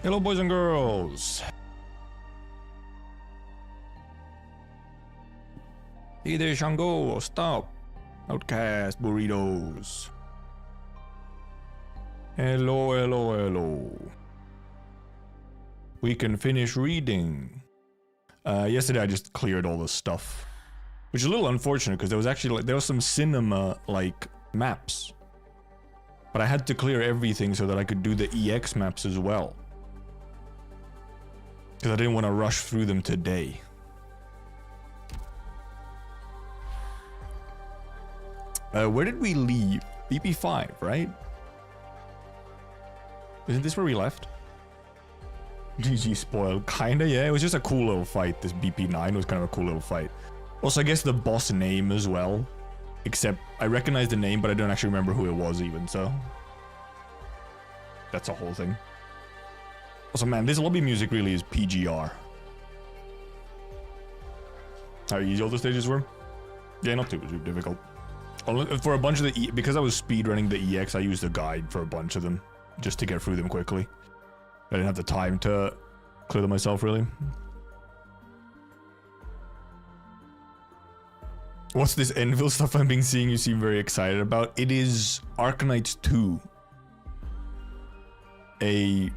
Hello, boys and girls. Hey there, Shango. Stop. Outcast burritos. Hello, hello, hello. We can finish reading. Yesterday I just cleared all the stuff, which is a little unfortunate because there was actually there was some cinema like maps, but I had to clear everything so that I could do the EX maps as well, because I didn't want to rush through them today. Where did we leave? BP5, right? Isn't this where we left? GG spoiled. Kinda, yeah. It was just a cool little fight. This BP9 was kind of a cool little fight. Also, I guess the boss name as well. Except, I recognize the name, but I don't actually remember who it was even, so... That's a whole thing. Also, man, this lobby music really is PGR. How easy all the stages were? Yeah, not too difficult. For a bunch of the because I was speedrunning the EX, I used a guide for a bunch of them, just to get through them quickly. I didn't have the time to clear them myself, really. What's this Envil stuff I'm being seeing you seem very excited about? It is Arknights 2. A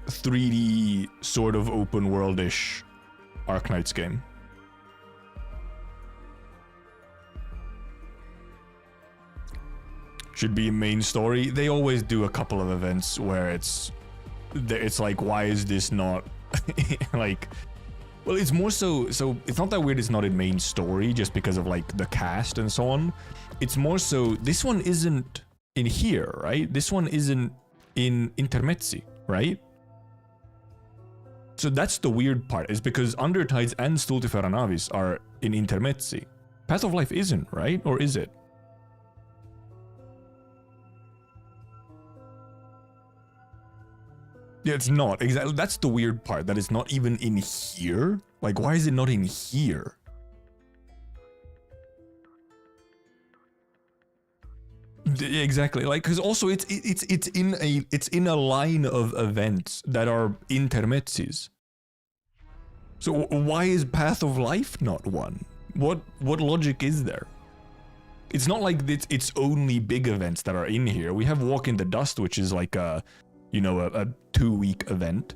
3D sort of open world-ish Arknights game. Should be a main story. They always do a couple of events where it's like, why is this not like, well, it's more so it's not that weird it's not in main story just because of like the cast and so on. It's more so this one isn't in here, right? This one isn't in Intermezzi, right? So that's the weird part, is because Undertides and Stultiferanavis are in Intermezzi. Path of Life isn't, right? Or is it? Yeah, it's not. Exactly. That's the weird part, that it's not even in here. Like, why is it not in here? Exactly. Like, because also it's in a line of events that are intermezzis. So why is Path of Life not one? What logic is there? It's not like it's only big events that are in here. We have Walk in the Dust, which is like a, you know, a 2-week event.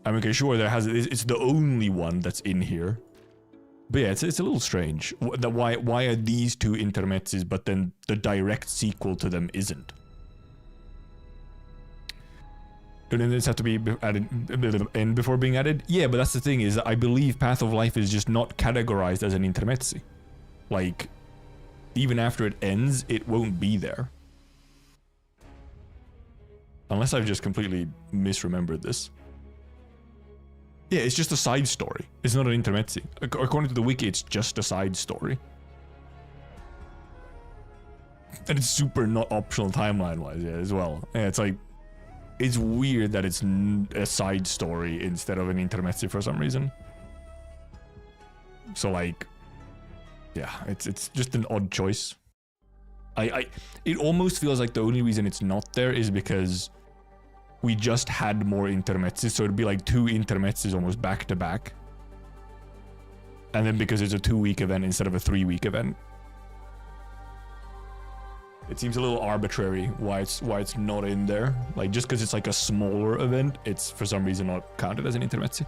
I mean, okay, sure, it's the only one that's in here. But yeah, it's a little strange. Why are these two intermezzis, but then the direct sequel to them isn't? Don't this have to be added in before being added? Yeah, but that's the thing, is that I believe Path of Life is just not categorized as an intermezzi. Like, even after it ends, it won't be there. Unless I've just completely misremembered this. Yeah, it's just a side story. It's not an intermezzi. According to the wiki, it's just a side story. And it's super not optional timeline-wise, yeah, as well. Yeah, it's like... It's weird that it's a side story instead of an intermezzi for some reason. So, like... Yeah, it's just an odd choice. It almost feels like the only reason it's not there is because we just had more intermezzis, so it'd be like 2 intermezzis almost back to back. And then because it's a 2-week event instead of a 3-week event. It seems a little arbitrary why it's not in there. Like, just because it's like a smaller event, it's for some reason not counted as an intermezzi.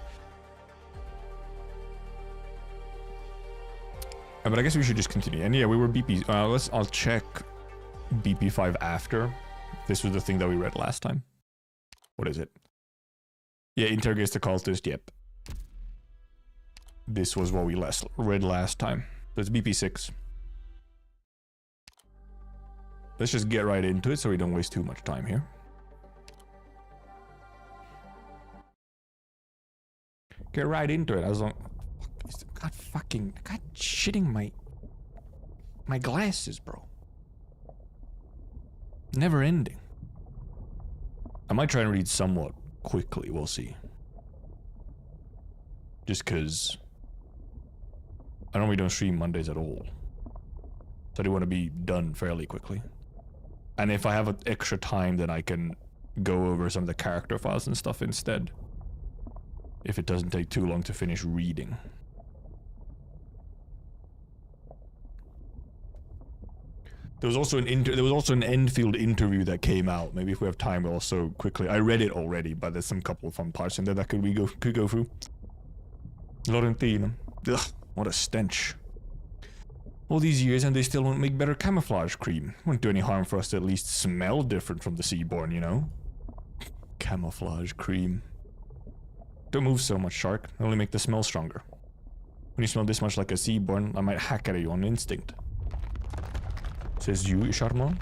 But I guess we should just continue. And yeah, we were BP. I'll check BP5 after. This was the thing that we read last time. What is it? Yeah, interrogates the cultist. Yep. This was what we read last time. So it's BP6. Let's just get right into it so we don't waste too much time here. Get right into it. I was like, God shitting my glasses, bro. Never ending. I might try and read somewhat quickly, we'll see. Just cause I normally don't stream Mondays at all. So I do want to be done fairly quickly. And if I have extra time, then I can go over some of the character files and stuff instead. If it doesn't take too long to finish reading. There was also an Enfield interview that came out. Maybe if we have time, we'll also quickly. I read it already, but there's some couple of fun parts in there that could go through. Laurentine. Ugh, what a stench. All these years and they still won't make better camouflage cream. Wouldn't do any harm for us to at least smell different from the Seaborn, you know? Camouflage cream. Don't move so much, Shark. It'll only make the smell stronger. When you smell this much like a Seaborn, I might hack at you on instinct. Says you, Charmant.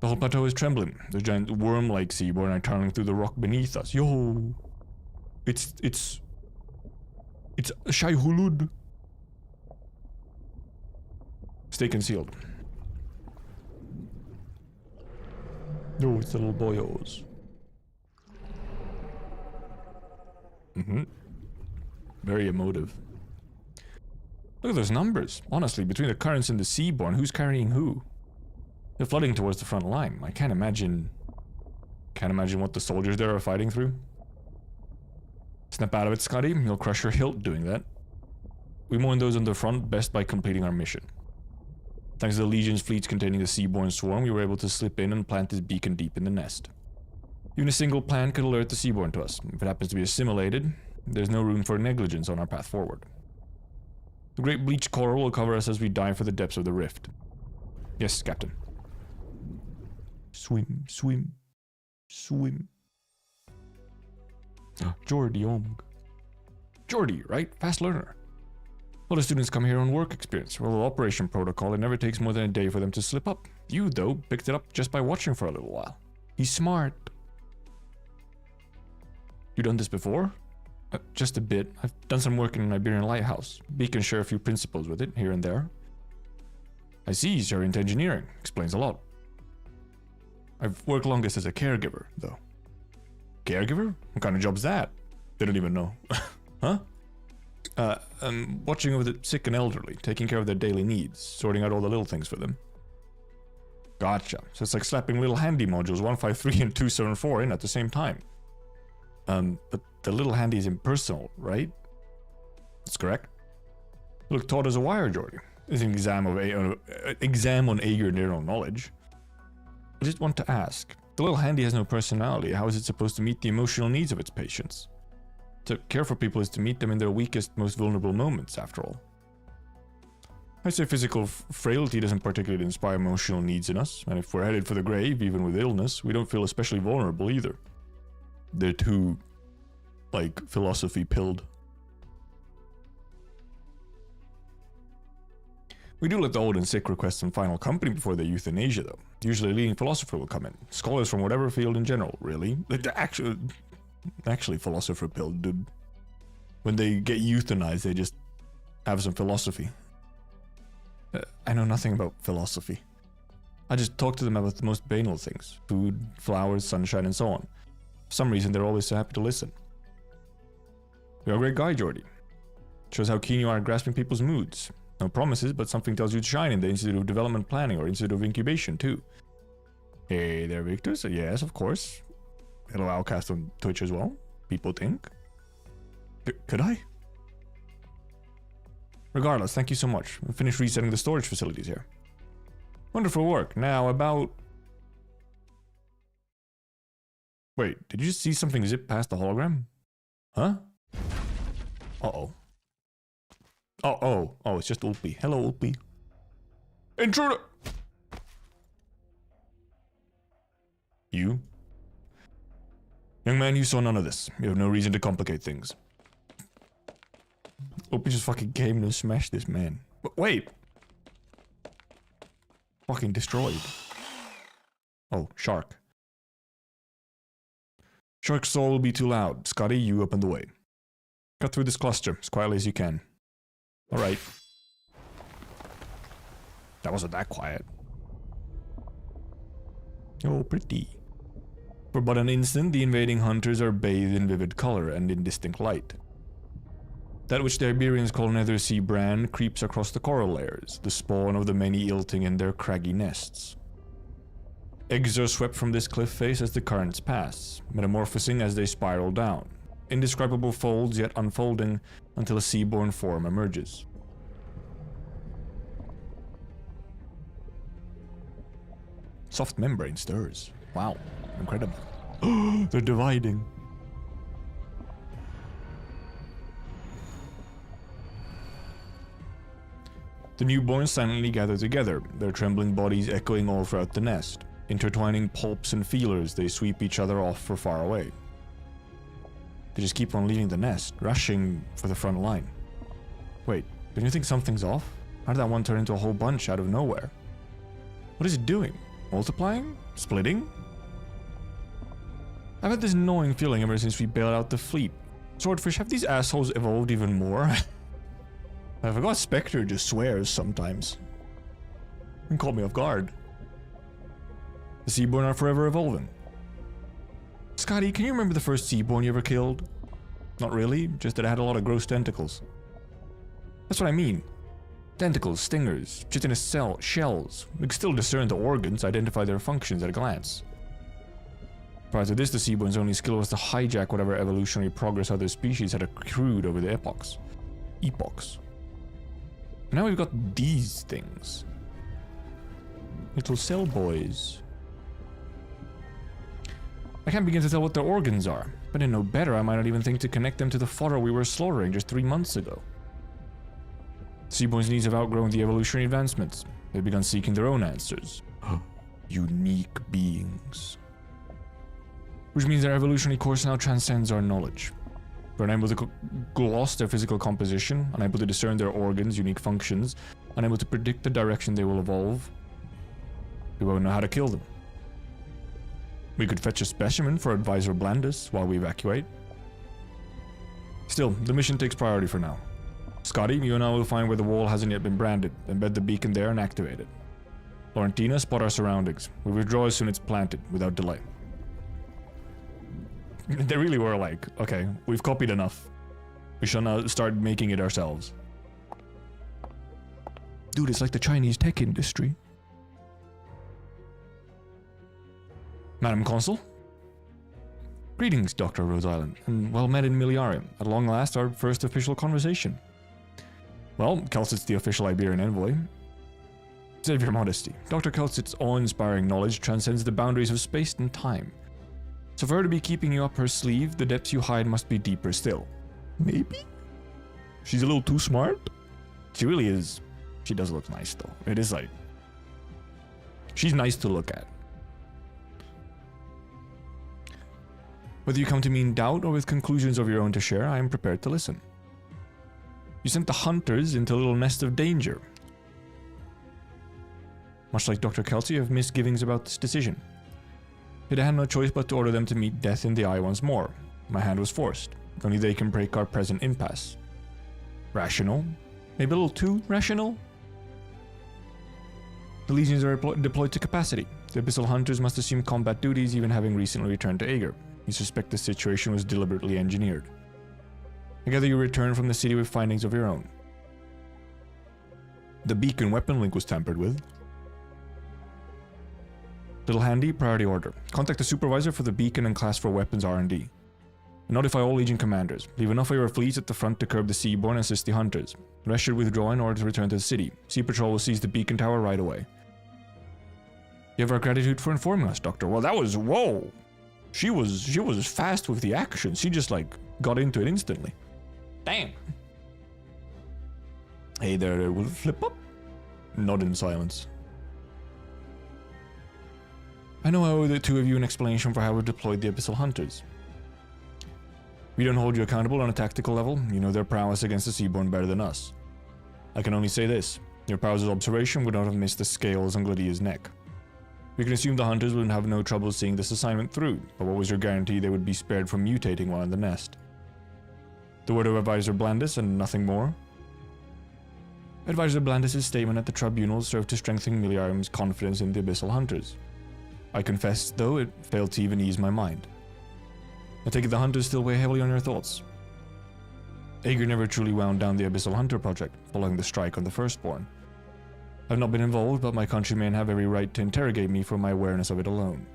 The whole plateau is trembling. The giant worm-like Seaborn are tunneling through the rock beneath us. Yo! It's Shai Hulud. Stay concealed. No, it's the little boyos. Very emotive. Look at those numbers. Honestly, between the currents and the Seaborn, who's carrying who? They're flooding towards the front line. I can't imagine what the soldiers there are fighting through. Snap out of it, Scotty. You'll crush your hilt doing that. We mourn those on the front best by completing our mission. Thanks to the Legion's fleets containing the Seaborn swarm, we were able to slip in and plant this beacon deep in the nest. Even a single plan could alert the Seaborn to us. If it happens to be assimilated, there's no room for negligence on our path forward. The great bleached coral will cover us as we dive for the depths of the rift. Yes, Captain. Swim, swim, swim. Jordy Ong. Jordy, right? Fast learner. All the students come here on work experience. For a little operation protocol, it never takes more than a day for them to slip up. You, though, picked it up just by watching for a little while. He's smart. You done this before? Just a bit. I've done some work in an Iberian lighthouse. Beacon share a few principles with it, here and there. I see, you're into engineering. Explains a lot. I've worked longest as a caregiver, though. Caregiver? What kind of job's that? They don't even know. Huh? Watching over the sick and elderly, taking care of their daily needs, sorting out all the little things for them. Gotcha. So it's like slapping little handy modules 153 and 274 in at the same time. But the little handy is impersonal, right? That's correct. You look taut as a wire, Jordy. It's an exam on Aegir neural knowledge. I just want to ask. The little handy has no personality. How is it supposed to meet the emotional needs of its patients? To care for people is to meet them in their weakest, most vulnerable moments, after all. I say physical frailty doesn't particularly inspire emotional needs in us, and if we're headed for the grave, even with illness, we don't feel especially vulnerable either. They're too, like, philosophy-pilled. We do let the old and sick request some final company before their euthanasia, though. Usually a leading philosopher will come in. Scholars from whatever field in general, really. Actually philosopher-pilled, dude. When they get euthanized, they just have some philosophy. I know nothing about philosophy. I just talk to them about the most banal things. Food, flowers, sunshine, and so on. For some reason, they're always so happy to listen. You're a great guy, Jordy. Shows how keen you are at grasping people's moods. No promises, but something tells you to shine in the Institute of Development Planning or Institute of Incubation, too. Hey there, Victor. So yes, of course. Hello, Outcast on Twitch as well. People think. Could I? Regardless, thank you so much. I've finished resetting the storage facilities here. Wonderful work. Now about... Wait, did you just see something zip past the hologram? Huh? Uh-oh. Oh, it's just Ulpi. Hello, Ulpi. Intruder! You? Young man, you saw none of this. You have no reason to complicate things. Ulpi just fucking came and smashed this man. But wait! Fucking destroyed. Oh, Shark. Shark's soul will be too loud. Scotty, you open the way. Cut through this cluster as quietly as you can. Alright. That wasn't that quiet. Oh, pretty. For but an instant, the invading hunters are bathed in vivid color and indistinct light. That which the Iberians call nether sea brand creeps across the coral layers, the spawn of the many ilting in their craggy nests. Eggs are swept from this cliff face as the currents pass, metamorphosing as they spiral down. Indescribable folds yet unfolding until a seaborn form emerges. Soft membrane stirs. Wow, incredible. They're dividing. The newborns silently gather together, their trembling bodies echoing all throughout the nest. Intertwining pulps and feelers, they sweep each other off for far away. They just keep on leaving the nest, rushing for the front line. Wait, don't you think something's off? How did that one turn into a whole bunch out of nowhere? What is it doing? Multiplying? Splitting? I've had this gnawing feeling ever since we bailed out the fleet. Swordfish, have these assholes evolved even more? I forgot Spectre just swears sometimes. And caught me off guard. The Seaborn are forever evolving. Scotty, can you remember the first Seaborn you ever killed? Not really, just that it had a lot of gross tentacles. That's what I mean. Tentacles, stingers, chitinous shells. We could still discern the organs, identify their functions at a glance. Prior to this, the Seaborn's only skill was to hijack whatever evolutionary progress other species had accrued over the epochs. Now we've got these things. Little cell boys. I can't begin to tell what their organs are. If I didn't know better, I might not even think to connect them to the fodder we were slaughtering just 3 months ago. Seaborn's needs have outgrown the evolutionary advancements. They've begun seeking their own answers. Unique beings. Which means their evolutionary course now transcends our knowledge. We're unable to gloss their physical composition, unable to discern their organs' unique functions, unable to predict the direction they will evolve. We won't know how to kill them. We could fetch a specimen for Advisor Blandis while we evacuate. Still, the mission takes priority for now. Scotty, you and I will find where the wall hasn't yet been branded, embed the beacon there and activate it. Laurentina, spot our surroundings. We withdraw as soon as it's planted, without delay. They really were like, okay, we've copied enough. We shall now start making it ourselves. Dude, it's like the Chinese tech industry. Madam Consul? Greetings, Dr. Rose Island, and well met in Miliarium. At long last, our first official conversation. Well, Kelsit's the official Iberian envoy. Save your modesty. Dr. Kelsit's awe-inspiring knowledge transcends the boundaries of space and time. So for her to be keeping you up her sleeve, the depths you hide must be deeper still. Maybe? She's a little too smart? She really is. She does look nice though. It is like... she's nice to look at. Whether you come to me in doubt or with conclusions of your own to share, I am prepared to listen. You sent the hunters into a little nest of danger. Much like Dr. Kelsey, you have misgivings about this decision. Yet I had no choice but to order them to meet death in the eye once more. My hand was forced. Only they can break our present impasse. Rational? Maybe a little too rational? The legions are deployed to capacity. The Abyssal Hunters must assume combat duties, even having recently returned to Aegir. You suspect the situation was deliberately engineered. I gather you returned from the city with findings of your own. The beacon weapon link was tampered with. Little handy, priority order. Contact the supervisor for the beacon and class 4 weapons R&D. Notify all Legion commanders. Leave enough of your fleets at the front to curb the Seaborn and assist the hunters. The rest should withdraw in order to return to the city. Sea Patrol will seize the beacon tower right away. You have our gratitude for informing us, Doctor. Well, that was... whoa! She was fast with the action. She just, like, got into it instantly. Damn! Hey there, will flip up? Nod in silence. I know I owe the two of you an explanation for how we deployed the Abyssal Hunters. We don't hold you accountable on a tactical level. You know their prowess against the Seaborn better than us. I can only say this. Your powers of observation would not have missed the scales on Gladia's neck. We can assume the Hunters would have no trouble seeing this assignment through, but what was your guarantee they would be spared from mutating while in the nest? The word of Advisor Blandis and nothing more? Advisor Blandis' statement at the tribunal served to strengthen Miliarium's confidence in the Abyssal Hunters. I confess, though, it failed to even ease my mind. I take it the Hunters still weigh heavily on your thoughts. Aegir never truly wound down the Abyssal Hunter project, following the strike on the Firstborn. I've not been involved, but my countrymen have every right to interrogate me for my awareness of it alone.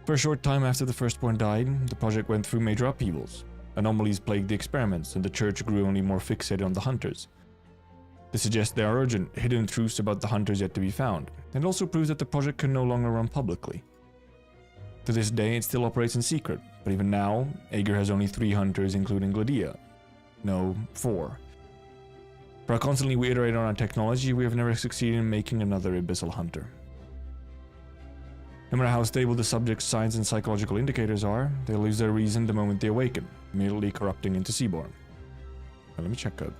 For a short time after the firstborn died, the project went through major upheavals. Anomalies plagued the experiments, and the church grew only more fixated on the hunters. This suggests there are urgent, hidden truths about the hunters yet to be found, and also proves that the project can no longer run publicly. To this day, it still operates in secret, but even now, Aegir has only 3 hunters, including Gladia. No, 4. For how constantly we iterate on our technology, we have never succeeded in making another abyssal hunter. No matter how stable the subject's science and psychological indicators are, they lose their reason the moment they awaken, immediately corrupting into Seaborn. Now, let me check out.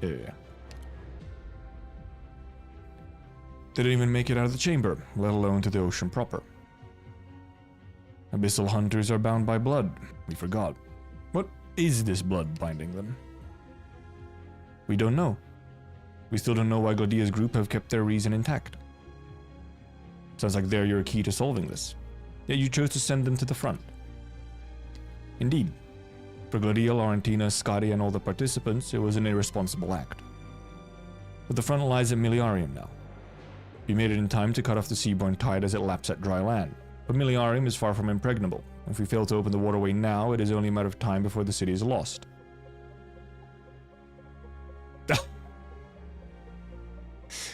Yeah. They didn't even make it out of the chamber, let alone to the ocean proper. Abyssal hunters are bound by blood. We forgot. What is this blood binding them? We don't know. We still don't know why Gladia's group have kept their reason intact. Sounds like they're your key to solving this. Yet you chose to send them to the front. Indeed. For Gladia, Laurentina, Scotty, and all the participants, it was an irresponsible act. But the front lies at Miliarium now. We made it in time to cut off the seaborne tide as it laps at dry land. But Miliarium is far from impregnable. If we fail to open the waterway now, it is only a matter of time before the city is lost.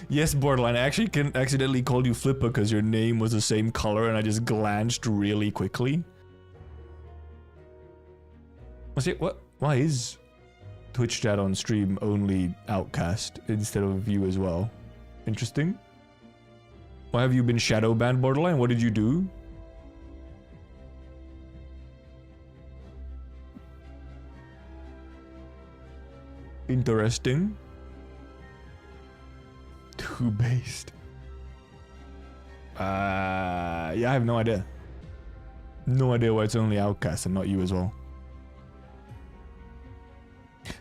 Yes, Borderline, I actually accidentally called you Flipper because your name was the same color and I just glanced really quickly. What? Why is Twitch chat on stream only Outcast instead of you as well? Interesting. Why have you been shadow banned, Borderline? What did you do? Interesting. Too based. Yeah, I have no idea. No idea why it's only Outcast and not you as well. I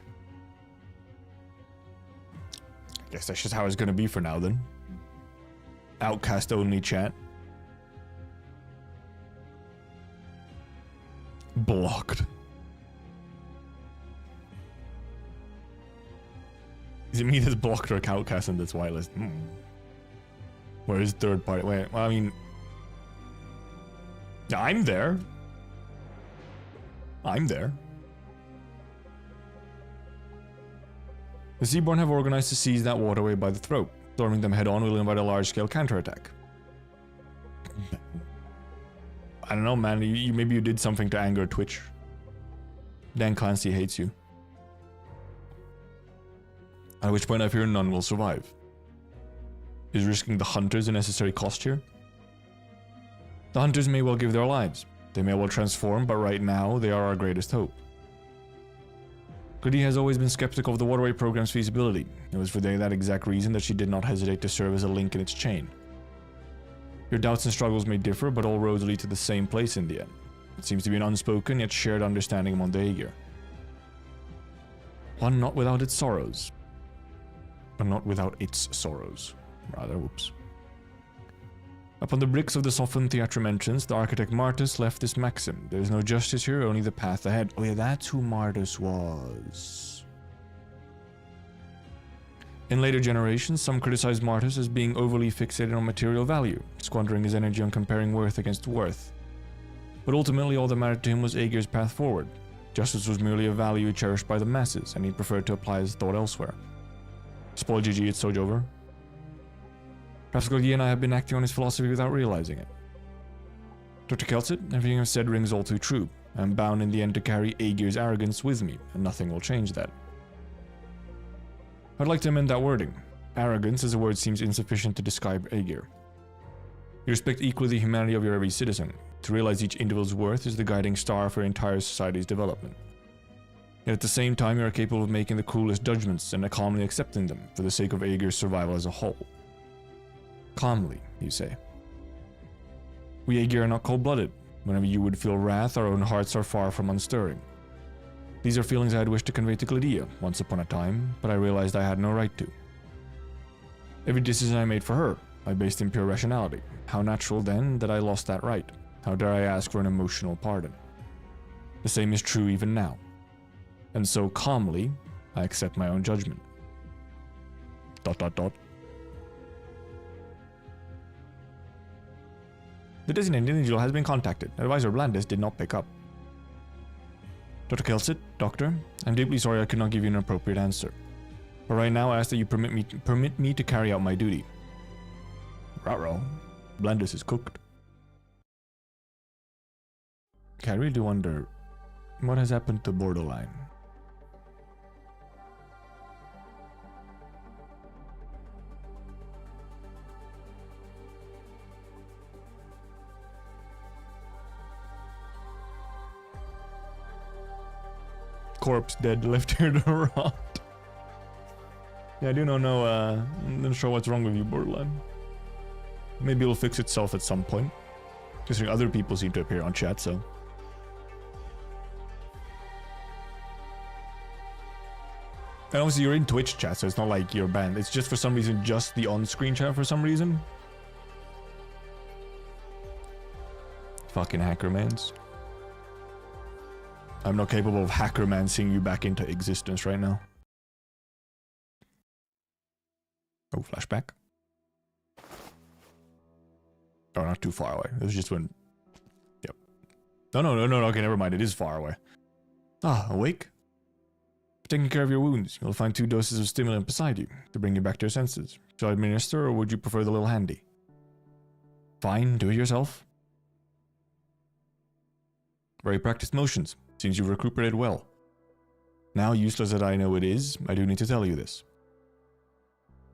guess that's just how it's gonna be for now then. Outcast only chat. Blocked. Is it me that's blocked or Outcast and that's whitelist? Where is third party? Wait, well, I mean... Yeah, I'm there. I'm there. The Seaborn have organized to seize that waterway by the throat. Storming them head-on will invite a large-scale counterattack. I don't know, man. Maybe you did something to anger Twitch. Dan Clancy hates you. At which point I fear none will survive. Is risking the hunters a necessary cost here? The hunters may well give their lives. They may well transform, but right now, they are our greatest hope. Gladia has always been skeptical of the waterway program's feasibility. It was for that exact reason that she did not hesitate to serve as a link in its chain. Your doubts and struggles may differ, but all roads lead to the same place in the end. It seems to be an unspoken yet shared understanding among the Aegir. One not without its sorrows. But not without its sorrows. Rather, whoops. Upon the bricks of the softened theatrum entrance, the architect Martus left this maxim: there is no justice here, only the path ahead. Oh yeah, that's who Martus was. In later generations, some criticized Martus as being overly fixated on material value, squandering his energy on comparing worth against worth. But ultimately, all that mattered to him was Aegir's path forward. Justice was merely a value cherished by the masses, and he preferred to apply his thought elsewhere. Spoil GG, it's Sojover. Perhaps Gladia and I have been acting on his philosophy without realizing it. Dr. Kelsit, everything I've said rings all too true. I am bound in the end to carry Aegir's arrogance with me, and nothing will change that. I'd like to amend that wording. Arrogance as a word seems insufficient to describe Aegir. You respect equally the humanity of your every citizen. To realize each individual's worth is the guiding star for your entire society's development. Yet at the same time, you are capable of making the cruelest judgments and calmly accepting them for the sake of Aegir's survival as a whole. Calmly, you say. We Aegir are not cold-blooded. Whenever you would feel wrath, our own hearts are far from unstirring. These are feelings I had wished to convey to Gladia once upon a time, but I realized I had no right to. Every decision I made for her, I based in pure rationality. How natural then that I lost that right. How dare I ask for an emotional pardon? The same is true even now. And so calmly, I accept my own judgment. Dot dot dot. The designated individual has been contacted. Advisor Blandis did not pick up. Dr. Kelsit, Doctor, I'm deeply sorry I could not give you an appropriate answer. But right now I ask that you permit me to carry out my duty. Ruh-roh. Blandis is cooked. Okay, I really do wonder what has happened to Borderline. Corpse dead, left here to rot. Yeah, I do not know, I'm not sure what's wrong with you, Borderline. Maybe it'll fix itself at some point. Considering other people seem to appear on chat, so. And obviously you're in Twitch chat, so it's not like you're banned. It's just for some reason just the on-screen chat for some reason. Fucking hackermans. I'm not capable of hackerman-seeing you back into existence right now. Oh, flashback. Oh, not too far away. It was just when... Yep. No, okay, never mind. It is far away. Ah, awake? Taking care of your wounds, you'll find 2 doses of stimulant beside you to bring you back to your senses. Shall I administer, or would you prefer the little handy? Fine, do it yourself. Very practiced motions. Seems you've recuperated well. Now, useless as I know it is, I do need to tell you this.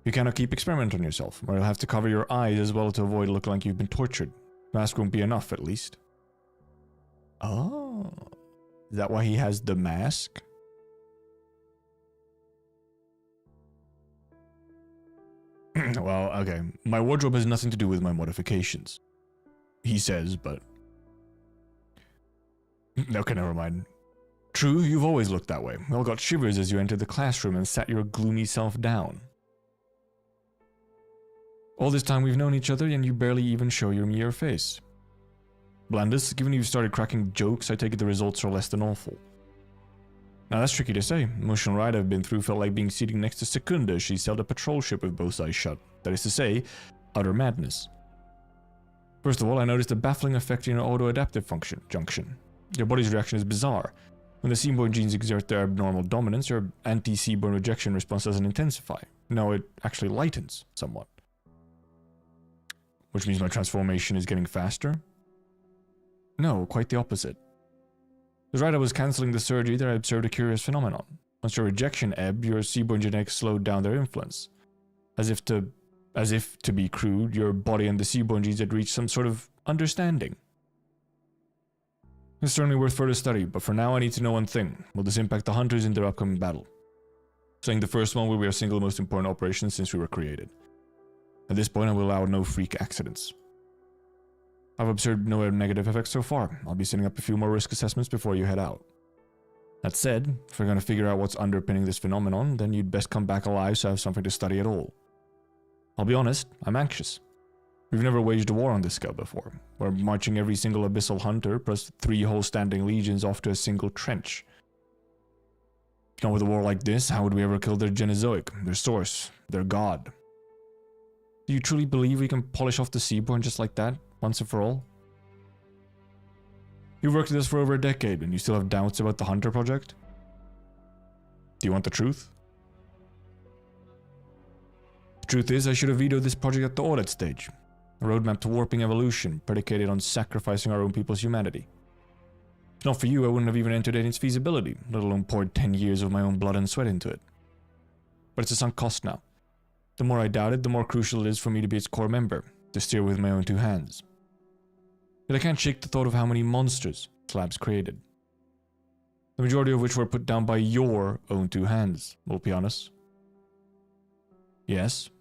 You cannot keep experimenting on yourself, or you'll have to cover your eyes as well to avoid looking like you've been tortured. Mask won't be enough, at least. Oh. Is that why he has the mask? Well, okay. My wardrobe has nothing to do with my modifications. He says, but... Okay, never mind. True, you've always looked that way. Well, got shivers as you entered the classroom and sat your gloomy self down. All this time we've known each other and you barely even show your face. Blandis, given you've started cracking jokes, I take it the results are less than awful. Now that's tricky to say. The emotional ride I've been through felt like being seated next to Secunda as she sailed a patrol ship with both eyes shut. That is to say, utter madness. First of all, I noticed a baffling effect in your auto-adaptive junction. Your body's reaction is bizarre. When the seaborn genes exert their abnormal dominance, your anti-seaborn rejection response doesn't intensify. No, it actually lightens somewhat. Which means my transformation is getting faster? No, quite the opposite. It was right I was cancelling the surgery that I observed a curious phenomenon. Once your rejection ebbed, your seaborn genetics slowed down their influence. As if to be crude, your body and the seaborn genes had reached some sort of understanding. It's certainly worth further study, but for now I need to know one thing. Will this impact the hunters in their upcoming battle? Saying the first one will be our single most important operation since we were created. At this point I will allow no freak accidents. I've observed no negative effects so far. I'll be setting up a few more risk assessments before you head out. That said, if we're going to figure out what's underpinning this phenomenon, then you'd best come back alive so I have something to study at all. I'll be honest, I'm anxious. We've never waged a war on this scale before. We're marching every single abyssal hunter plus 3 whole standing legions off to a single trench. Not with a war like this, how would we ever kill their Genozoic, their source, their god? Do you truly believe we can polish off the Seaborn just like that, once and for all? You've worked with us for over a decade and you still have doubts about the Hunter project? Do you want the truth? The truth is, I should have vetoed this project at the audit stage. A roadmap to warping evolution, predicated on sacrificing our own people's humanity. If not for you, I wouldn't have even entertained its feasibility, let alone poured 10 years of my own blood and sweat into it. But it's a sunk cost now. The more I doubt it, the more crucial it is for me to be its core member, to steer with my own 2 hands. Yet I can't shake the thought of how many monsters Slabs created. The majority of which were put down by your own 2 hands, Vulpianus. Yes?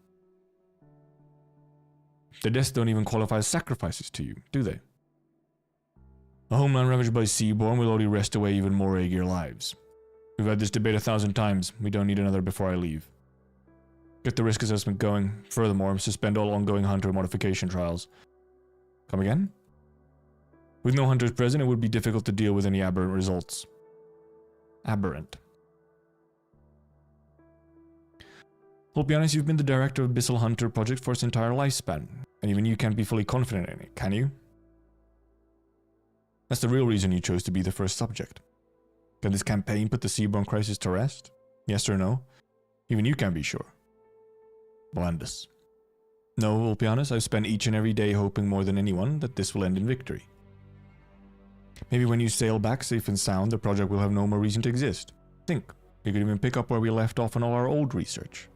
Their deaths don't even qualify as sacrifices to you, do they? A homeland ravaged by Seaborn will only wrest away even more Aegir lives. We've had this debate 1,000 times, we don't need another before I leave. Get the risk assessment going. Furthermore, suspend all ongoing hunter modification trials. Come again? With no hunters present, it would be difficult to deal with any aberrant results. Aberrant. I'll be honest, you've been the director of Abyssal Hunter project for its entire lifespan, and even you can't be fully confident in it, can you? That's the real reason you chose to be the first subject. Can this campaign put the Seaborn crisis to rest? Yes or no? Even you can't be sure. Blandus. No, I'll be honest, I've spent each and every day hoping more than anyone that this will end in victory. Maybe when you sail back safe and sound, the project will have no more reason to exist. Think, you could even pick up where we left off on all our old research.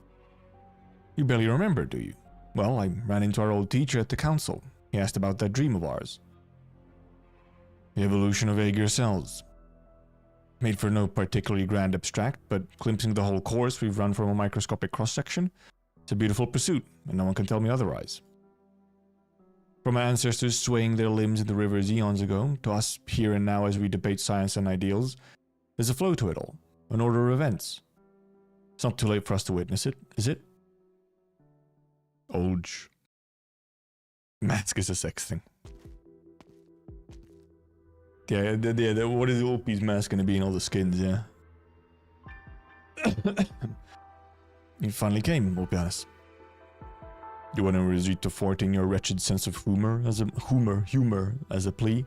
You barely remember, do you? Well, I ran into our old teacher at the council. He asked about that dream of ours. The evolution of Aegir cells. Made for no particularly grand abstract, but glimpsing the whole course we've run from a microscopic cross-section, it's a beautiful pursuit, and no one can tell me otherwise. From our ancestors swaying their limbs in the rivers eons ago, to us here and now as we debate science and ideals, there's a flow to it all, an order of events. It's not too late for us to witness it, is it? Olge. Mask is a sex thing. Yeah, what is Opie's mask gonna be in all the skins, yeah? You finally came, I'll be honest. You want to resort to thwarting your wretched sense of humor as a plea?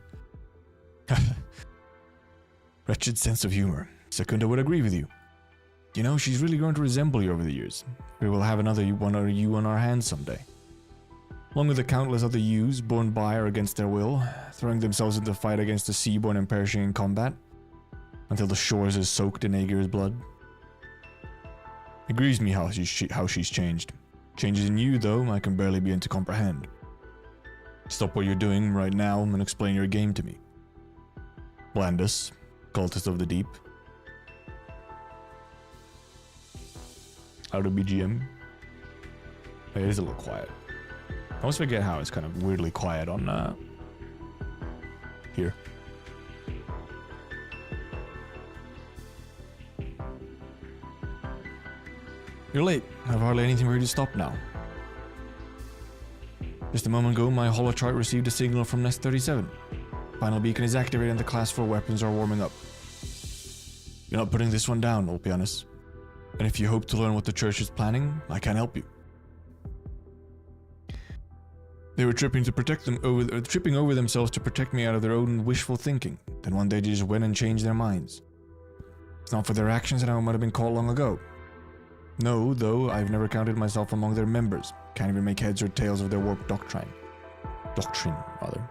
Wretched sense of humor. Secunda would agree with you. You know, she's really grown to resemble you over the years. We will have another one of you on our hands someday. Along with the countless other yous, born by or against their will, throwing themselves into the fight against the Seaborn and perishing in combat, until the shores is soaked in Aegir's blood. It grieves me how she's changed. Changes in you, though, I can barely begin to comprehend. Stop what you're doing right now and explain your game to me. Blandus, cultist of the deep. Out of BGM. It is a little quiet. I always forget how it's kind of weirdly quiet on here. You're late. I've hardly anything for you to stop now. Just a moment ago, my holochart received a signal from Nest 37. Final beacon is activated and the class 4 weapons are warming up. You're not putting this one down, I'll be honest. And if you hope to learn what the church is planning, I can't help you. They were tripping over themselves to protect me out of their own wishful thinking. Then one day they just went and changed their minds. It's not for their actions that I might have been caught long ago. No, though, I've never counted myself among their members. Can't even make heads or tails of their warped doctrine. Doctrine, rather.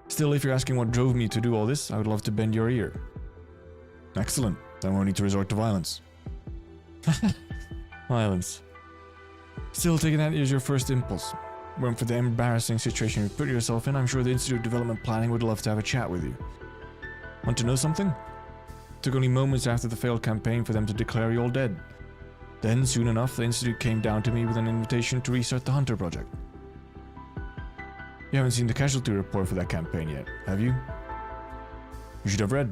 Still, if you're asking what drove me to do all this, I would love to bend your ear. Excellent. Then we'll need to resort to violence. Violence. Still, taking that as your first impulse. Weren't for the embarrassing situation you put yourself in, I'm sure the Institute of Development Planning would love to have a chat with you. Want to know something? It took only moments after the failed campaign for them to declare you all dead. Then, soon enough, the Institute came down to me with an invitation to restart the Hunter project. You haven't seen the casualty report for that campaign yet, have you? You should have read.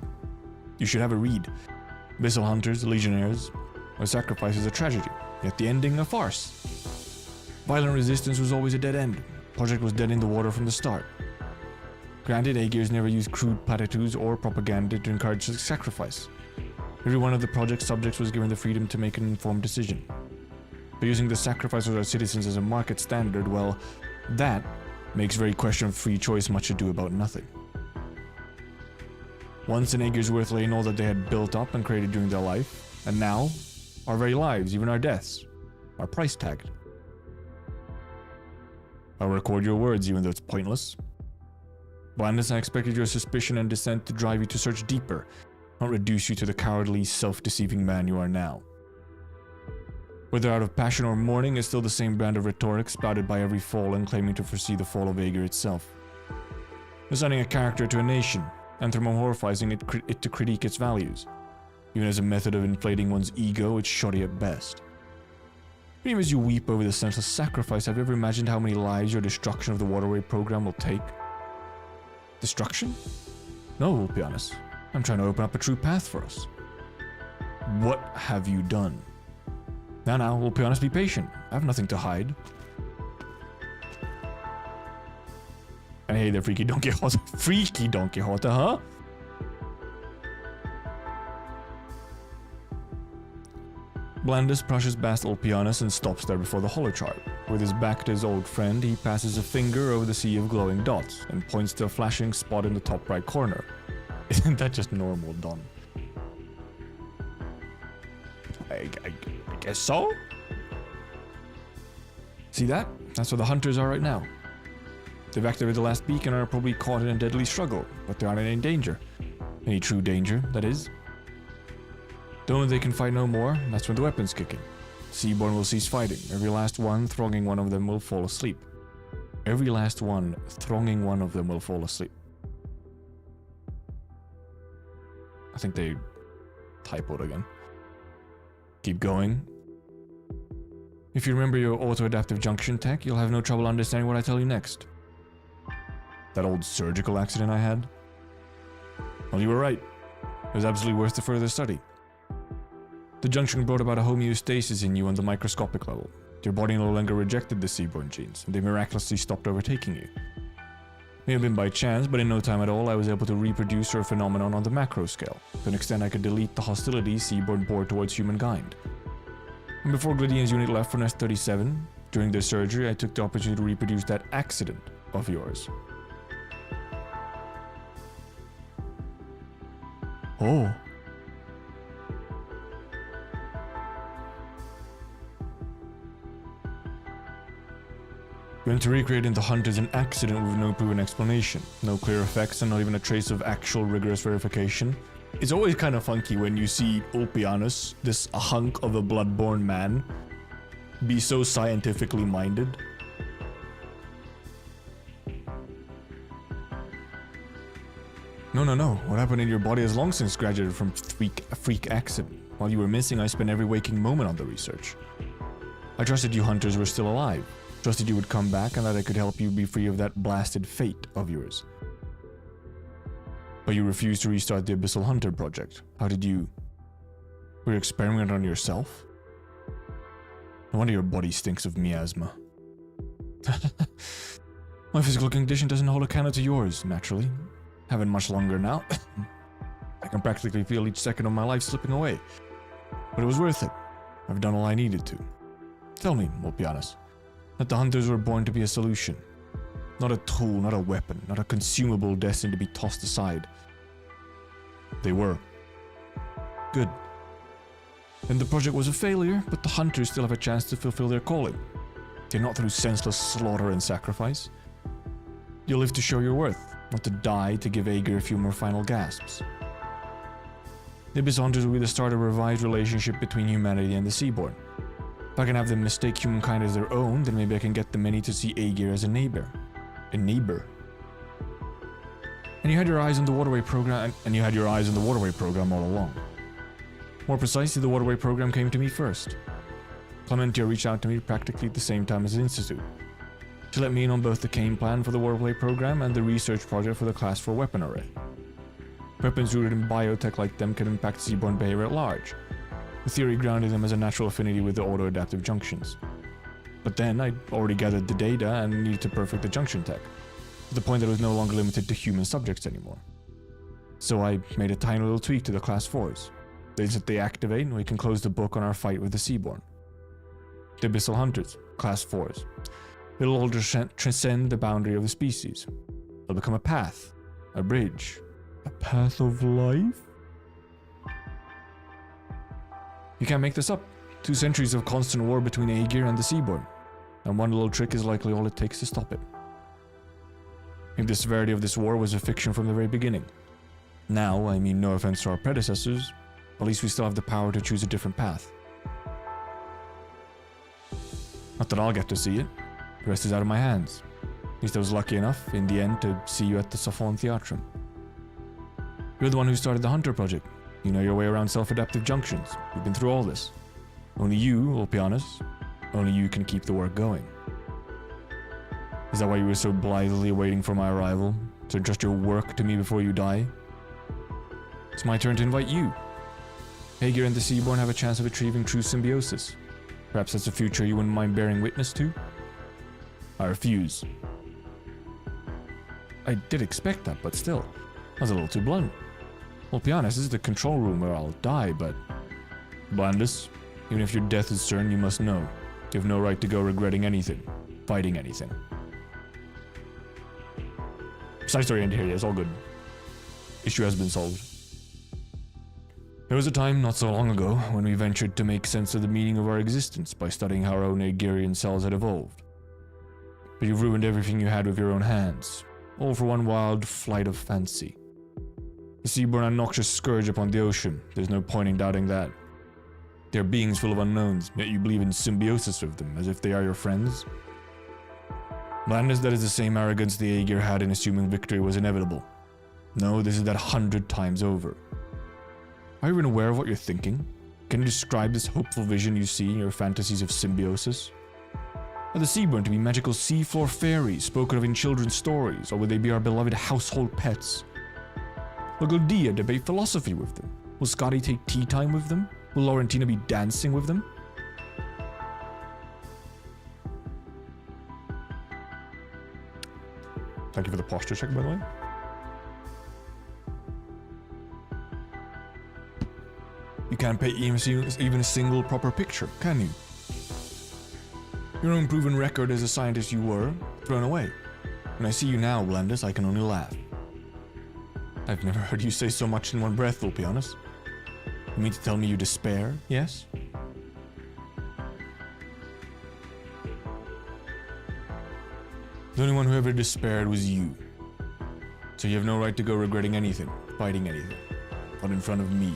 You should have a read. Abyssal Hunters, Legionnaires, a sacrifice is a tragedy, yet the ending a farce. Violent resistance was always a dead end. Project was dead in the water from the start. Granted, Aegirs never used crude platitudes or propaganda to encourage sacrifice. Every one of the project's subjects was given the freedom to make an informed decision. But using the sacrifice of our citizens as a market standard, well, that makes very question of free choice much ado about nothing. Once an Aegir's worth laying all that they had built up and created during their life, and now, our very lives, even our deaths, are price tagged. I'll record your words even though it's pointless. Blandus, I expected your suspicion and dissent to drive you to search deeper, not reduce you to the cowardly, self-deceiving man you are now. Whether out of passion or mourning is still the same brand of rhetoric spouted by every fallen claiming to foresee the fall of Aegir itself. Assigning a character to a nation, anthropomorphizing it to critique its values. Even as a method of inflating one's ego, it's shoddy at best. Even as you weep over the senseless sacrifice, have you ever imagined how many lives your destruction of the waterway program will take? Destruction? No, we'll be honest. I'm trying to open up a true path for us. What have you done? Now, we'll be honest, be patient. I have nothing to hide. And hey there, Freaky Don Quixote. Freaky Don Quixote, huh? Blandus brushes past Ulpianus and stops there before the holochart. With his back to his old friend, he passes a finger over the sea of glowing dots and points to a flashing spot in the top right corner. Isn't that just normal, Don? I guess so? See that? That's where the hunters are right now. They've activated the last beacon and are probably caught in a deadly struggle, but they aren't in any danger. Any true danger, that is. The moment they can fight no more, that's when the weapons kick in. Seaborn will cease fighting. Every last one thronging one of them will fall asleep. Every last one thronging one of them will fall asleep. I think they typoed again. Keep going. If you remember your auto-adaptive junction tech, you'll have no trouble understanding what I tell you next. That old surgical accident I had? Well, you were right. It was absolutely worth the further study. The junction brought about a homeostasis in you on the microscopic level. Your body no longer rejected the seaborn genes, and they miraculously stopped overtaking you. May have been by chance, but in no time at all I was able to reproduce your phenomenon on the macro scale, to an extent I could delete the hostility seaborn bore towards humankind. And before Gladian's unit left for Nest 37, during their surgery I took the opportunity to reproduce that accident of yours. Oh. You went to recreate in the hunters an accident with no proven explanation, no clear effects, and not even a trace of actual rigorous verification. It's always kind of funky when you see Ulpianus, this hunk of a bloodborne man, be so scientifically minded. No. What happened in your body has long since graduated from freak accident. While you were missing, I spent every waking moment on the research. I trusted you hunters were still alive. Trusted you would come back and that I could help you be free of that blasted fate of yours. But you refused to restart the Abyssal Hunter project. How did you... Were you experimenting on yourself? No wonder your body stinks of miasma. My physical condition doesn't hold a candle to yours, naturally. Haven't much longer now. I can practically feel each second of my life slipping away. But it was worth it. I've done all I needed to. Tell me, Ulpianus, that the hunters were born to be a solution. Not a tool, not a weapon, not a consumable destined to be tossed aside. They were. Good. Then the project was a failure, but the hunters still have a chance to fulfill their calling. They're not through senseless slaughter and sacrifice. You'll live to show your worth, not to die to give Aegir a few more final gasps. The Abyss Hunters will be the start of a revised relationship between humanity and the Seaborn. If I can have them mistake humankind as their own, then maybe I can get the many to see Aegir as a neighbor. A neighbor. And you had your eyes on the waterway program, all along. More precisely, the waterway program came to me first. Clementia reached out to me practically at the same time as the Institute. She let me in on both the Kane plan for the waterway program and the research project for the Class 4 weapon array. Weapons rooted in biotech like them can impact seaborne behavior at large. The theory grounded them as a natural affinity with the auto-adaptive junctions. But then I'd already gathered the data and needed to perfect the junction tech, to the point that it was no longer limited to human subjects anymore. So I made a tiny little tweak to the Class 4s. The instant they activate, we can close the book on our fight with the Seaborn. The Abyssal Hunters, Class 4s. It'll all transcend the boundary of the species. It'll become a path, a bridge, a path of life? You can't make this up. 2 centuries of constant war between Aegir and the Seaborn, and one little trick is likely all it takes to stop it. If the severity of this war was a fiction from the very beginning. Now, I mean no offense to our predecessors, at least we still have the power to choose a different path. Not that I'll get to see it. The rest is out of my hands. At least I was lucky enough, in the end, to see you at the Sophon Theatrum. You're the one who started the Hunter project. You know your way around self-adaptive junctions. You've been through all this. Only you, Ulpianus, only you can keep the work going. Is that why you were so blithely waiting for my arrival? To entrust your work to me before you die? It's my turn to invite you. Aegir and the Seaborn have a chance of achieving true symbiosis. Perhaps that's a future you wouldn't mind bearing witness to? I refuse. I did expect that, but still. I was a little too blunt. Ulpianus, this is the control room where I'll die, but... Blandus, Even if your death is certain, you must know. You have no right to go regretting anything, fighting anything. Side story end here, yeah, it's all good. Issue has been solved. There was a time not so long ago when we ventured to make sense of the meaning of our existence by studying how our own Aegirian cells had evolved. But you've ruined everything you had with your own hands, all for one wild flight of fancy. The sea-born a noxious scourge upon the ocean, there's no point in doubting that. They are beings full of unknowns, yet you believe in symbiosis with them, as if they are your friends. Madness, that is the same arrogance the Aegir had in assuming victory was inevitable. No, this is that 100 times over. Are you even aware of what you're thinking? Can you describe this hopeful vision you see in your fantasies of symbiosis? Are the seaborn to be magical seafloor fairies spoken of in children's stories, or will they be our beloved household pets? Will Goldia debate philosophy with them? Will Scotty take tea time with them? Will Laurentina be dancing with them? Thank you for the posture check, by the way. You can't paint even a single proper picture, can you? Your own proven record as a scientist you were, thrown away. When I see you now, Blandis, I can only laugh. I've never heard you say so much in one breath, to be honest. You mean to tell me you despair, yes? The only one who ever despaired was you. So you have no right to go regretting anything, fighting anything. Not in front of me.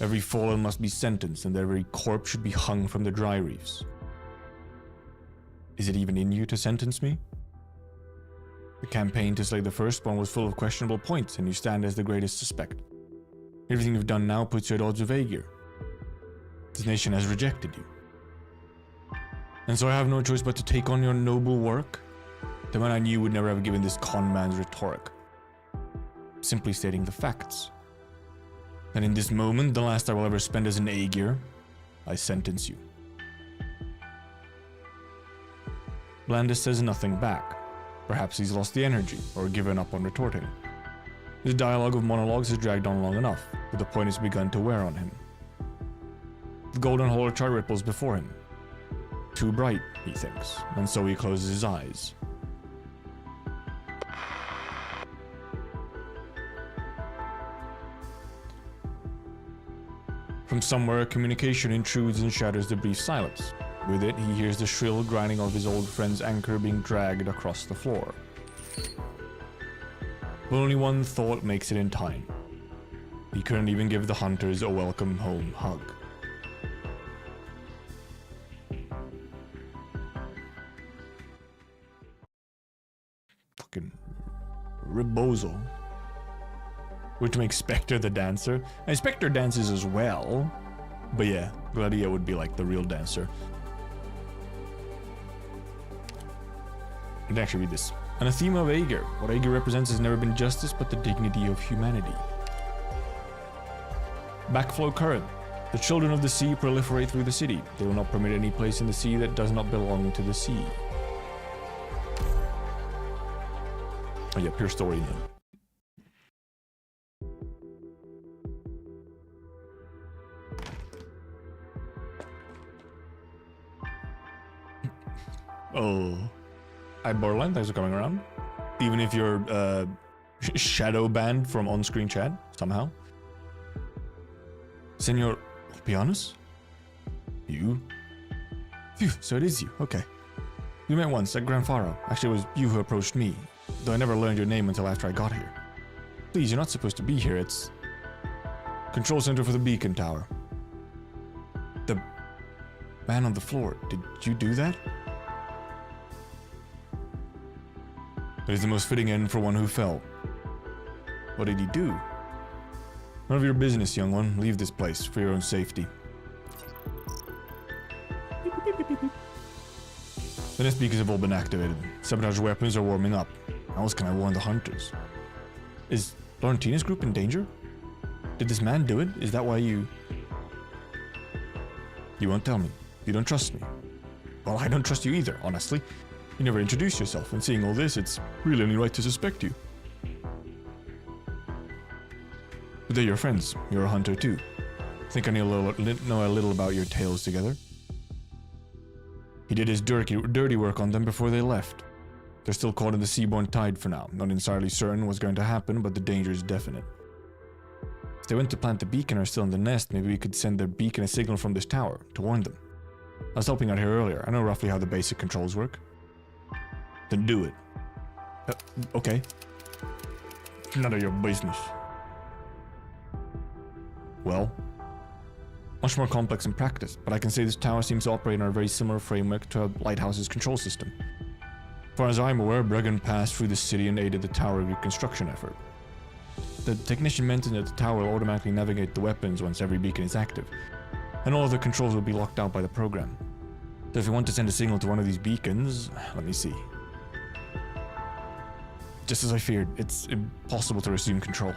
Every fallen must be sentenced, and their very corpse should be hung from the dry reefs. Is it even in you to sentence me? The campaign to slay the firstborn was full of questionable points, and you stand as the greatest suspect. Everything you've done now puts you at odds with Aegir. This nation has rejected you. And so I have no choice but to take on your noble work, the man I knew would never have given this con man's rhetoric. Simply stating the facts. And in this moment, the last I will ever spend as an Aegir, I sentence you. Blandis says nothing back. Perhaps he's lost the energy, or given up on retorting. His dialogue of monologues has dragged on long enough, but the point has begun to wear on him. The golden holar chart ripples before him. Too bright, he thinks, and so he closes his eyes. From somewhere, a communication intrudes and shatters the brief silence. With it, he hears the shrill grinding of his old friend's anchor being dragged across the floor. But only one thought makes it in time. He couldn't even give the hunters a welcome home hug. Fucking Rebozo. Which makes Spectre the dancer. And Spectre dances as well. But yeah, Gladia would be like the real dancer. I'd actually read this. Anathema of Aegir. What Aegir represents has never been justice, but the dignity of humanity. Backflow current. The children of the sea proliferate through the city. They will not permit any place in the sea that does not belong to the sea. Oh yeah, pure story then. Oh. Hi Borderline, thanks for coming around. Even if you're shadow banned from on-screen chat, somehow. Senor Pianus? You? Phew, so it is you, okay. We met once at Gran Faro. Actually, it was you who approached me, though I never learned your name until after I got here. Please, you're not supposed to be here, it's... Control center for the beacon tower. The man on the floor, did you do that? It is the most fitting end for one who fell. What did he do? None of your business, young one. Leave this place for your own safety. The nest beacons have all been activated. Sabotage weapons are warming up. How else can I warn the hunters? Is Laurentina's group in danger? Did this man do it? Is that why you... You won't tell me. You don't trust me. Well, I don't trust you either, honestly. You never introduced yourself, and seeing all this, it's really only right to suspect you. But they're your friends. You're a hunter too. Think I know a little about your tales together? He did his dirty work on them before they left. They're still caught in the seaborne tide for now. Not entirely certain what's going to happen, but the danger is definite. If they went to plant the beacon or are still in the nest, maybe we could send their beacon a signal from this tower to warn them. I was helping out here earlier. I know roughly how the basic controls work. Then do it. Okay. None of your business. Well, much more complex in practice, but I can say this tower seems to operate on a very similar framework to a lighthouse's control system. As far as I'm aware, Bregan passed through the city and aided the tower reconstruction effort. The technician mentioned that the tower will automatically navigate the weapons once every beacon is active, and all other controls will be locked out by the program. So if you want to send a signal to one of these beacons, let me see. Just as I feared, it's impossible to resume control.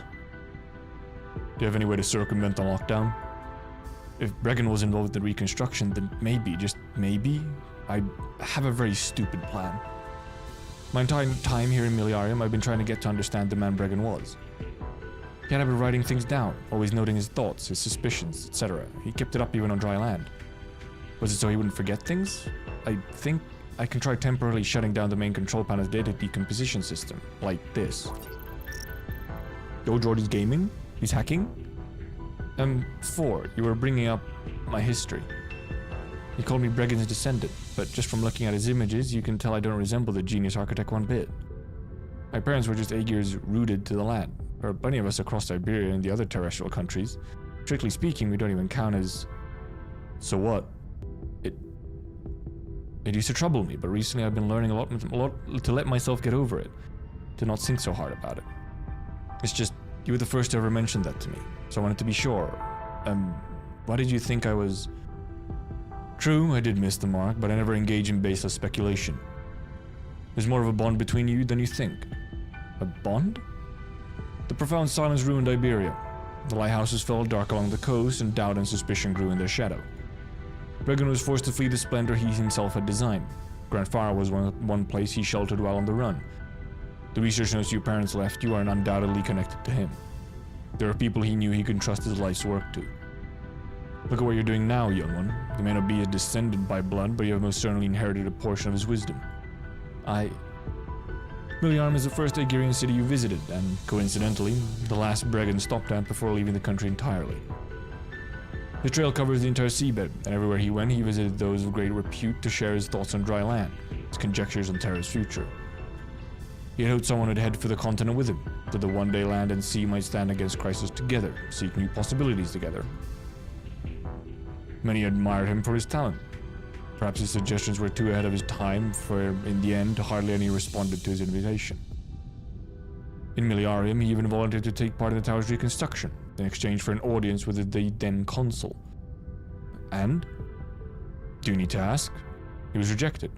Do you have any way to circumvent the lockdown? If Bregan was involved in the reconstruction, then maybe, just maybe, I have a very stupid plan. My entire time here in Miliarium, I've been trying to get to understand the man Bregan was. He had been writing things down, always noting his thoughts, his suspicions, etc. He kept it up even on dry land. Was it so he wouldn't forget things? I think I can try temporarily shutting down the main control panel's data decomposition system, like this. Yo, Jordy's gaming? He's hacking? 4, you were bringing up my history. He called me Bregan's descendant, but just from looking at his images, you can tell I don't resemble the genius architect one bit. My parents were just Aegir's rooted to the land. There are plenty of us across Siberia and the other terrestrial countries. Strictly speaking, we don't even count as... So what? It used to trouble me, but recently I've been learning a lot to let myself get over it. To not think so hard about it. It's just, you were the first to ever mention that to me, so I wanted to be sure. Why did you think I was... True, I did miss the mark, but I never engage in baseless speculation. There's more of a bond between you than you think. A bond? The profound silence ruined Iberia. The lighthouses fell dark along the coast, and doubt and suspicion grew in their shadow. Bregan was forced to flee the splendor he himself had designed. Grandfather was one place he sheltered while on the run. The research notes your parents left you are undoubtedly connected to him. There are people he knew he could trust his life's work to. Look at what you're doing now, young one. You may not be a descendant by blood, but you have most certainly inherited a portion of his wisdom. Miliarium is the first Aegirian city you visited, and coincidentally, the last Bregan stopped at before leaving the country entirely. The trail covers the entire seabed, and everywhere he went, he visited those of great repute to share his thoughts on dry land, his conjectures on Terra's future. He had hoped someone would head for the continent with him, so that one day land and sea might stand against crisis together, seek new possibilities together. Many admired him for his talent. Perhaps his suggestions were too ahead of his time, for in the end, hardly any responded to his invitation. In Miliarium, he even volunteered to take part in the tower's reconstruction, in exchange for an audience with the then consul. And? Do you need to ask? He was rejected.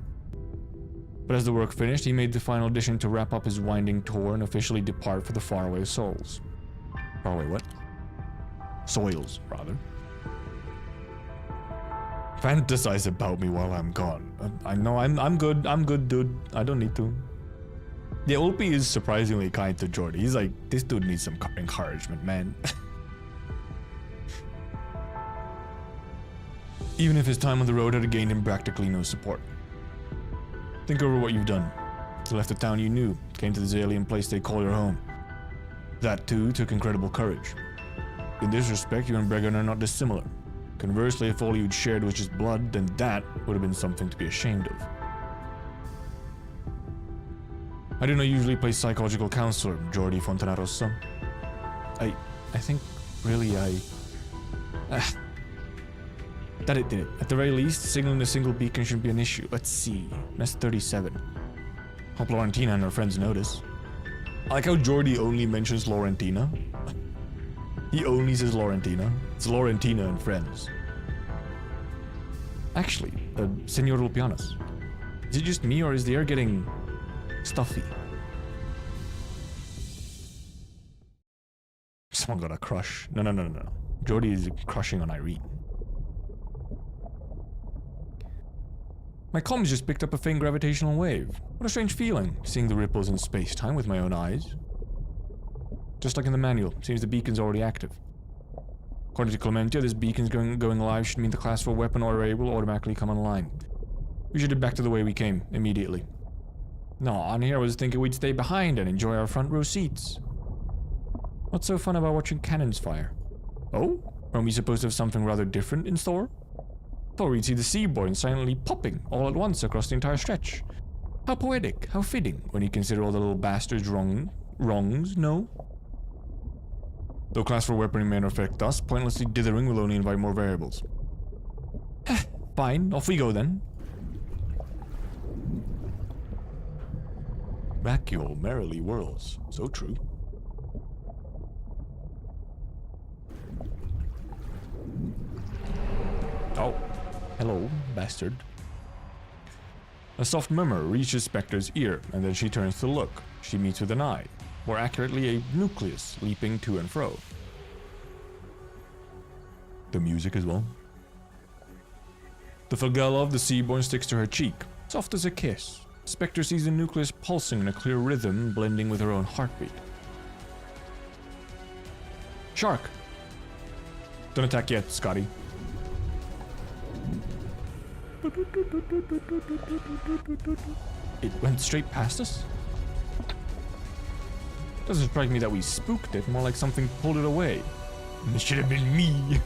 But as the work finished, he made the final addition to wrap up his winding tour and officially depart for the faraway souls. Faraway what? Soils, rather. Fantasize about me while I'm gone. I know, I'm good, dude. I don't need to. Yeah, Ulpi is surprisingly kind to Jordy. He's like, this dude needs some encouragement, man. Even if his time on the road had gained him practically no support. Think over what you've done. You left the town you knew, came to this alien place they call your home. That too took incredible courage. In this respect, you and Bregan are not dissimilar. Conversely, if all you'd shared was just blood, then that would have been something to be ashamed of. I do not usually play psychological counselor, Jordi Fontanarossa. I think, really, that it did. At the very least, signaling a single beacon shouldn't be an issue. Let's see. Nest 37. Hope Laurentina and her friends notice. I like how Jordi only mentions Laurentina. He only says Laurentina. It's Laurentina and friends. Actually, Senor Ulpianos. Is it just me or is the air getting stuffy? Someone got a crush. No. Jordi is crushing on Irene. My comms just picked up a faint gravitational wave. What a strange feeling, seeing the ripples in space-time with my own eyes. Just like in the manual, seems the beacon's already active. According to Clementia, this beacon's going live should mean the class 4 weapon array will automatically come online. We should head back to the way we came, immediately. No, on here I was thinking we'd stay behind and enjoy our front row seats. What's so fun about watching cannons fire? Oh? Aren't we supposed to have something rather different in store? Thought we'd see the Seaborn silently popping all at once across the entire stretch. How poetic, how fitting, when you consider all the little bastards' wrongs, no? Though class 4 weaponry may not affect us, pointlessly dithering will only invite more variables. Fine, off we go then. Vacuole merrily whirls, so true. Oh, hello, bastard. A soft murmur reaches Spectre's ear, and then she turns to look. She meets with an eye, more accurately a nucleus leaping to and fro. The music as well. The flagella of the Seaborn sticks to her cheek, soft as a kiss. Spectre sees the nucleus pulsing in a clear rhythm, blending with her own heartbeat. Shark! Don't attack yet, Scotty. It went straight past us? Doesn't strike me that we spooked it, more like something pulled it away. It should have been me.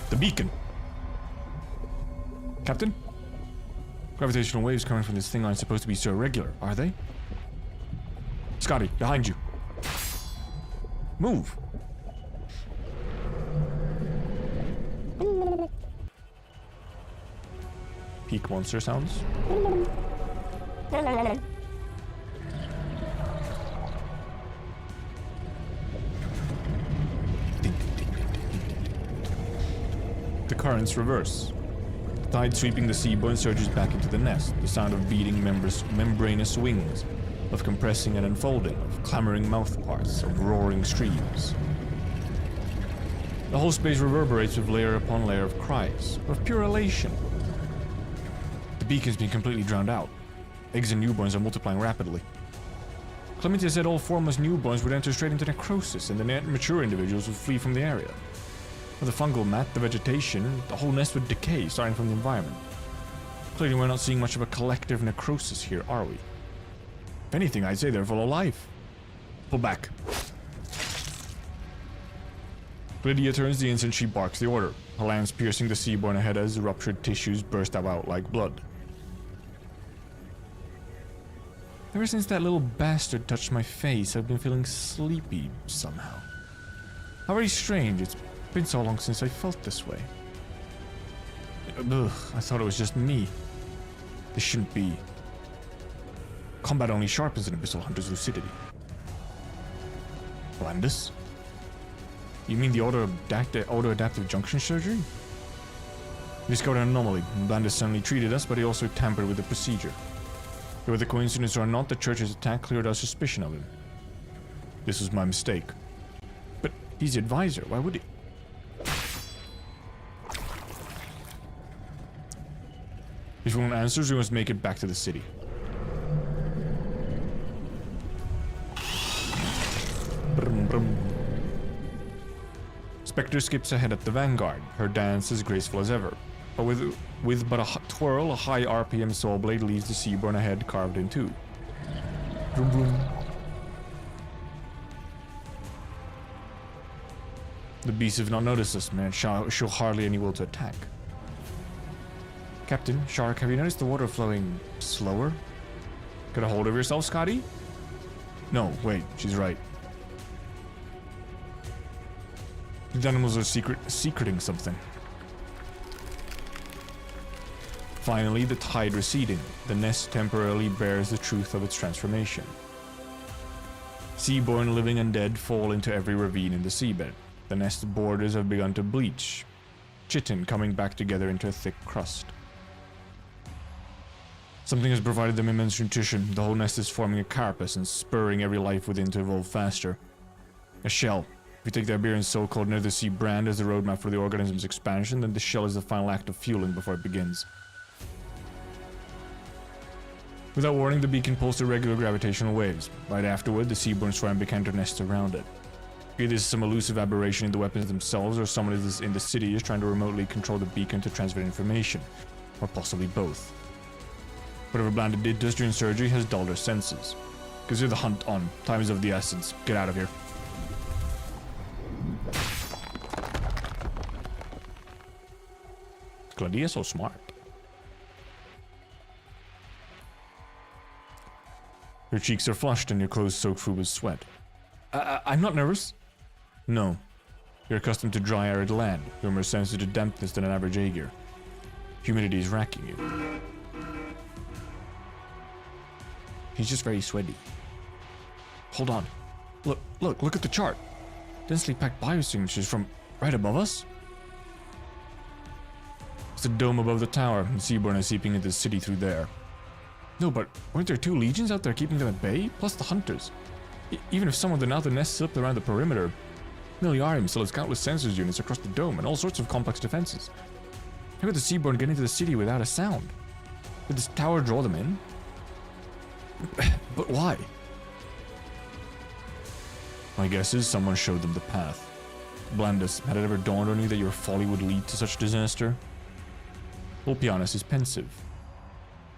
The beacon. Captain? Gravitational waves coming from this thing aren't supposed to be so irregular, are they? Scotty, behind you. Move. Peak monster sounds. The currents reverse. The tide sweeping the Seaborn surges back into the nest, the sound of beating membranous wings, of compressing and unfolding, of clamoring mouthparts, of roaring streams. The whole space reverberates with layer upon layer of cries, of pure elation. The beacon's been completely drowned out. Eggs and newborns are multiplying rapidly. Clementia said all formless newborns would enter straight into necrosis, and the mature individuals would flee from the area. With the fungal mat, the vegetation, the whole nest would decay, starting from the environment. Clearly we're not seeing much of a collective necrosis here, are we? If anything, I'd say they're full of life. Pull back. Lydia turns the instant she barks the order, her lance piercing the Seaborn ahead as ruptured tissues burst out like blood. Ever since that little bastard touched my face, I've been feeling sleepy somehow. How very strange, it's been so long since I felt this way. Ugh, I thought it was just me. This shouldn't be. Combat only sharpens an Abyssal Hunter's lucidity. Blandus? You mean the auto-adaptive junction surgery? We discovered an anomaly, and Blandus suddenly treated us, but he also tampered with the procedure. Whether coincidence or not, the church's attack cleared our suspicion of him. This was my mistake. But he's the advisor, why would he? If we want answers, we must make it back to the city. Brum, brum. Spectre skips ahead at the vanguard, her dance as graceful as ever. But with but a twirl, a high RPM soul blade leaves the Seaborn ahead carved in two. Vroom, vroom. The beasts have not noticed us, man. Show hardly any will to attack. Captain, Shark, have you noticed the water flowing slower? Get a hold of yourself, Scotty? No, wait, she's right. The animals are secreting something. Finally, the tide receding, the nest temporarily bears the truth of its transformation. Seaborn living and dead fall into every ravine in the seabed. The nest's borders have begun to bleach, chitin coming back together into a thick crust. Something has provided them immense nutrition. The whole nest is forming a carapace and spurring every life within to evolve faster. A shell. If you take the Iberian so-called near the sea brand as the roadmap for the organism's expansion, then the shell is the final act of fueling before it begins. Without warning, the beacon pulsed irregular gravitational waves. Right afterward, the Seaborn swarm began to nest around it. Either this is some elusive aberration in the weapons themselves, or someone in the city is trying to remotely control the beacon to transmit information. Or possibly both. Whatever Banter did to us during surgery has dulled our senses. Consider the hunt on. Time is of the essence. Get out of here. Gladia's so smart. Your cheeks are flushed and your clothes soaked through with sweat. I'm not nervous. No. You're accustomed to dry, arid land. You're more sensitive to dampness than an average Aegir. Humidity is racking you. He's just very sweaty. Hold on. Look at the chart. Densely packed biosignatures from right above us? It's the dome above the tower, and Seaborn is seeping into the city through there. No, but weren't there 2 legions out there keeping them at bay? Plus the hunters. Even if some of the Nauta nests slipped around the perimeter, Miliarium still has countless sensors units across the dome and all sorts of complex defenses. How could the Seaborn get into the city without a sound? Did this tower draw them in? But why? My guess is someone showed them the path. Blandus, had it ever dawned on you that your folly would lead to such disaster? Ulpianus is pensive.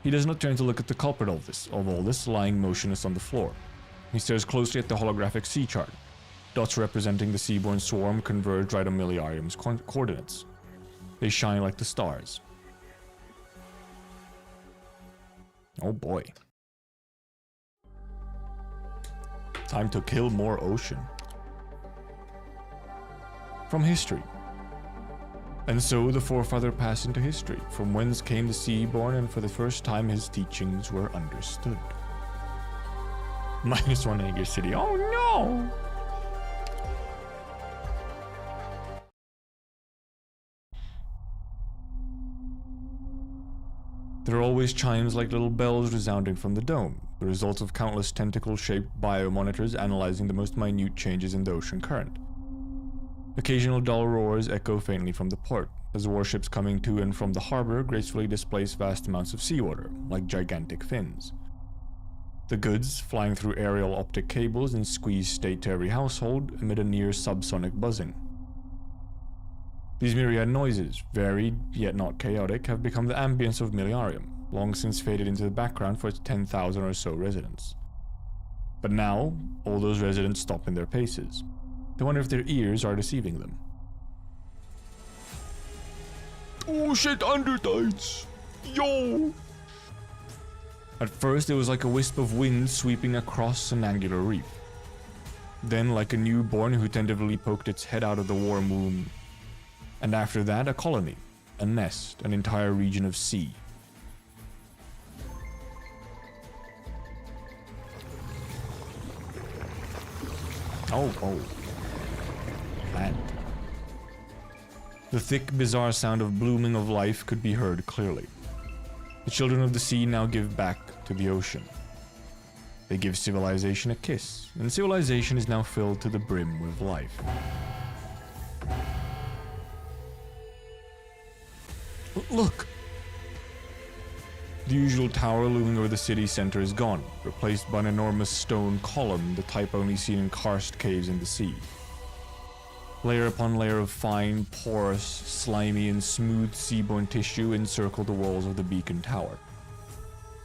He does not turn to look at the culprit of all this, lying motionless on the floor. He stares closely at the holographic sea chart. Dots representing the Seaborn swarm converge right on Miliarium's coordinates. They shine like the stars. Oh boy. Time to kill more ocean. From history. And so the forefather passed into history, from whence came the Seaborn, and for the first time his teachings were understood. -1 Aegir City. Oh no! There are always chimes like little bells resounding from the dome, the result of countless tentacle-shaped biomonitors analyzing the most minute changes in the ocean current. Occasional dull roars echo faintly from the port, as warships coming to and from the harbor gracefully displace vast amounts of seawater, like gigantic fins. The goods, flying through aerial optic cables in squeezed state to every household, emit a near subsonic buzzing. These myriad noises, varied yet not chaotic, have become the ambience of Miliarium, long since faded into the background for its 10,000 or so residents. But now, all those residents stop in their paces. They wonder if their ears are deceiving them. Oh shit, Arknights! Yo! At first it was like a wisp of wind sweeping across an angular reef. Then like a newborn who tentatively poked its head out of the warm womb. And after that, a colony, a nest, an entire region of sea. Oh. Land. The thick, bizarre sound of blooming of life could be heard clearly. The children of the sea now give back to the ocean. They give civilization a kiss, and civilization is now filled to the brim with life. Look! The usual tower looming over the city center is gone, replaced by an enormous stone column, the type only seen in karst caves in the sea. Layer upon layer of fine, porous, slimy, and smooth seaborne tissue encircle the walls of the beacon tower.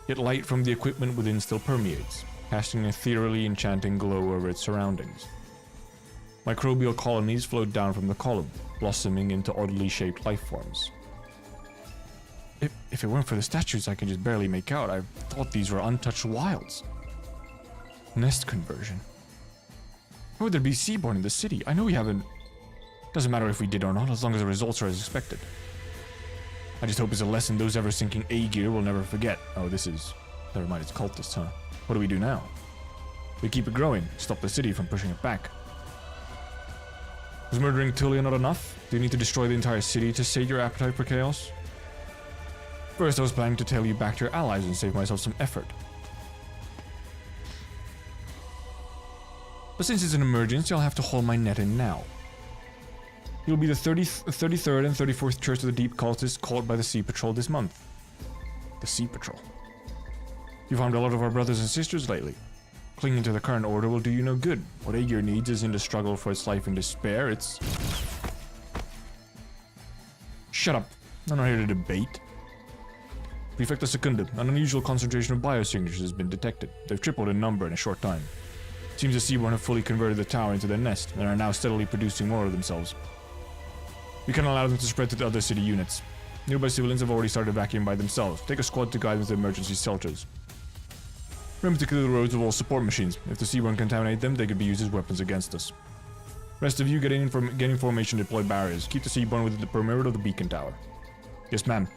Yet light from the equipment within still permeates, casting an ethereally enchanting glow over its surroundings. Microbial colonies float down from the column, blossoming into oddly shaped life forms. If it weren't for the statues I can just barely make out, I thought these were untouched wilds. Nest conversion. Why would there be Seaborn in the city? I know we haven't... Doesn't matter if we did or not, as long as the results are as expected. I just hope it's a lesson those ever-sinking Aegir will never forget. Oh, this is... Never mind, it's cultists, huh? What do we do now? We keep it growing, stop the city from pushing it back. Was murdering Tulia not enough? Do you need to destroy the entire city to sate your appetite for chaos? First, I was planning to tail you back to your allies and save myself some effort. But since it's an emergency, I'll have to haul my net in now. You'll be the 33rd and 34th Church of the Deep cultists caught by the Sea Patrol this month. The Sea Patrol. You've harmed a lot of our brothers and sisters lately. Clinging to the current order will do you no good. What Aegir needs isn't a struggle for its life in despair, it's... Shut up. I'm not here to debate. Prefecta Secunda, an unusual concentration of biosignatures has been detected. They've tripled in number in a short time. Seems the Seaborn have fully converted the tower into their nest, and are now steadily producing more of themselves. We can allow them to spread to the other city units. Nearby civilians have already started evacuating by themselves. Take a squad to guide them to emergency shelters. Remember to clear the roads of all support machines. If the Seaborn contaminate them, they could be used as weapons against us. Rest of you, get in formation, deploy barriers. Keep the Seaborn within the perimeter of the beacon tower. Yes, ma'am.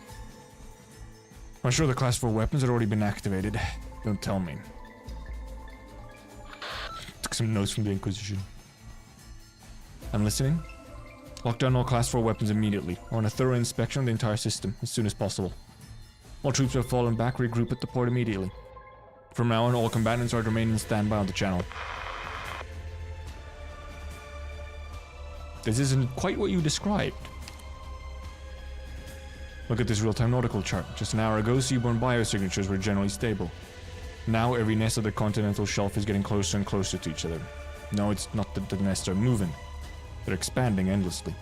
I'm sure the class 4 weapons had already been activated. Don't tell me. Took some notes from the Inquisition. I'm listening. Lock down all class 4 weapons immediately. I want a thorough inspection of the entire system as soon as possible. All troops who have fallen back, regroup at the port immediately. From now on, all combatants are to remain in standby on the channel. This isn't quite what you described. Look at this real-time nautical chart. Just an hour ago, seaborne biosignatures were generally stable. Now, every nest of the continental shelf is getting closer and closer to each other. No, it's not that the nests are moving. They're expanding endlessly,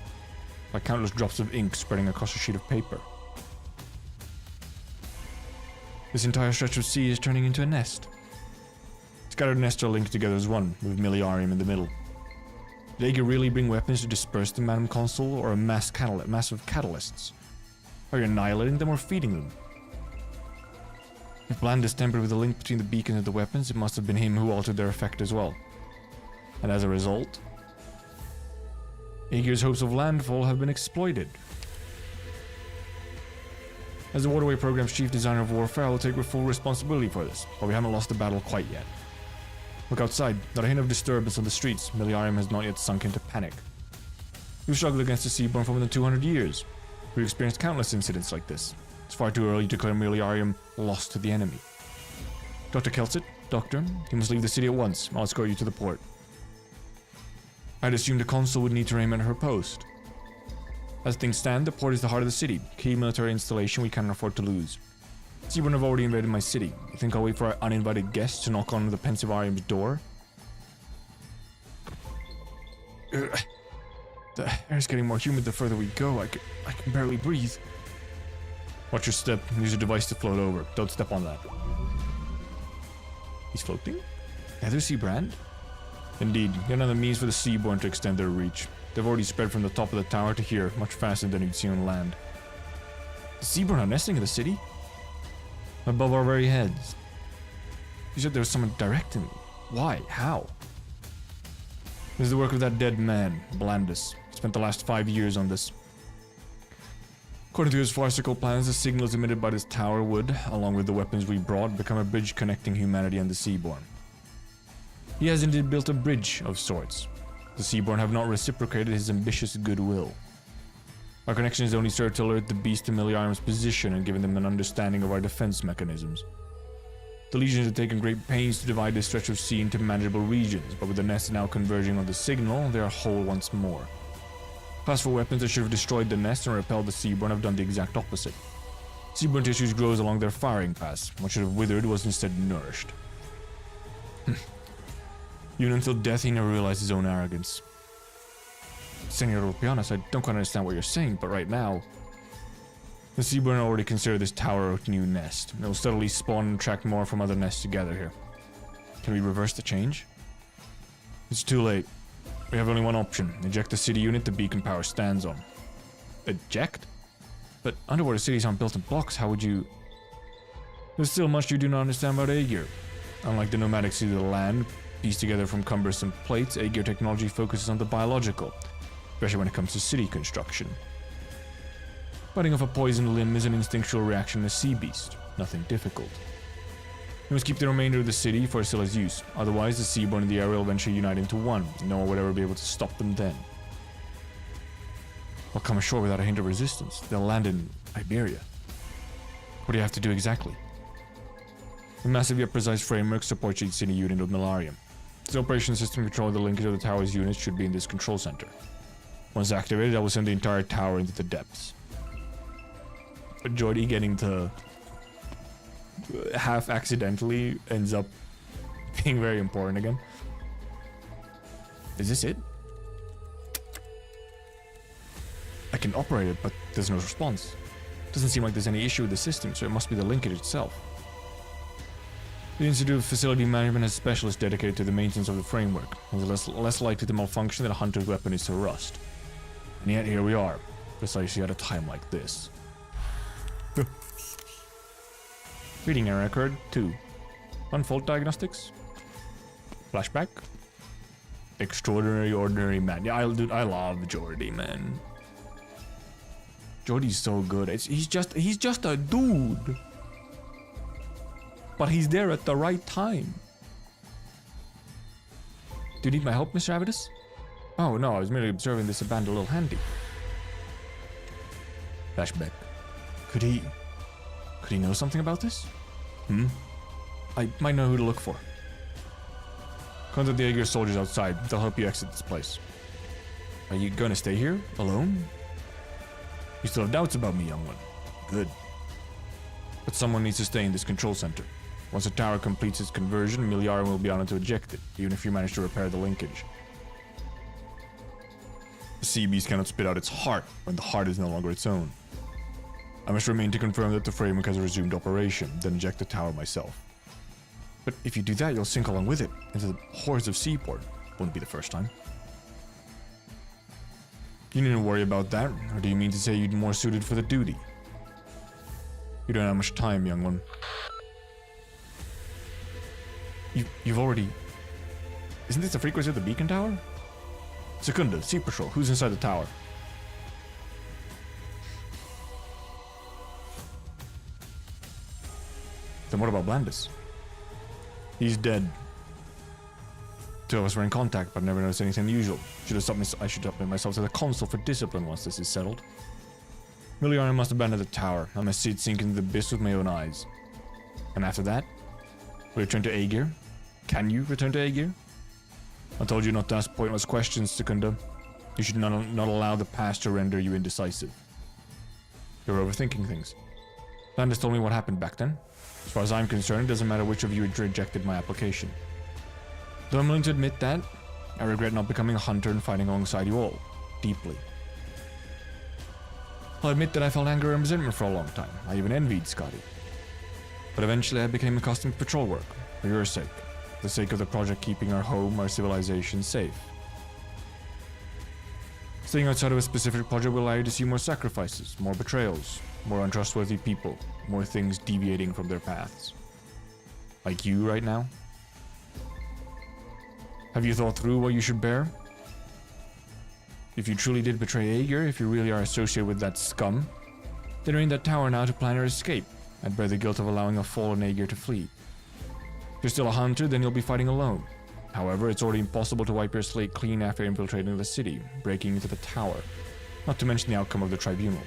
like countless drops of ink spreading across a sheet of paper. This entire stretch of sea is turning into a nest. Scattered nests are linked together as one, with Miliarium in the middle. Did Aegir really bring weapons to disperse the Madam Consul, or a mass of catalysts? Are you annihilating them or feeding them? If Bland is tempered with a link between the beacon and the weapons, it must have been him who altered their effect as well. And as a result, Aegir's hopes of landfall have been exploited. As the Waterway Program's chief designer of warfare, I will take full responsibility for this, but we haven't lost the battle quite yet. Look outside, not a hint of disturbance on the streets. Miliarium has not yet sunk into panic. We've struggled against the Seaborn for more than 200 years. We've experienced countless incidents like this. It's far too early to declare Miliarium lost to the enemy. Dr. Kelsit, Doctor, you must leave the city at once. I'll escort you to the port. I'd assumed the consul would need to remain at her post. As things stand, the port is the heart of the city. Key military installation we cannot afford to lose. Seaborn have already invaded my city. You think I'll wait for our uninvited guests to knock on the Pensivarium's door? The air's getting more humid the further we go. I can barely breathe. Watch your step. Use your device to float over. Don't step on that. He's floating? Nether Sea Brand? Indeed, yet another means for the Seaborn to extend their reach. They've already spread from the top of the tower to here, much faster than you'd see on land. The Seaborn are nesting in the city? Above our very heads. You said there was someone directing them. Why? How? This is the work of that dead man, Blandus. He spent the last 5 years on this. According to his farcical plans, the signals emitted by this tower would, along with the weapons we brought, become a bridge connecting humanity and the Seaborn. He has indeed built a bridge of sorts. The Seaborn have not reciprocated his ambitious goodwill. Our connection has only served to alert the beast to Miliarium's position and given them an understanding of our defense mechanisms. The legions have taken great pains to divide this stretch of sea into manageable regions, but with the nest now converging on the signal, they are whole once more. Class 4 weapons that should have destroyed the nest and repelled the Seaborn have done the exact opposite. Seaborn tissues grows along their firing paths. What should have withered was instead nourished. Even until death, he never realized his own arrogance. Senor Rupianas, I don't quite understand what you're saying, but right now, the Seaborn already consider this tower a new nest. It will steadily spawn and attract more from other nests together here. Can we reverse the change? It's too late. We have only one option. Eject the city unit the beacon power stands on. Eject? But underwater cities aren't built in blocks, how would you... There's still much you do not understand about Aegir. Unlike the nomadic city of the land, pieced together from cumbersome plates, Aegir technology focuses on the biological, especially when it comes to city construction. Biting off a poisoned limb is an instinctual reaction in a sea beast, nothing difficult. We must keep the remainder of the city for Scylla's use, otherwise the Seaborn and the air will eventually unite into one, and no one would ever be able to stop them then. They'll come ashore without a hint of resistance. They'll land in Iberia. What do you have to do exactly? The massive yet precise framework supports each city unit of Milarium. The operation system controlling the linkage of the tower's units should be in this control center. Once activated, I will send the entire tower into the depths. But Jordy getting to half accidentally ends up being very important again. Is this it? I can operate it, but there's no response. Doesn't seem like there's any issue with the system, so it must be the linkage itself. The Institute of Facility Management has specialists dedicated to the maintenance of the framework, and is less likely to malfunction than a hunter's weapon is to rust. And yet here we are, precisely at a time like this. Reading error occurred 2. Unfold diagnostics. Flashback. Extraordinary ordinary man. Yeah, I love Jordy, man. Jordy's so good. He's just a dude. But he's there at the right time. Do you need my help, Mr. Avidus? Oh no, I was merely observing this abandoned little handy. Flashback. Could he know something about this? I might know who to look for. Contact the Aegir soldiers outside. They'll help you exit this place. Are you gonna stay here? Alone? You still have doubts about me, young one. Good. But someone needs to stay in this control center. Once the tower completes its conversion, Miliarum will be honored to eject it, even if you manage to repair the linkage. The sea beast cannot spit out its heart when the heart is no longer its own. I must remain to confirm that the framework has resumed operation, then eject the tower myself. But if you do that, you'll sink along with it into the hordes of seaport. Wouldn't be the first time. You needn't worry about that, or do you mean to say you're more suited for the duty? You don't have much time, young one. You've already... Isn't this the frequency of the beacon tower? Secunda, Sea Patrol, who's inside the tower? Then what about Blandis? He's dead. 2 of us were in contact, but never noticed anything unusual. I should submit myself to the Council for discipline once this is settled. Miliarum must abandon the tower. I must see it sink into the abyss with my own eyes. And after that, we return to Aegir. Can you return to Aegir? I told you not to ask pointless questions, Secunda. You should not allow the past to render you indecisive. You're overthinking things. Landis told me what happened back then. As far as I'm concerned, it doesn't matter which of you rejected my application. Though I'm willing to admit that, I regret not becoming a hunter and fighting alongside you all. Deeply. I'll admit that I felt anger and resentment for a long time. I even envied Scotty. But eventually I became accustomed to patrol work, for your sake. For the sake of the project keeping our home, our civilization safe. Staying outside of a specific project will allow you to see more sacrifices, more betrayals, more untrustworthy people, more things deviating from their paths. Like you right now? Have you thought through what you should bear? If you truly did betray Aegir, if you really are associated with that scum, then you're in that tower now to plan your escape, and bear the guilt of allowing a fallen Aegir to flee. If you're still a hunter, then you'll be fighting alone. However, it's already impossible to wipe your slate clean after infiltrating the city, breaking into the tower, not to mention the outcome of the tribunal.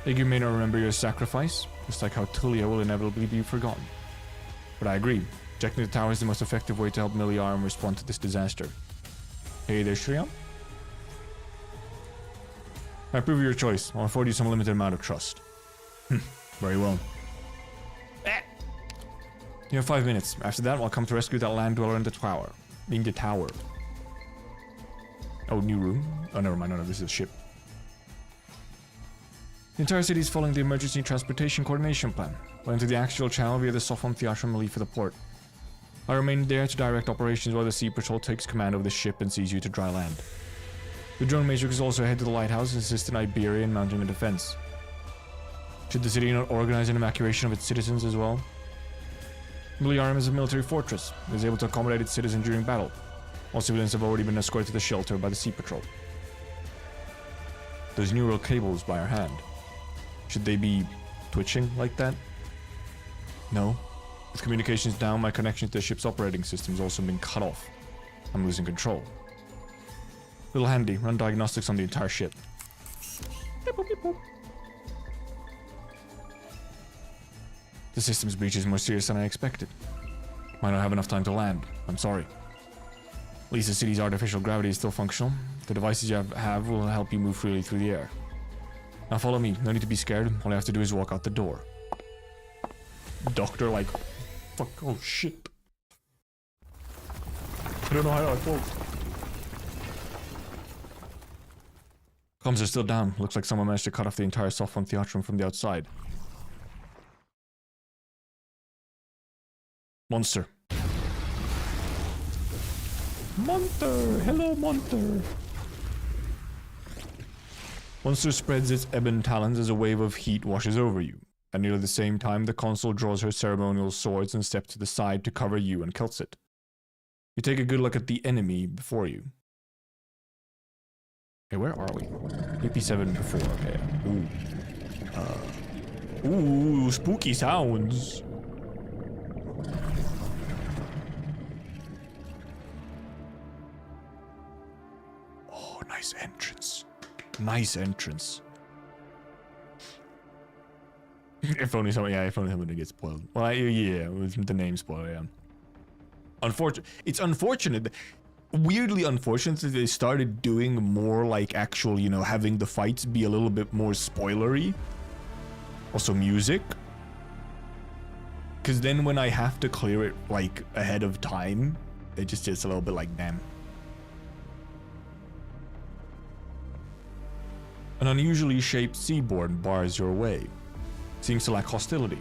Aegir may not remember your sacrifice, just like how Tulia will inevitably be forgotten. But I agree, ejecting the tower is the most effective way to help Miliarum respond to this disaster. Hey there, Shriam. I approve of your choice. I'll afford you some limited amount of trust. Very well. You have 5 minutes. After that, I'll come to rescue that land dweller in the tower. Oh, new room? Oh, never mind. No, this is a ship. The entire city is following the emergency transportation coordination plan. We'll enter the actual channel via the Sophon Theatrum and leave for the port. I remain there to direct operations while the Sea Patrol takes command of the ship and sees you to dry land. The drone matrix is also head to the lighthouse and assist in Iberia in mounting a defense. Should the city not organize an evacuation of its citizens as well? Miliarum is a military fortress. It is able to accommodate its citizens during battle. All civilians have already been escorted to the shelter by the Sea Patrol. Those neural cables by our hand. Should they be twitching like that? No. With communications down, my connection to the ship's operating system has also been cut off. I'm losing control. Little handy, run diagnostics on the entire ship. The system's breach is more serious than I expected. Might not have enough time to land. I'm sorry. At least the city's artificial gravity is still functional. The devices you have will help you move freely through the air. Now follow me. No need to be scared. All I have to do is walk out the door. Doctor, like... Fuck. Oh, shit. I don't know how I told. Comms are still down. Looks like someone managed to cut off the entire Sophon Theatrum from the outside. Monster. Monster! Hello, Monster! Monster spreads its ebon talons as a wave of heat washes over you. At nearly the same time, the console draws her ceremonial swords and steps to the side to cover you and Kelsit. You take a good look at the enemy before you. Okay, where are we? AP7 before, okay. Ooh. Ooh, spooky sounds. Oh, nice entrance. Nice entrance. If only someone, if only someone gets spoiled. Well, yeah, with the name spoiler, yeah. It's unfortunate. Weirdly unfortunate that they started doing more like actual, having the fights be a little bit more spoilery. Also music. Because then when I have to clear it, like, ahead of time, it just gets a little bit like, damn. An unusually shaped seaboard bars your way. It seems to lack hostility.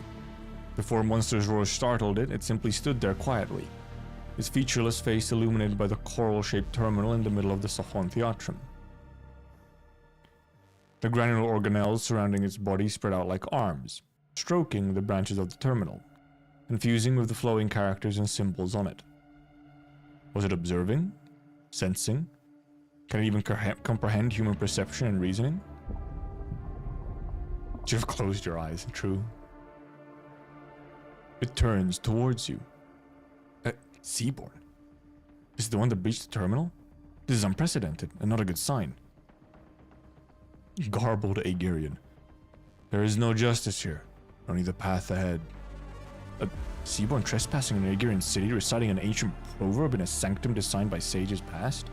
Before Monster's roar startled it, it simply stood there quietly, his featureless face illuminated by the coral-shaped terminal in the middle of the Sophon Theatrum. The granular organelles surrounding its body spread out like arms, stroking the branches of the terminal, infusing with the flowing characters and symbols on it. Was it observing? Sensing? Can it even comprehend human perception and reasoning? You've closed your eyes, true. It turns towards you. Seaborn? Is it the one that breached the terminal? This is unprecedented, and not a good sign. Garbled Aegirian. There is no justice here, only the path ahead. A Seaborn trespassing in an Aegirian city, reciting an ancient proverb in a sanctum designed by sages past?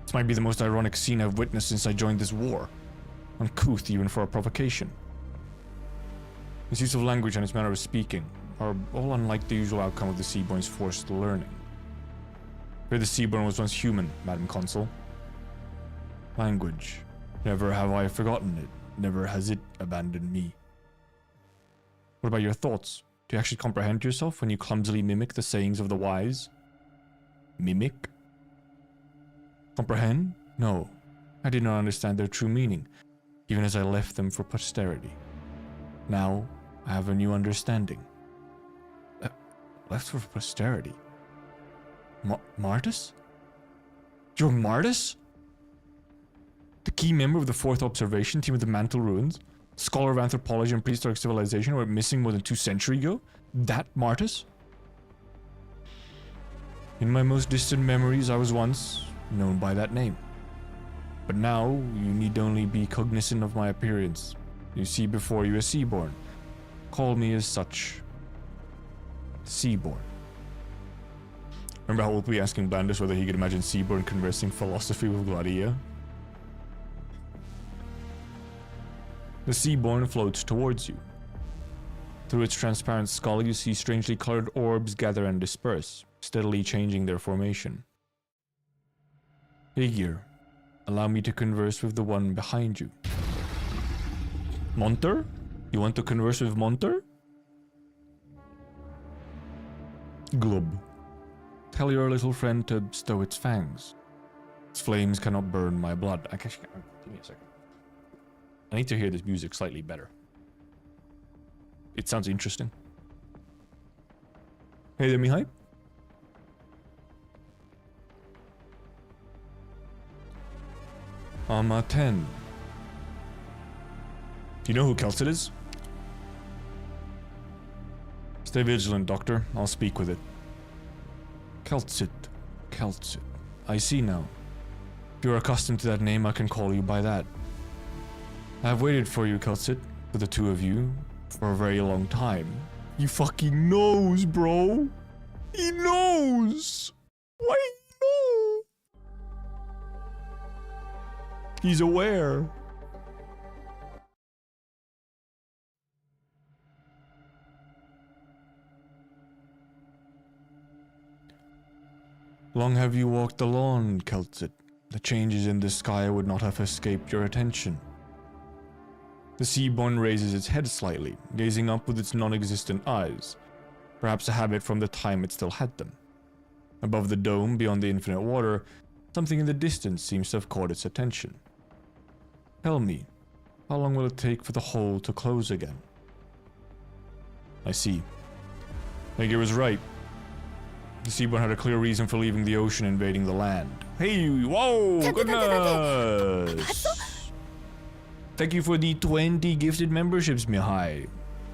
This might be the most ironic scene I've witnessed since I joined this war. Uncouth even for a provocation. His use of language and his manner of speaking are all unlike the usual outcome of the Seaborn's forced learning. For the Seaborn was once human, Madam Consul. Language. Never have I forgotten it. Never has it abandoned me. What about your thoughts? Do you actually comprehend yourself when you clumsily mimic the sayings of the wise? Mimic? Comprehend? No. I did not understand their true meaning, even as I left them for posterity. Now, I have a new understanding. Left for posterity? Martis? You're Martis? The key member of the 4th observation team of the Mantle Ruins? Scholar of anthropology and prehistoric civilization who went missing more than 2 centuries ago? That Martis? In my most distant memories, I was once known by that name. But now, you need only be cognizant of my appearance. You see before you a Seaborn. Call me as such. Seaborn. Remember how we'll be asking Blandis whether he could imagine Seaborn conversing philosophy with Gladia? The Seaborn floats towards you. Through its transparent skull, you see strangely colored orbs gather and disperse, steadily changing their formation. Aegir, allow me to converse with the one behind you. Monter? You want to converse with Monter? Glub. Tell your little friend to stow its fangs. Its flames cannot burn my blood. Give me a second. I need to hear this music slightly better. It sounds interesting. Hey there, Mihai. I'm 10. Do you know who Kelsit is? Stay vigilant, Doctor. I'll speak with it. Kelsit. Kelsit. I see now. If you're accustomed to that name, I can call you by that. I've waited for you, Kelsit, for the two of you, for a very long time. He fucking knows, bro. He knows. Why he know? He's aware. Long have you walked the lawn, Keltsit. The changes in the sky would not have escaped your attention. The seaborn raises its head slightly, gazing up with its non-existent eyes, perhaps a habit from the time it still had them. Above the dome, beyond the infinite water, something in the distance seems to have caught its attention. Tell me, how long will it take for the hole to close again? I see. Megir was right. The seaborn had a clear reason for leaving the ocean and invading the land. Hey, whoa, goodness! Thank you for the 20 gifted memberships, Mihai.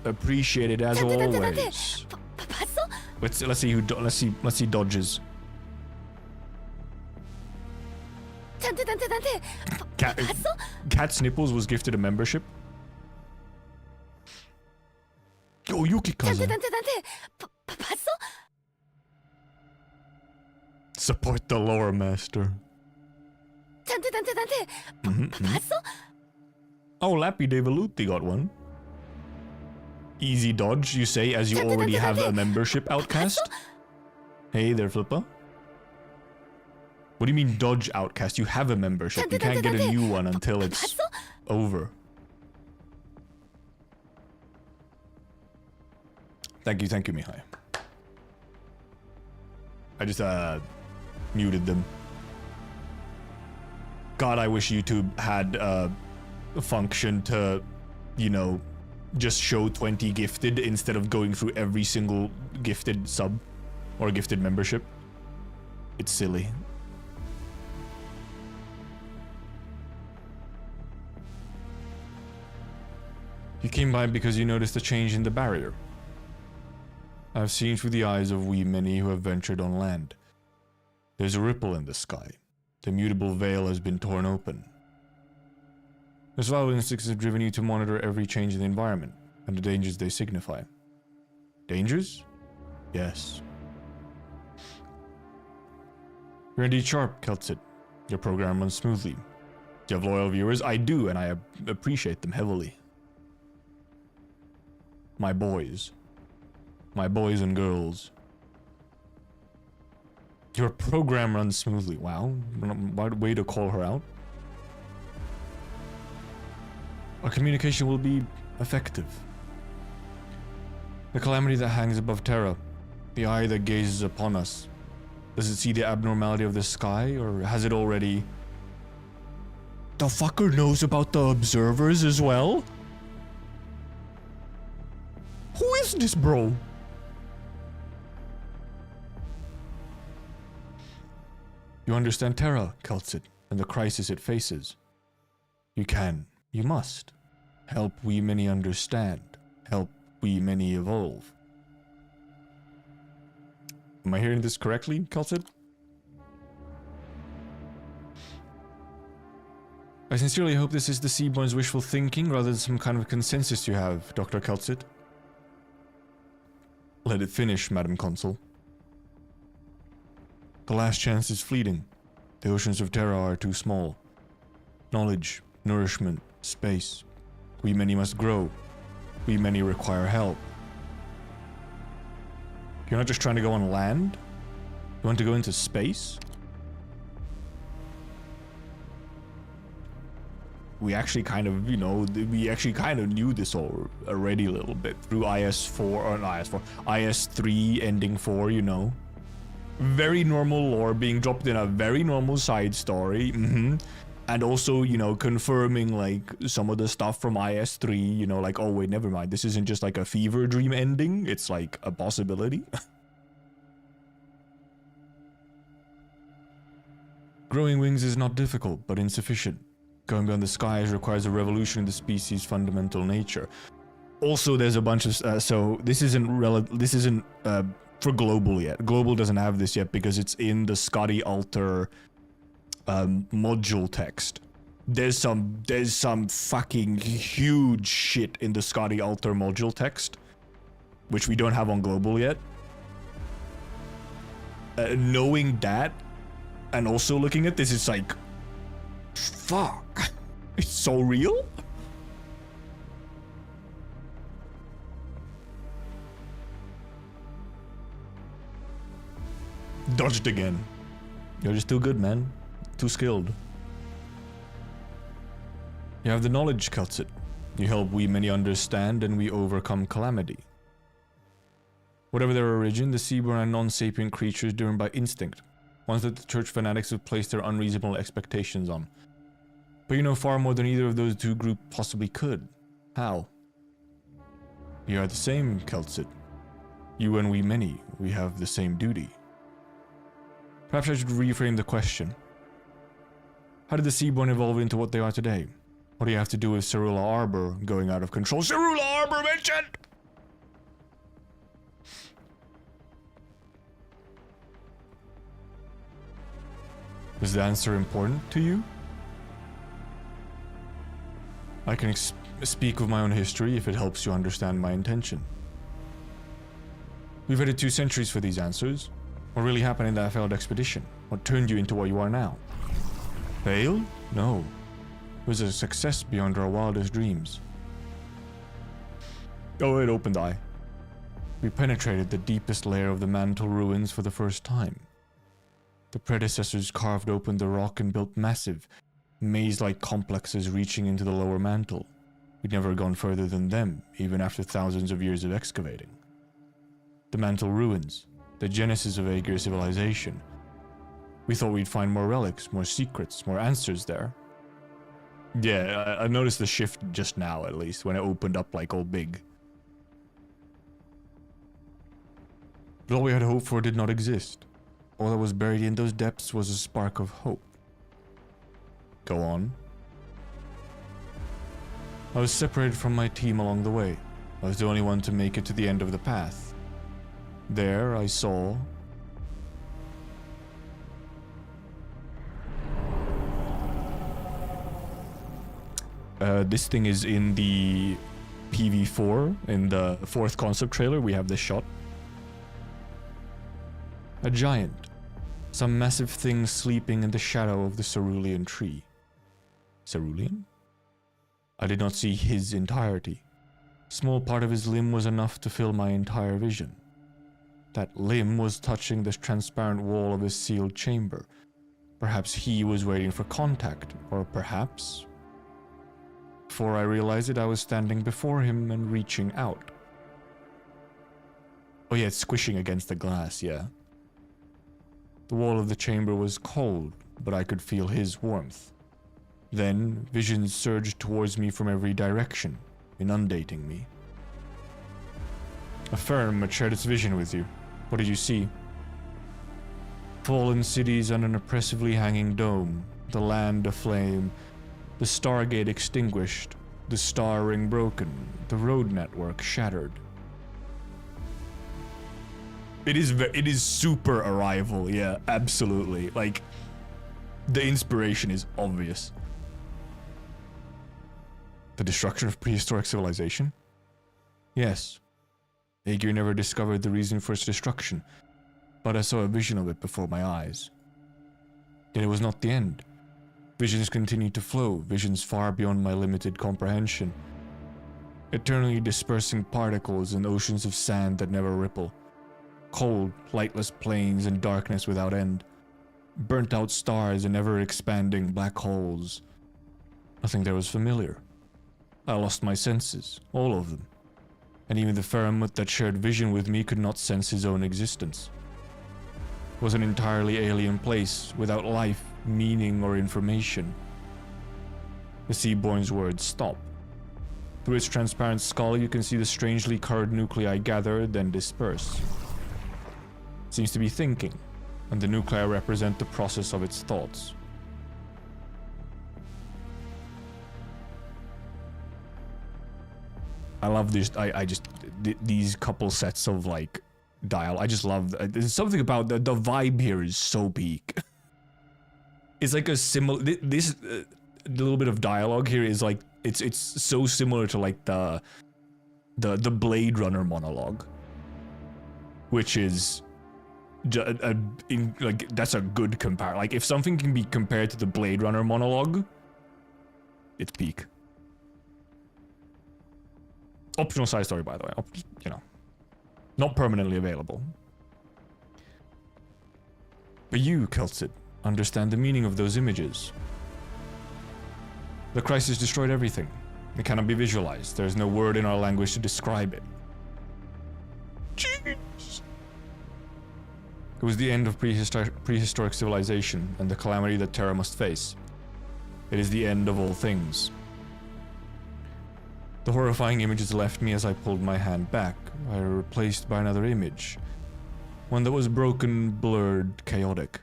Appreciate it as always. Let's see dodges. Cat's Nipples was gifted a membership. Oh, Yuki-kaza. Support the lore master. Oh, Lappy Devaluti got one. Easy dodge, you say, as you already have a membership, Outcast? Hey there, Flipper. What do you mean dodge, Outcast? You have a membership. You can't get a new one until it's over. Thank you, Mihai. I just, muted them. God, I wish YouTube had, a function to, you know, just show 20 gifted instead of going through every single gifted sub or gifted membership. It's silly. You came by because you noticed a change in the barrier. I've seen through the eyes of we many who have ventured on land. There's a ripple in the sky. The mutable veil has been torn open. The survival instincts have driven you to monitor every change in the environment and the dangers they signify. Dangers? Yes. You're indeed sharp, Keltsit. Your program runs smoothly. Do you have loyal viewers? I do, and I appreciate them heavily. My boys. My boys and girls. Your program runs smoothly. Wow. What way to call her out. Our communication will be effective. The calamity that hangs above Terra, the eye that gazes upon us, does it see the abnormality of the sky, or has it already... The fucker knows about the observers as well? Who is this bro? You understand Terra, Keltsit, and the crisis it faces. You can. You must. Help we many understand. Help we many evolve. Am I hearing this correctly, Keltsit? I sincerely hope this is the Seaborn's wishful thinking rather than some kind of consensus you have, Dr. Keltsit. Let it finish, Madam Consul. The last chance is fleeting. The oceans of Terra are too small. Knowledge, nourishment, space. We many must grow. We many require help. You're not just trying to go on land? You want to go into space? We actually kind of, you know, we actually kind of knew this already a little bit through IS4, or not IS4, IS3 ending 4, you know. Very normal lore being dropped in a very normal side story. And also, you know, confirming like some of the stuff from IS3, you know, like, oh wait, never mind. This isn't just like a fever dream ending. It's like a possibility. Growing wings is not difficult, but insufficient. Going beyond the skies requires a revolution in the species' fundamental nature. Also, there's a bunch of, so this isn't for global yet. Global doesn't have this yet because it's in the Scotty Alter module text. There's some fucking huge shit in the Scotty Alter module text, which we don't have on global yet. Knowing that, and also looking at this, it's like, fuck, it's so real. Dodged again. You're just too good, man. Too skilled. You have the knowledge, Keltsit. You help we many understand and we overcome calamity. Whatever their origin, the Seaborn are non-sapient creatures driven by instinct, ones that the church fanatics have placed their unreasonable expectations on. But you know far more than either of those two groups possibly could. How? We are the same, Keltsit. You and we many, we have the same duty. Perhaps I should reframe the question. How did the Seaborn evolve into what they are today? What do you have to do with Cerula Arbor going out of control? Cerula Arbor mentioned! Is the answer important to you? I can speak of my own history if it helps you understand my intention. We've waited 2 centuries for these answers. What really happened in that failed expedition? What turned you into what you are now? Failed? No. It was a success beyond our wildest dreams. Oh, it opened eye. We penetrated the deepest layer of the mantle ruins for the first time. The predecessors carved open the rock and built massive, maze-like complexes reaching into the lower mantle. We'd never gone further than them, even after thousands of years of excavating. The mantle ruins, the genesis of Aegir civilization. We thought we'd find more relics, more secrets, more answers there. Yeah, I noticed the shift just now, at least, when it opened up like all big. But all we had hoped for did not exist. All that was buried in those depths was a spark of hope. Go on. I was separated from my team along the way. I was the only one to make it to the end of the path. There I saw... this thing is in the PV4, in the 4th concept trailer, we have this shot. A giant. Some massive thing sleeping in the shadow of the cerulean tree. Cerulean? I did not see his entirety. Small part of his limb was enough to fill my entire vision. That limb was touching the transparent wall of his sealed chamber. Perhaps he was waiting for contact, or perhaps... Before I realized it, I was standing before him and reaching out. Oh yeah, it's squishing against the glass, yeah. The wall of the chamber was cold, but I could feel his warmth. Then, visions surged towards me from every direction, inundating me. A firm had shared its vision with you. What did you see? Fallen cities on an oppressively hanging dome, the land aflame, the stargate extinguished, the star ring broken, the road network shattered. It is super Arrival, yeah, absolutely. Like, the inspiration is obvious. The destruction of prehistoric civilization? Yes. Aegir never discovered the reason for its destruction, but I saw a vision of it before my eyes. Yet it was not the end. Visions continued to flow, visions far beyond my limited comprehension. Eternally dispersing particles in oceans of sand that never ripple. Cold, lightless plains and darkness without end. Burnt out stars and ever-expanding black holes. Nothing there was familiar. I lost my senses, all of them. And even the Faramut that shared vision with me could not sense his own existence. It was an entirely alien place, without life, meaning, or information. The Seaborn's words stop. Through its transparent skull, you can see the strangely colored nuclei gather, then disperse. It seems to be thinking, and the nuclei represent the process of its thoughts. I love this. These couple sets of like dialogue. I just love. There's something about the vibe here is so peak. It's like a similar. This little bit of dialogue here is like it's so similar to like the Blade Runner monologue, which is like that's a good compare. Like if something can be compared to the Blade Runner monologue, it's peak. Optional side story, by the way. You know, not permanently available. But you, Keltsit, understand the meaning of those images. The crisis destroyed everything. It cannot be visualized. There is no word in our language to describe it. Jeez. It was the end of prehistoric civilization and the calamity that Terra must face. It is the end of all things. The horrifying images left me as I pulled my hand back. I were replaced by another image. One that was broken, blurred, chaotic.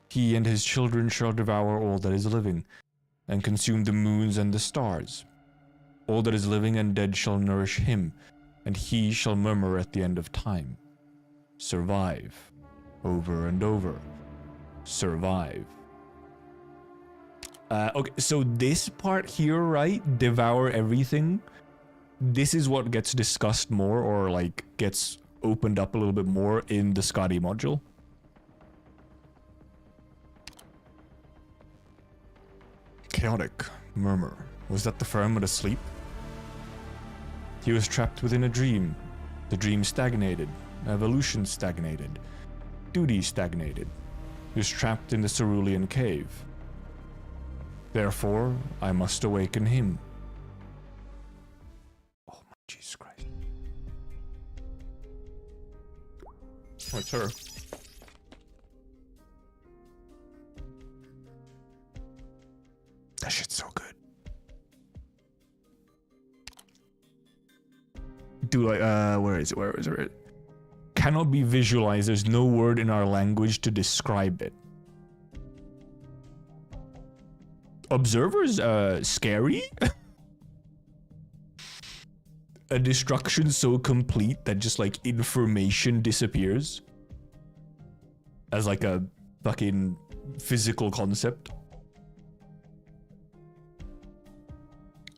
He and his children shall devour all that is living, and consume the moons and the stars. All that is living and dead shall nourish him, and he shall murmur at the end of time. Survive. Over and over. Survive. Okay, so this part here, right? Devour everything. This is what gets discussed more, or like gets opened up a little bit more in the Scotty module. Chaotic. Murmur. Was that the firmament asleep? He was trapped within a dream. The dream stagnated. Evolution stagnated. Duty stagnated. He was trapped in the cerulean cave. Therefore, I must awaken him. Oh my Jesus Christ. Oh, it's her. That shit's so good. Dude, where is it? Cannot be visualized. There's no word in our language to describe it. Observers, scary? A destruction so complete that just like information disappears as like a fucking physical concept.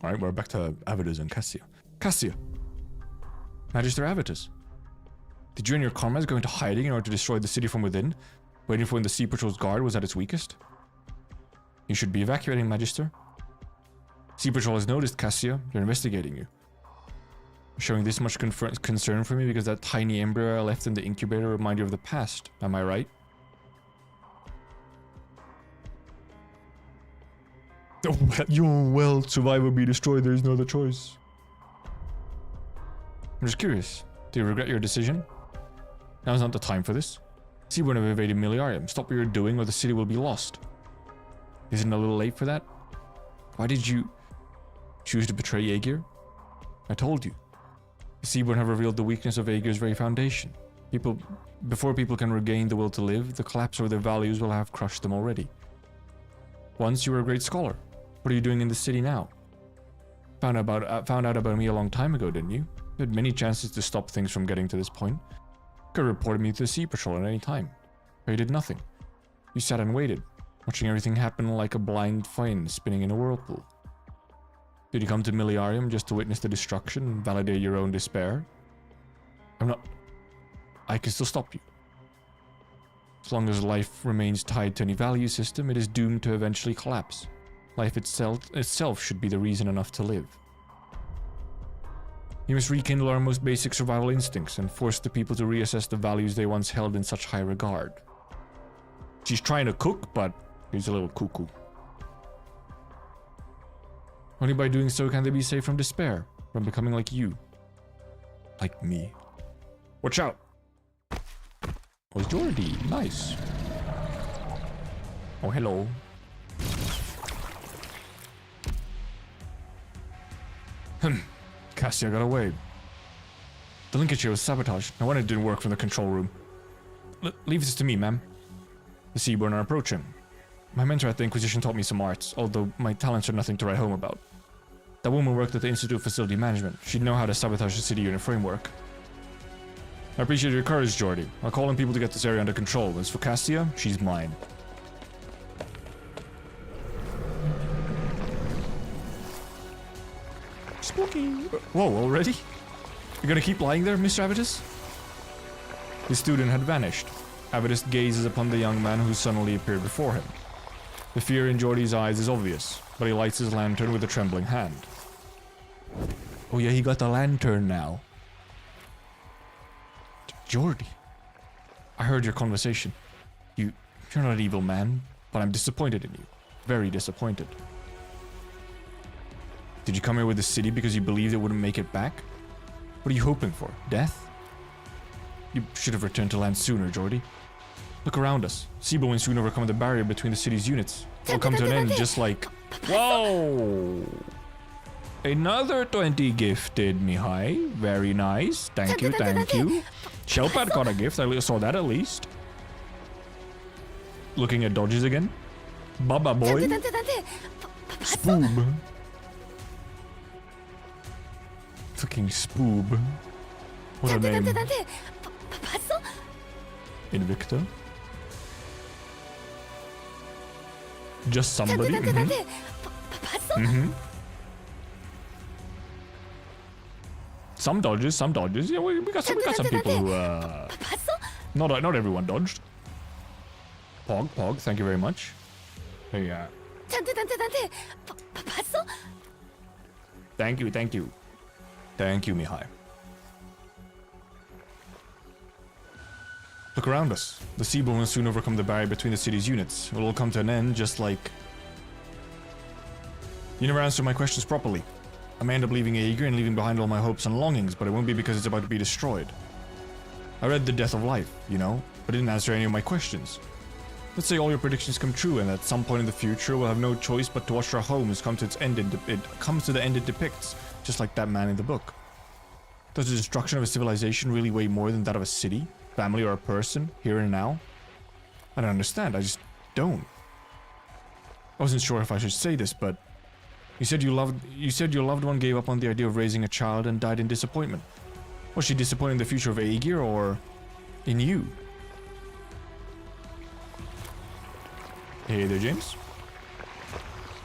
Alright, we're back to Avitus and Cassia. Cassia! Magister Avitus. Did you and your comrades go into hiding in order to destroy the city from within, waiting for when the Sea Patrol's guard was at its weakest? You should be evacuating, Magister. Sea Patrol has noticed, Cassia. They're investigating you. Showing this much concern for me because that tiny embryo I left in the incubator reminded you of the past. Am I right? Oh, you're well. Survive or be destroyed. There is no other choice. I'm just curious. Do you regret your decision? Now's not the time for this. Seaborn have invaded Miliarium. Stop what you're doing or the city will be lost. Isn't it a little late for that? Why did you choose to betray Aegir? I told you. The Seaborn have revealed the weakness of Aegir's very foundation. Before people can regain the will to live, the collapse of their values will have crushed them already. Once you were a great scholar. What are you doing in the city now? Found out about me a long time ago, didn't you? You had many chances to stop things from getting to this point. You could have reported me to the Sea Patrol at any time. But you did nothing. You sat and waited, watching everything happen like a blind vine spinning in a whirlpool. Did you come to Miliarium just to witness the destruction and validate your own despair? I can still stop you. As long as life remains tied to any value system, it is doomed to eventually collapse. Life itself should be the reason enough to live. You must rekindle our most basic survival instincts and force the people to reassess the values they once held in such high regard. She's trying to cook, but he's a little cuckoo. Only by doing so can they be saved from despair, from becoming like you. Like me. Watch out! Oh, Jordy, nice. Oh, hello. Cassia got away. The linkage here was sabotaged. No wonder it didn't work from the control room. Leave this to me, ma'am. The Seaborn are approaching. My mentor at the Inquisition taught me some arts, although my talents are nothing to write home about. That woman worked at the Institute of Facility Management. She'd know how to sabotage the city unit framework. I appreciate your courage, Jordy. I'll call on people to get this area under control. As for Cassia, she's mine. Spooky. Whoa, already? You're gonna keep lying there, Mr. Avitus? The student had vanished. Avitus gazes upon the young man who suddenly appeared before him. The fear in Jordy's eyes is obvious, but he lights his lantern with a trembling hand. Oh yeah, he got the lantern now. Jordy, I heard your conversation. You You're not an evil man, but I'm disappointed in you. Very disappointed. Did you come here with the city because you believed it wouldn't make it back? What are you hoping for? Death? You should have returned to land sooner, Jordy. Look around us. Sibo will soon overcome the barrier between the city's units. It'll come to an end just like... Whoa! Another 20 gifted, Mihai. Very nice. Thank you, thank you. Shellpad got a gift. I saw that at least. Looking at dodges again. Baba boy. Spoob. Fucking Spoob. What a name. Invicta. Just somebody. Some dodges, some dodges. Yeah, we got some people who not everyone dodged. Pog, thank you very much. Yeah. Thank you. Thank you, Mihai. Look around us. The Seabourn will soon overcome the barrier between the city's units. It will all come to an end, just like... You never answered my questions properly. I may end up leaving Aegir and leaving behind all my hopes and longings, but it won't be because it's about to be destroyed. I read The Death of Life, you know, but didn't answer any of my questions. Let's say all your predictions come true, and at some point in the future, we'll have no choice but to watch our homes come to its end. It comes to the end it depicts, just like that man in the book. Does the destruction of a civilization really weigh more than that of a city, family, or a person, here and now? I don't understand. I just don't. I wasn't sure if I should say this, but you said your loved one gave up on the idea of raising a child and died in disappointment. Was she disappointed in the future of Aegir or in you? Hey there, James.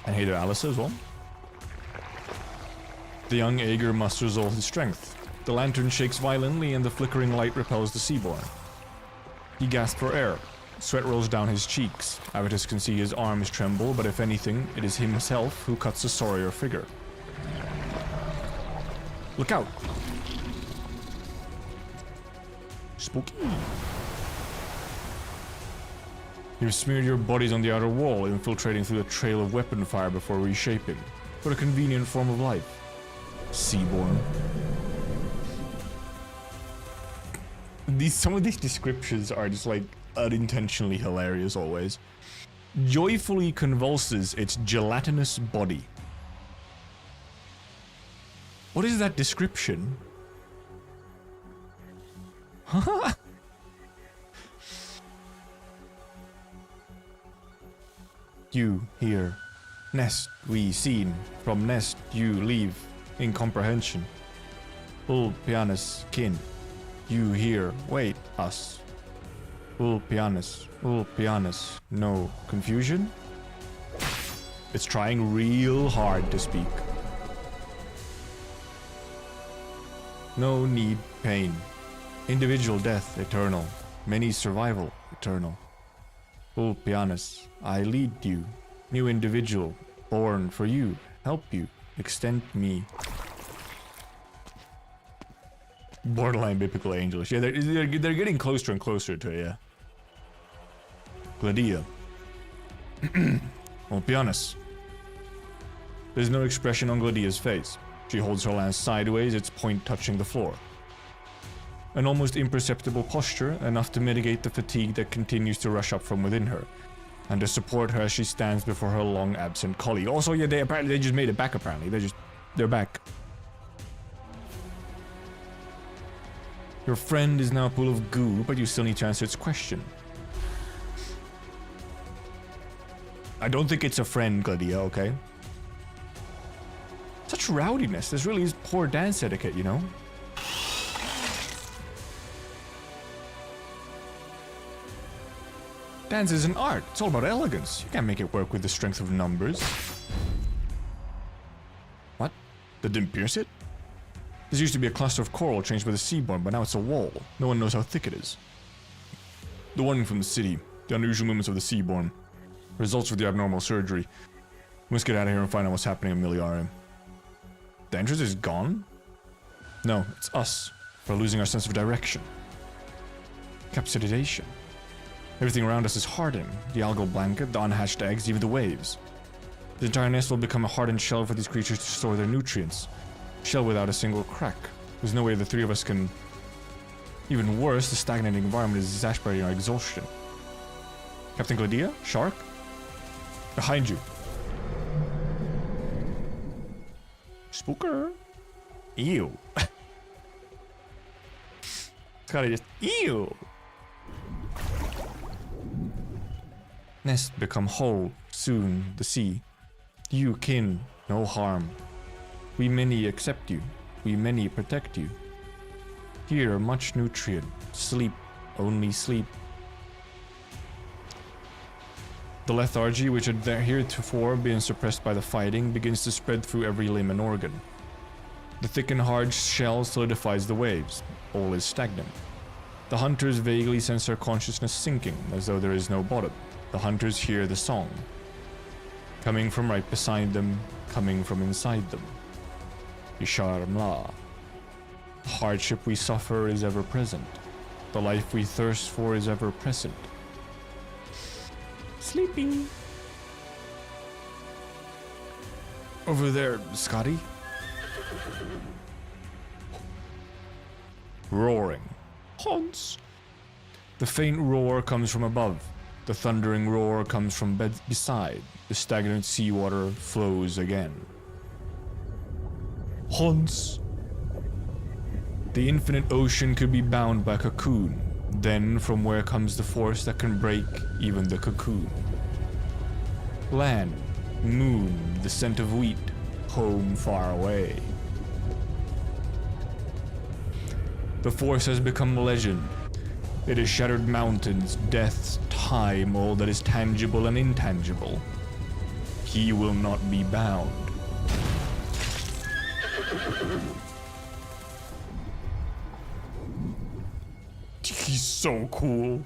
And hey there, Alyssa as well. The young Aegir musters all his strength. The lantern shakes violently and the flickering light repels the Seabourn. He gasps for air. Sweat rolls down his cheeks. Avitus can see his arms tremble, but if anything, it is himself who cuts the sorrier figure. Look out! Spooky. You've smeared your bodies on the outer wall, infiltrating through the trail of weapon fire before reshaping. What a convenient form of life. Seabourn. Some of these descriptions are just like unintentionally hilarious always. Joyfully convulses its gelatinous body. What is that description? You here. Nest we seen. From nest you leave. Incomprehension. Pianus kin. You here. Wait. Us. Pianus. No confusion? It's trying real hard to speak. No need pain. Individual death eternal. Many survival eternal. Pianus, I lead you. New individual. Born for you. Help you. Extend me. Borderline biblical angels. Yeah, they're getting closer and closer to it, yeah. Gladia. Pianus. There's no expression on Gladia's face. She holds her lance sideways, its point touching the floor. An almost imperceptible posture, enough to mitigate the fatigue that continues to rush up from within her, and to support her as she stands before her long absent colleague. Also, yeah, they just made it back apparently. They're back. Your friend is now a pool of goo, but you still need to answer its question. I don't think it's a friend, Gladia, okay? Such rowdiness. This really is poor dance etiquette, you know? Dance is an art. It's all about elegance. You can't make it work with the strength of numbers. What? That didn't pierce it? This used to be a cluster of coral changed by the Seabourn, but now it's a wall. No one knows how thick it is. The warning from the city. The unusual movements of the Seabourn. Results of the abnormal surgery. We must get out of here and find out what's happening in Miliarium. The entrance is gone? No, it's us. We're losing our sense of direction. Capsulation. Everything around us is hardened. The algal blanket, the unhatched eggs, even the waves. The entire nest will become a hardened shell for these creatures to store their nutrients. Shell without a single crack. There's no way the three of us can... Even worse, the stagnating environment is exasperating our exhaustion. Captain Gladia? Shark? Behind you. Spooker. Ew. It's gotta just... Ew. Nest become whole, soon the sea. You kin, no harm. We many accept you, we many protect you. Here much nutrient, sleep, only sleep. The lethargy which had heretofore been suppressed by the fighting begins to spread through every limb and organ. The thick and hard shell solidifies the waves, all is stagnant. The hunters vaguely sense their consciousness sinking, as though there is no bottom. The hunters hear the song, coming from right beside them, coming from inside them. Isharmla. The hardship we suffer is ever present. The life we thirst for is ever present. Sleeping. Over there, Scotty. Roaring. Hans. The faint roar comes from above. The thundering roar comes from beside. The stagnant seawater flows again. Hans. The infinite ocean could be bound by cocoon. Then from where comes the force that can break even the cocoon? Land, moon, the scent of wheat, home far away. The force has become legend. It has shattered mountains, deaths, time, all that is tangible and intangible. He will not be bound. He's so cool.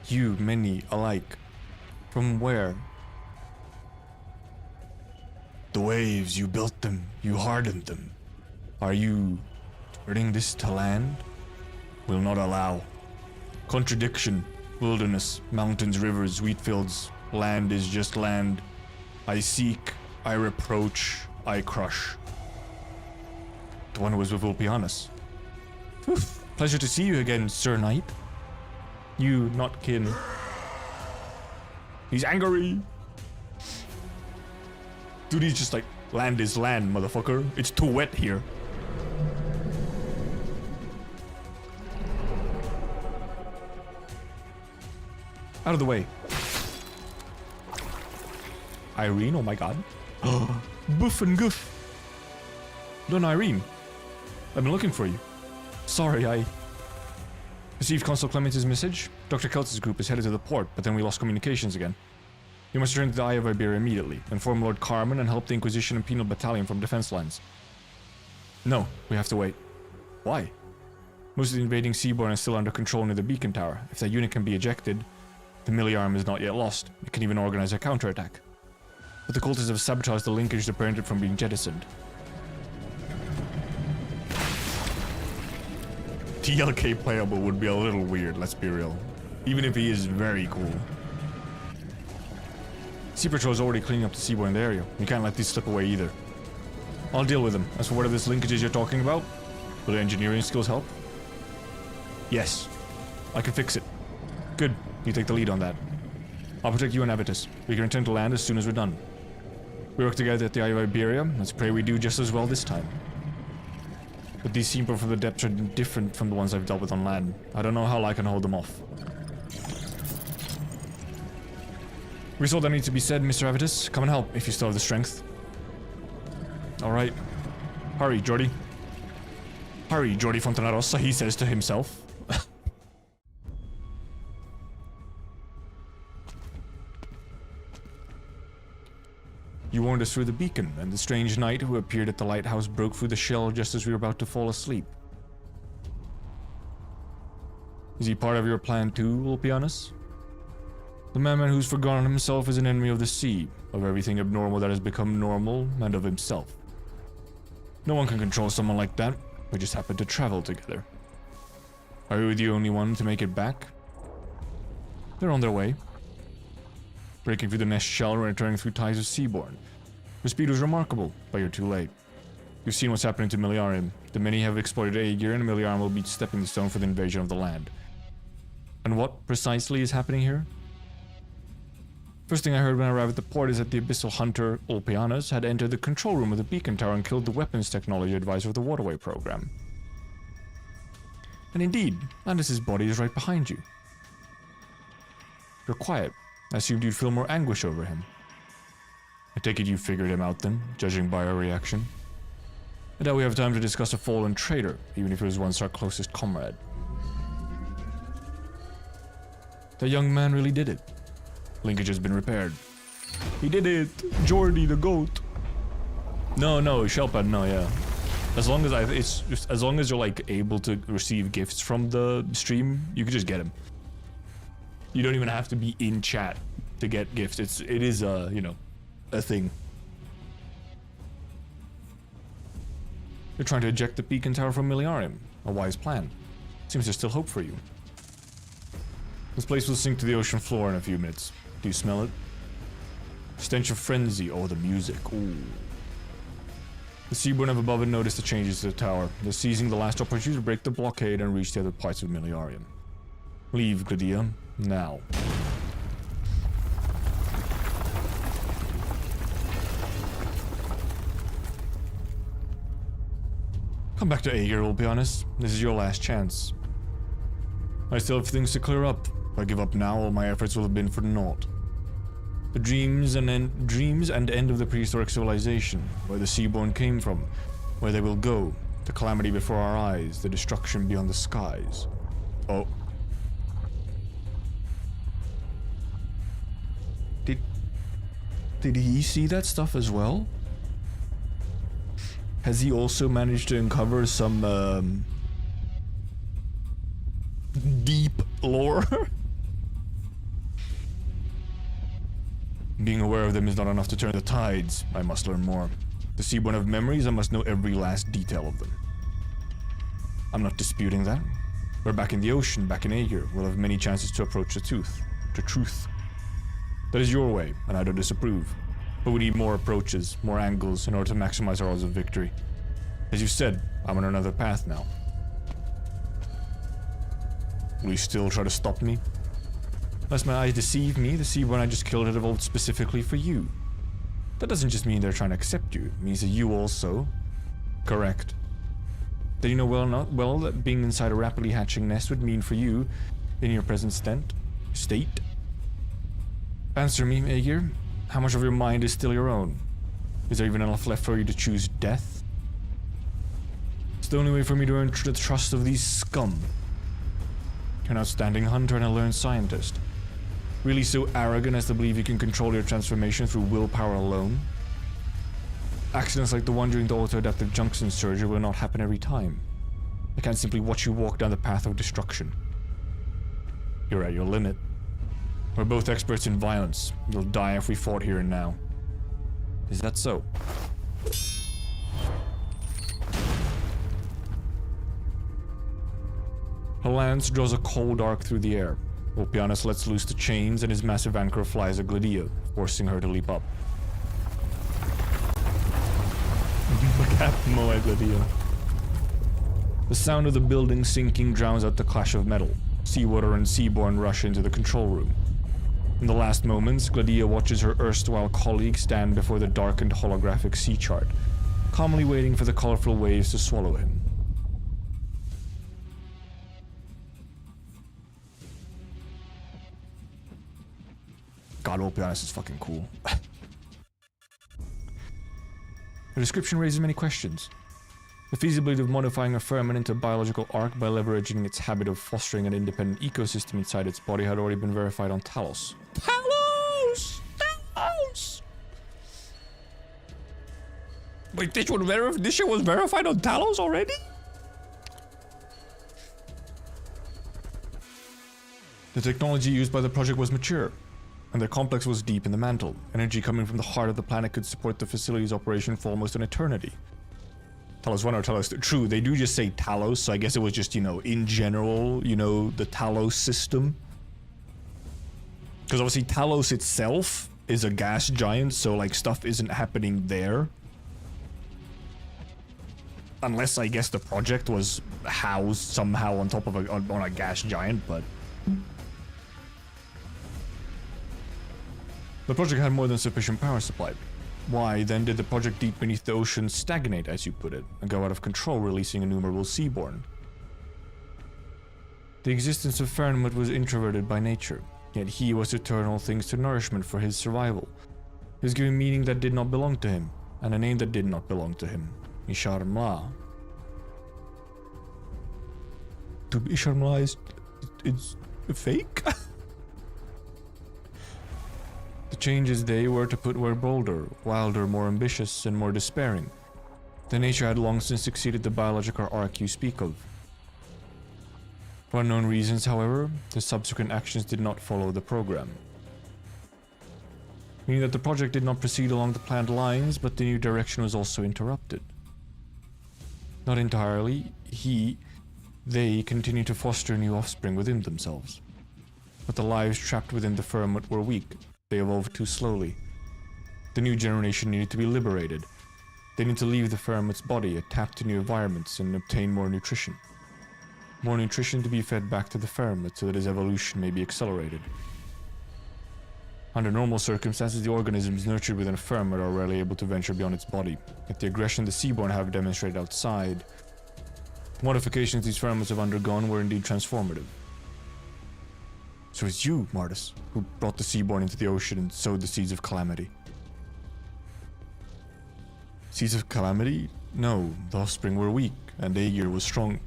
You, many alike. From where? The waves, you built them, you hardened them. Are you turning this to land? Will not allow. Contradiction, wilderness, mountains, rivers, wheat fields. Land is just land. I seek, I reproach, I crush. The one who was with Vulpianus. Oof, pleasure to see you again, Sir Knight. You, not kin. He's angry. Dude, he's just like, land is land, motherfucker. It's too wet here. Out of the way. Irene, oh my god. Boof and goof. Done, Irene. I've been looking for you. Sorry, I received Consul Clemence's message. Dr. Keltz's group is headed to the port, but then we lost communications again. You must return to the Eye of Iberia immediately. Inform Lord Carmen and help the Inquisition and Penal Battalion from defense lines. No, we have to wait. Why? Most of the invading Seaborn is still under control near the beacon tower. If that unit can be ejected, the Miliarm is not yet lost. It can even organize a counterattack. But the cultists have sabotaged the linkage to prevent it from being jettisoned. TLK playable would be a little weird, let's be real. Even if he is very cool. Sea Patrol is already cleaning up the seaboard in the area. You can't let these slip away either. I'll deal with them. As for whatever this linkage is you're talking about, will your engineering skills help? Yes. I can fix it. Good. You take the lead on that. I'll protect you and Avitus. We can return to land as soon as we're done. We work together at the Eye of Iberia. Let's pray we do just as well this time. But these Seaborn from the depths are different from the ones I've dealt with on land. I don't know how I can hold them off. We saw that needs to be said, Mr. Avitus. Come and help, if you still have the strength. Alright. Hurry, Jordi. Hurry, Jordi Fontanarossa, he says to himself. You warned us through the beacon, and the strange knight who appeared at the lighthouse broke through the shell just as we were about to fall asleep. Is he part of your plan too, Ulpianus? The madman who's forgotten himself is an enemy of the sea, of everything abnormal that has become normal, and of himself. No one can control someone like that. We just happen to travel together. Are you the only one to make it back? They're on their way. Breaking through the nest shell and returning through ties of Seaborn. Your speed was remarkable, but you're too late. You've seen what's happening to Miliarium. The many have exploited Aegir, and Miliarium will be stepping stone for the invasion of the land. And what precisely is happening here? First thing I heard when I arrived at the port is that the abyssal hunter, Ulpianus, had entered the control room of the beacon tower and killed the weapons technology advisor of the waterway program. And indeed, Landis's body is right behind you. You're quiet. I assumed you'd feel more anguish over him. I take it you figured him out then, judging by our reaction. I doubt we have time to discuss a fallen traitor, even if he was once our closest comrade. The young man really did it. Linkage has been repaired. He did it! Jordy the goat! No, Shelpad, no, yeah. As long as it's just, as long as you're like able to receive gifts from the stream, you can just get them. You don't even have to be in chat to get gifts. It is you know, a thing. You're trying to eject the beacon tower from Miliarium. A wise plan. Seems there's still hope for you. This place will sink to the ocean floor in a few minutes. Do you smell it? Stench of frenzy. Oh, the music. Ooh. The Seaborn up above had noticed the changes to the tower. They're seizing the last opportunity to break the blockade and reach the other parts of Miliarium. Leave, Gladia. Now. Come back to Aegir, we'll be honest. This is your last chance. I still have things to clear up. If I give up now, all my efforts will have been for naught. The dreams and end of the prehistoric civilization, where the Seaborn came from, where they will go, the calamity before our eyes, the destruction beyond the skies. Oh. Did he see that stuff as well? Has he also managed to uncover some deep lore? Being aware of them is not enough to turn the tides. I must learn more. The Seaborn have memories, I must know every last detail of them. I'm not disputing that. We're back in the ocean, back in Aegir. We'll have many chances to approach the truth. That is your way, and I don't disapprove. But we need more approaches, more angles, in order to maximize our odds of victory. As you said, I'm on another path now. Will you still try to stop me? Unless my eyes deceive me, the Seaborn I just killed had evolved specifically for you. That doesn't just mean they're trying to accept you. It means that you also... Correct. Did you know well that being inside a rapidly hatching nest would mean for you, in your present state? Answer me, Aegir. How much of your mind is still your own? Is there even enough left for you to choose death? It's the only way for me to earn the trust of these scum. You're an outstanding hunter and a learned scientist. Really so arrogant as to believe you can control your transformation through willpower alone? Accidents like the one during the auto-adaptive junction surgery will not happen every time. I can't simply watch you walk down the path of destruction. You're at your limit. We're both experts in violence. You'll die if we fought here and now. Is that so? Her lance draws a cold arc through the air. Ulpianus lets loose the chains and his massive anchor flies at Gladia, forcing her to leap up. Gladia. The sound of the building sinking drowns out the clash of metal. Seawater and Seaborn rush into the control room. In the last moments, Gladia watches her erstwhile colleague stand before the darkened holographic sea chart, calmly waiting for the colorful waves to swallow him. God, Ulpianus is fucking cool. The description raises many questions. The feasibility of modifying a firmament into a biological arc by leveraging its habit of fostering an independent ecosystem inside its body had already been verified on Talos. Talos! Wait, this shit was verified on Talos already? The technology used by the project was mature, and the complex was deep in the mantle. Energy coming from the heart of the planet could support the facility's operation for almost an eternity. Talos 1 or Talos 2. True, they do just say Talos, so I guess it was just, you know, in general, you know, the Talos system. Because obviously Talos itself is a gas giant, so like stuff isn't happening there. Unless I guess the project was housed somehow on top of on a gas giant, but... The project had more than sufficient power supply. Why, then, did the project deep beneath the ocean stagnate, as you put it, and go out of control, releasing innumerable seaborn? The existence of Fahrenheit was introverted by nature, yet he was to turn all things to nourishment for his survival. He was given meaning that did not belong to him, and a name that did not belong to him. Ishar Mla. Ishar Mla is fake? The changes they were to put were bolder, wilder, more ambitious, and more despairing. The nature had long since exceeded the biological arc you speak of. For unknown reasons, however, the subsequent actions did not follow the program. Meaning that the project did not proceed along the planned lines, but the new direction was also interrupted. Not entirely, they continued to foster new offspring within themselves. But the lives trapped within the firmament were weak. They evolved too slowly. The new generation needed to be liberated. They needed to leave the firmament's body, adapt to new environments, and obtain more nutrition. More nutrition to be fed back to the firmament so that his evolution may be accelerated. Under normal circumstances, the organisms nurtured within a firmament are rarely able to venture beyond its body, yet the aggression the seaborn have demonstrated outside. Modifications these firmaments have undergone were indeed transformative. So it's you, Martis, who brought the seaborn into the ocean and sowed the seeds of calamity. Seeds of calamity? No, the offspring were weak, and Aegir was strong.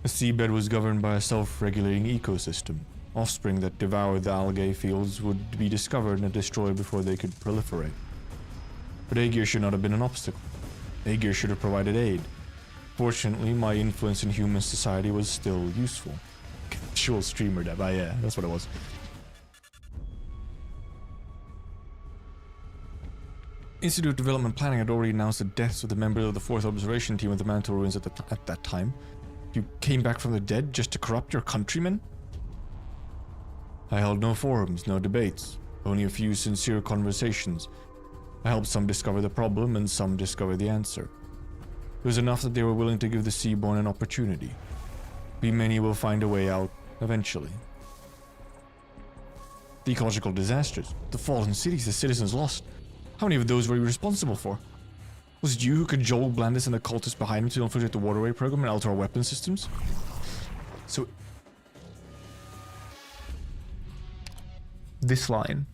The seabed was governed by a self-regulating ecosystem. Offspring that devoured the algae fields would be discovered and destroyed before they could proliferate. But Aegir should not have been an obstacle. Aegir should have provided aid. Fortunately, my influence in human society was still useful. Casual streamer dev, yeah, that's what it was. Institute of Development Planning had already announced the deaths of the members of the 4th Observation Team of the Mantle Ruins at that time. You came back from the dead just to corrupt your countrymen? I held no forums, no debates, only a few sincere conversations. I helped some discover the problem and some discover the answer. It was enough that they were willing to give the Seaborn an opportunity. We many will find a way out, eventually. The ecological disasters, the fallen cities the citizens lost. How many of those were you responsible for? Was it you who cajoled Blandis and the cultists behind him to infiltrate the waterway program and alter our weapon systems? So... this line.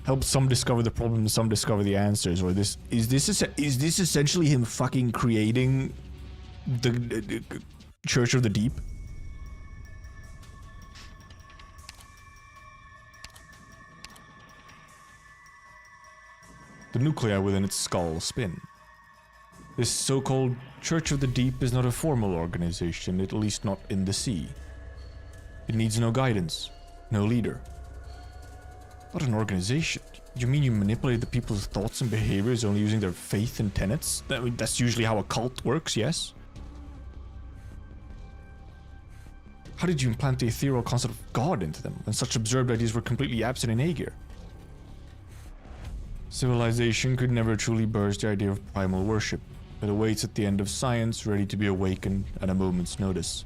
Help some discover the problem, some discover the answers, or this is this essentially him fucking creating the Church of the Deep? The nuclei within its skull spin. This so-called Church of the Deep is not a formal organization, at least not in the sea. It needs no guidance, no leader. What an organization. You mean you manipulate the people's thoughts and behaviors only using their faith and tenets? That's usually how a cult works, yes? How did you implant the ethereal concept of God into them, when such absurd ideas were completely absent in Aegir? Civilization could never truly burst the idea of primal worship. It awaits at the end of science, ready to be awakened at a moment's notice.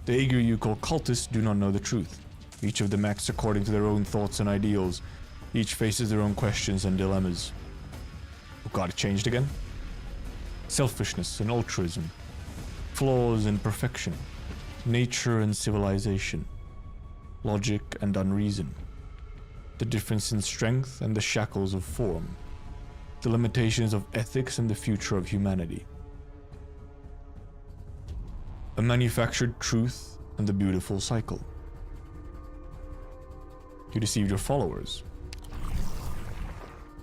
The Aegir you call cultists do not know the truth. Each of them acts according to their own thoughts and ideals. Each faces their own questions and dilemmas. Oh god, it changed again? Selfishness and altruism. Flaws and perfection. Nature and civilization. Logic and unreason. The difference in strength and the shackles of form. The limitations of ethics and the future of humanity. A manufactured truth and the beautiful cycle. You deceived your followers.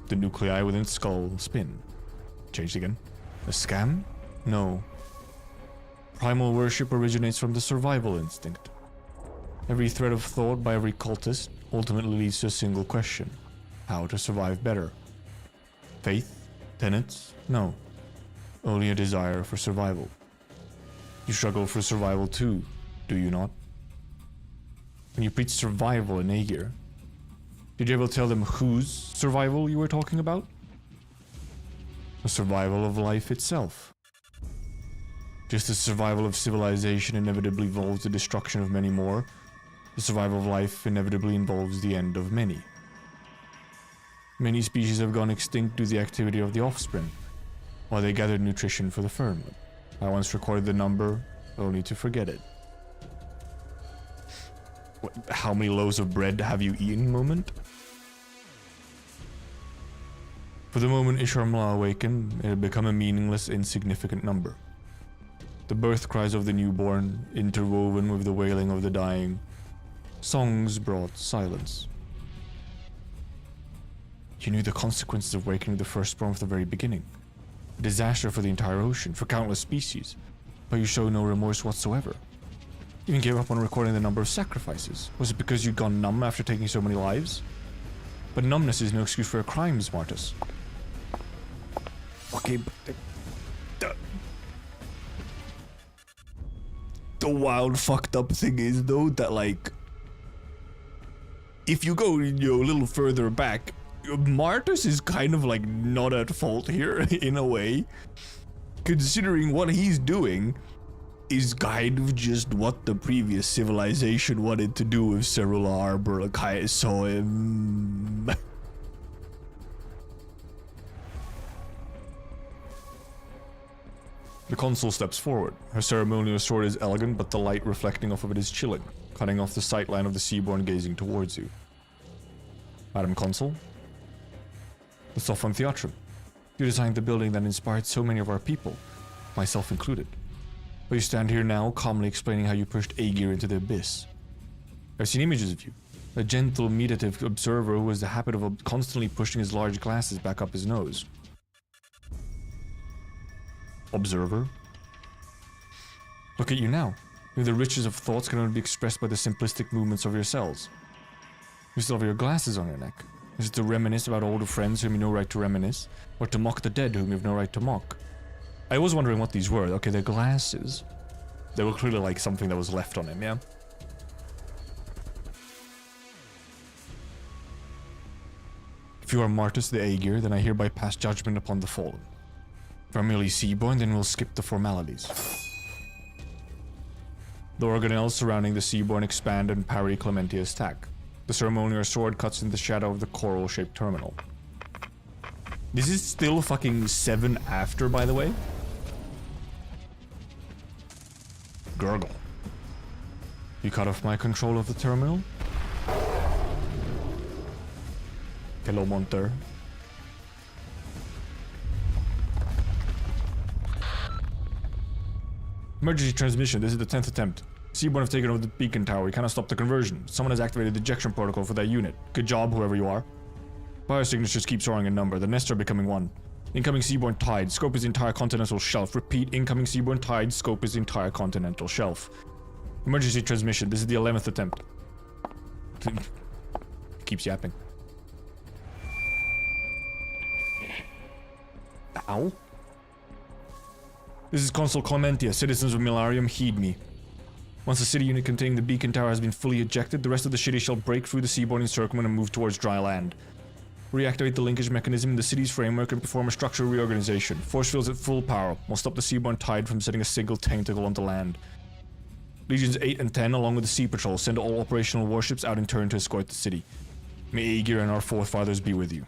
The nuclei within skull spin. Changed again. A scam? No. Primal worship originates from the survival instinct. Every thread of thought by every cultist ultimately leads to a single question. how to survive better. Faith? Tenets? No. Only a desire for survival. You struggle for survival too, do you not? When you preach survival in Aegir, did you ever tell them whose survival you were talking about? The survival of life itself. Just as survival of civilization inevitably involves the destruction of many more, the survival of life inevitably involves the end of many. Many species have gone extinct due to the activity of the offspring, while they gathered nutrition for the firmament. I once recorded the number, only to forget it. How many loaves of bread have you eaten, moment? For the moment Isharmla awakened, it had become a meaningless, insignificant number. The birth cries of the newborn, interwoven with the wailing of the dying. Songs brought silence. You knew the consequences of awakening the firstborn from the very beginning. A disaster for the entire ocean, for countless species. But you showed no remorse whatsoever. You even gave up on recording the number of sacrifices. Was it because you'd gone numb after taking so many lives? But numbness is no excuse for your crimes, Martus. Okay, but the wild fucked up thing is though that like if you go a little further back, Martus is kind of like not at fault here in a way, considering what he's doing is kind of just what the previous civilization wanted to do with Cerula Arbor. Like I saw him. The consul steps forward. Her ceremonial sword is elegant, but the light reflecting off of it is chilling, cutting off the sightline of the seaborn gazing towards you. Madam Consul? The Sophon Theatrum. You designed the building that inspired so many of our people, myself included. But you stand here now, calmly explaining how you pushed Aegir into the abyss. I've seen images of you. A gentle, meditative observer who has the habit of constantly pushing his large glasses back up his nose. Observer? Look at you now. The riches of thoughts can only be expressed by the simplistic movements of your cells. You still have your glasses on your neck. Is it to reminisce about older friends whom you have no right to reminisce? Or to mock the dead whom you have no right to mock? I was wondering what these were. Okay, they're glasses. They were clearly like something that was left on him, yeah? If you are Martus the Aegir, then I hereby pass judgment upon the fallen. If I'm merely seaborn, then we'll skip the formalities. The organelles surrounding the seaborn expand and parry Clementia's attack. The ceremonial sword cuts in the shadow of the coral-shaped terminal. This is still fucking 7 after, by the way. Gurgle. You cut off my control of the terminal? Hello, Monter. Emergency transmission. This is the 10th attempt. Seaborn have taken over the beacon tower. We cannot stop the conversion. Someone has activated the ejection protocol for that unit. Good job, whoever you are. Biosignatures keep soaring in number. The nests are becoming one. Incoming seaborne tide. Scope is the entire continental shelf. Repeat, incoming seaborne tide. Scope is the entire continental shelf. Emergency transmission. This is the 11th attempt. Keeps yapping. Ow. This is Consul Clementia. Citizens of Milarium, heed me. Once the city unit containing the beacon tower has been fully ejected, the rest of the city shall break through the seaborne encirclement and move towards dry land. Reactivate the linkage mechanism in the city's framework and perform a structural reorganization. Force fields at full power will stop the seaborne tide from setting a single tentacle onto land. Legions 8 and 10, along with the Sea Patrol, send all operational warships out in turn to escort the city. May Aegir and our forefathers be with you.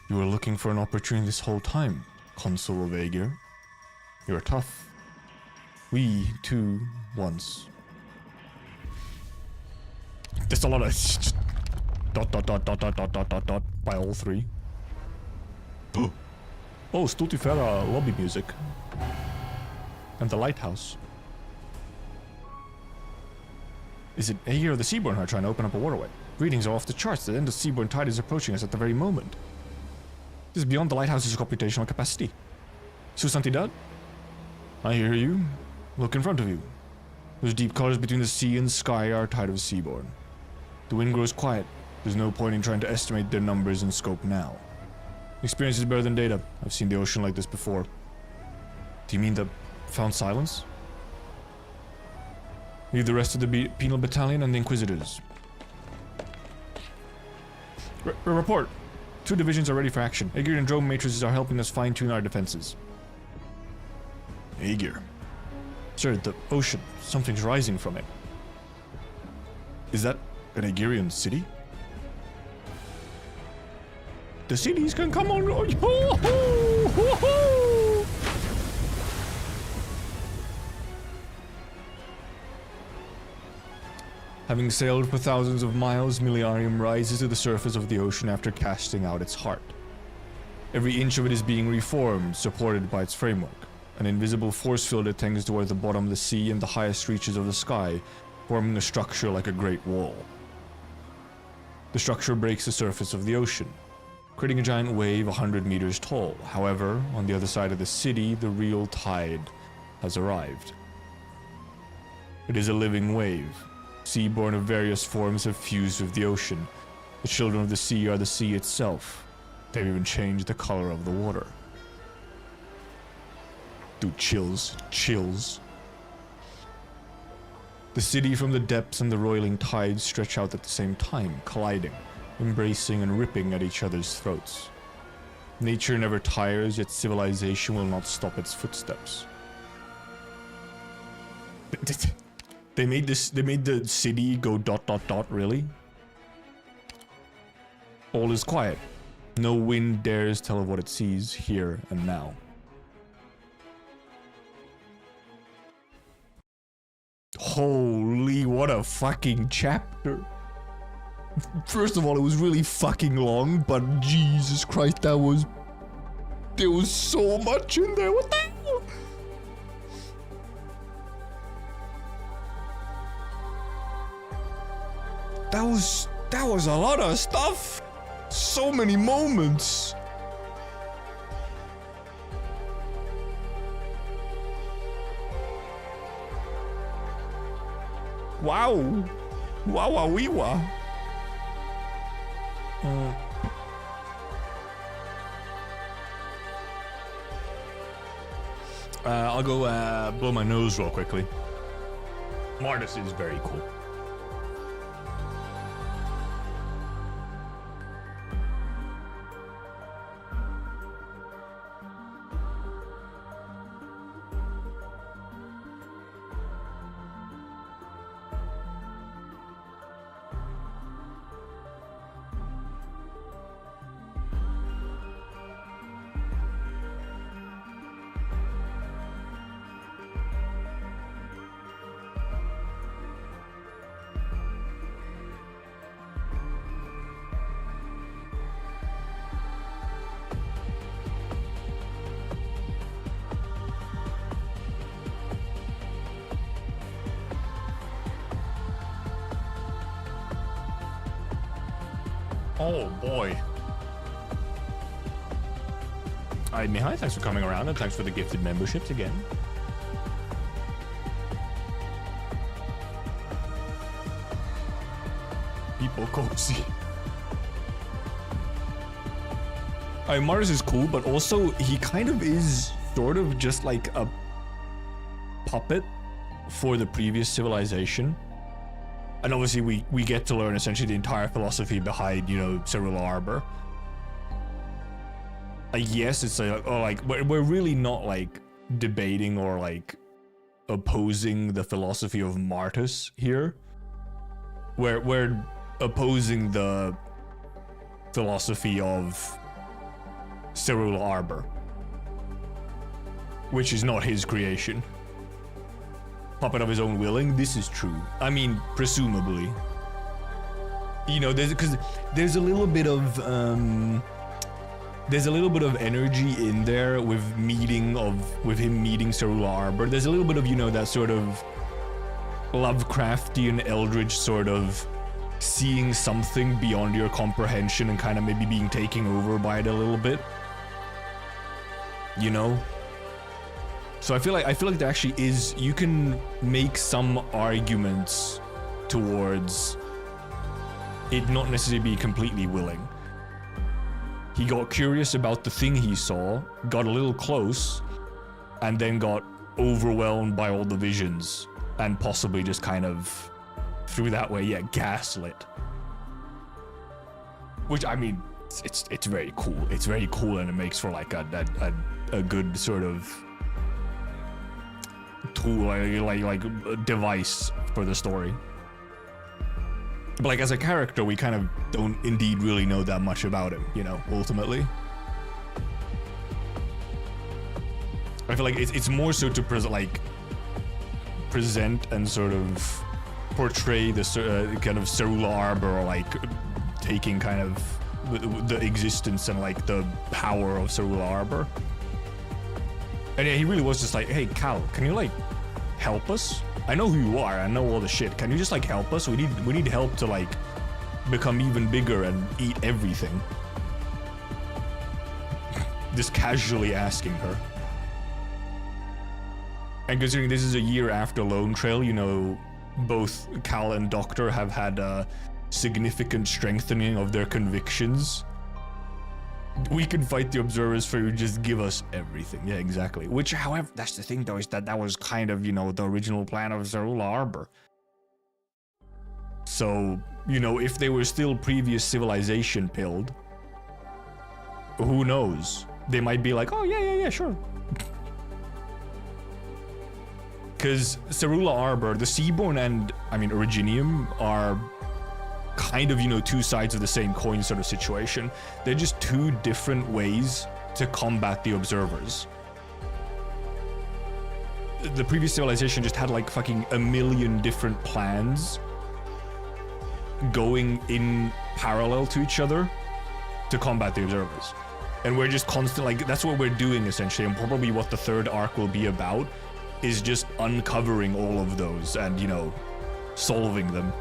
You were looking for an opportunity this whole time, Consul of Aegir. You are tough. We, too, once. There's a lot of dot by all three. Oh, Stultifera lobby music. And the lighthouse. Is it Aegir or the Seaborn who are trying to open up a waterway? Readings are off the charts. The end of Seaborn tide is approaching us at the very moment. This is beyond the lighthouse's computational capacity. Susantidad? I hear you. Look in front of you. Those deep colors between the sea and sky are a tide of Seaborn. The wind grows quiet. There's no point in trying to estimate their numbers and scope now. Experience is better than data. I've seen the ocean like this before. Do you mean the found silence? Leave the rest of the penal battalion and the Inquisitors. Report. 2 divisions are ready for action. Aegir and drone matrices are helping us fine-tune our defenses. Aegir. Sir, the ocean. Something's rising from it. Is that an Aegirian city? The cities can come on. Having sailed for thousands of miles, Millenarium rises to the surface of the ocean after casting out its heart. Every inch of it is being reformed, supported by its framework. An invisible force field that tends toward the bottom of the sea and the highest reaches of the sky, forming a structure like a great wall. The structure breaks the surface of the ocean, creating a giant wave 100 meters tall. However, on the other side of the city, the real tide has arrived. It is a living wave. Seaborn of various forms have fused with the ocean. The children of the sea are the sea itself. They've even changed the color of the water. Dude, chills. Chills. The city from the depths and the roiling tides stretch out at the same time, colliding, embracing and ripping at each other's throats. Nature never tires, yet civilization will not stop its footsteps. They made the city go ... really? All is quiet. No wind dares tell of what it sees here and now. Holy, what a fucking chapter. First of all, it was really fucking long, but Jesus Christ, there was so much in there. What the hell? That was a lot of stuff. So many moments. Wow. Wow-wee-wah. I'll go blow my nose real quickly. Martis is very cool. Oh boy. Alright, Mihai, thanks for coming around and thanks for the gifted memberships again. People cozy. Alright, Mars is cool, but also he kind of is sort of just like a puppet for the previous civilization. And obviously we get to learn essentially the entire philosophy behind, you know, Cerulean Arbor. Yes, it's like, oh, like, we're really not, like, debating or, like, opposing the philosophy of Martis here. We're opposing the philosophy of Cerulean Arbor, which is not his creation. Puppet of his own willing, this is true. I mean, presumably. You know, there's a little bit of energy in there with him meeting Cerulean Arbor. There's a little bit of, you know, that sort of Lovecraftian eldritch sort of seeing something beyond your comprehension and kind of maybe being taken over by it a little bit. You know? So I feel like there actually is, you can make some arguments towards it not necessarily be completely willing. He got curious about the thing he saw, got a little close, and then got overwhelmed by all the visions, and possibly just kind of, through that way, yeah, gaslit. Which, I mean, it's very cool. It's very cool, and it makes for like a good sort of tool, like a device for the story. But like as a character, we kind of don't indeed really know that much about him, you know, ultimately. I feel like it's more so to present and sort of portray the kind of Cerula Arbor, or like taking kind of the existence and like the power of Cerula Arbor. And yeah, he really was just like, hey Cal, can you like help us? I know who you are, I know all the shit. Can you just like help us? We need help to like become even bigger and eat everything. Just casually asking her. And considering this is a year after Lone Trail, you know, both Cal and Doctor have had a significant strengthening of their convictions. We can fight the observers for you, just give us everything. Yeah, exactly. Which, however, that's the thing though, is that was kind of, you know, the original plan of Cerula Arbor. So, you know, if they were still previous civilization pilled, who knows? They might be like, oh yeah, sure. Because Cerula Arbor, the Seaborn and, I mean, Originium are kind of, you know, two sides of the same coin sort of situation. They're just two different ways to combat the observers. The previous civilization just had like fucking a million different plans going in parallel to each other to combat the observers. And we're just constantly, like, that's what we're doing essentially, and probably what the third arc will be about is just uncovering all of those and, you know, solving them.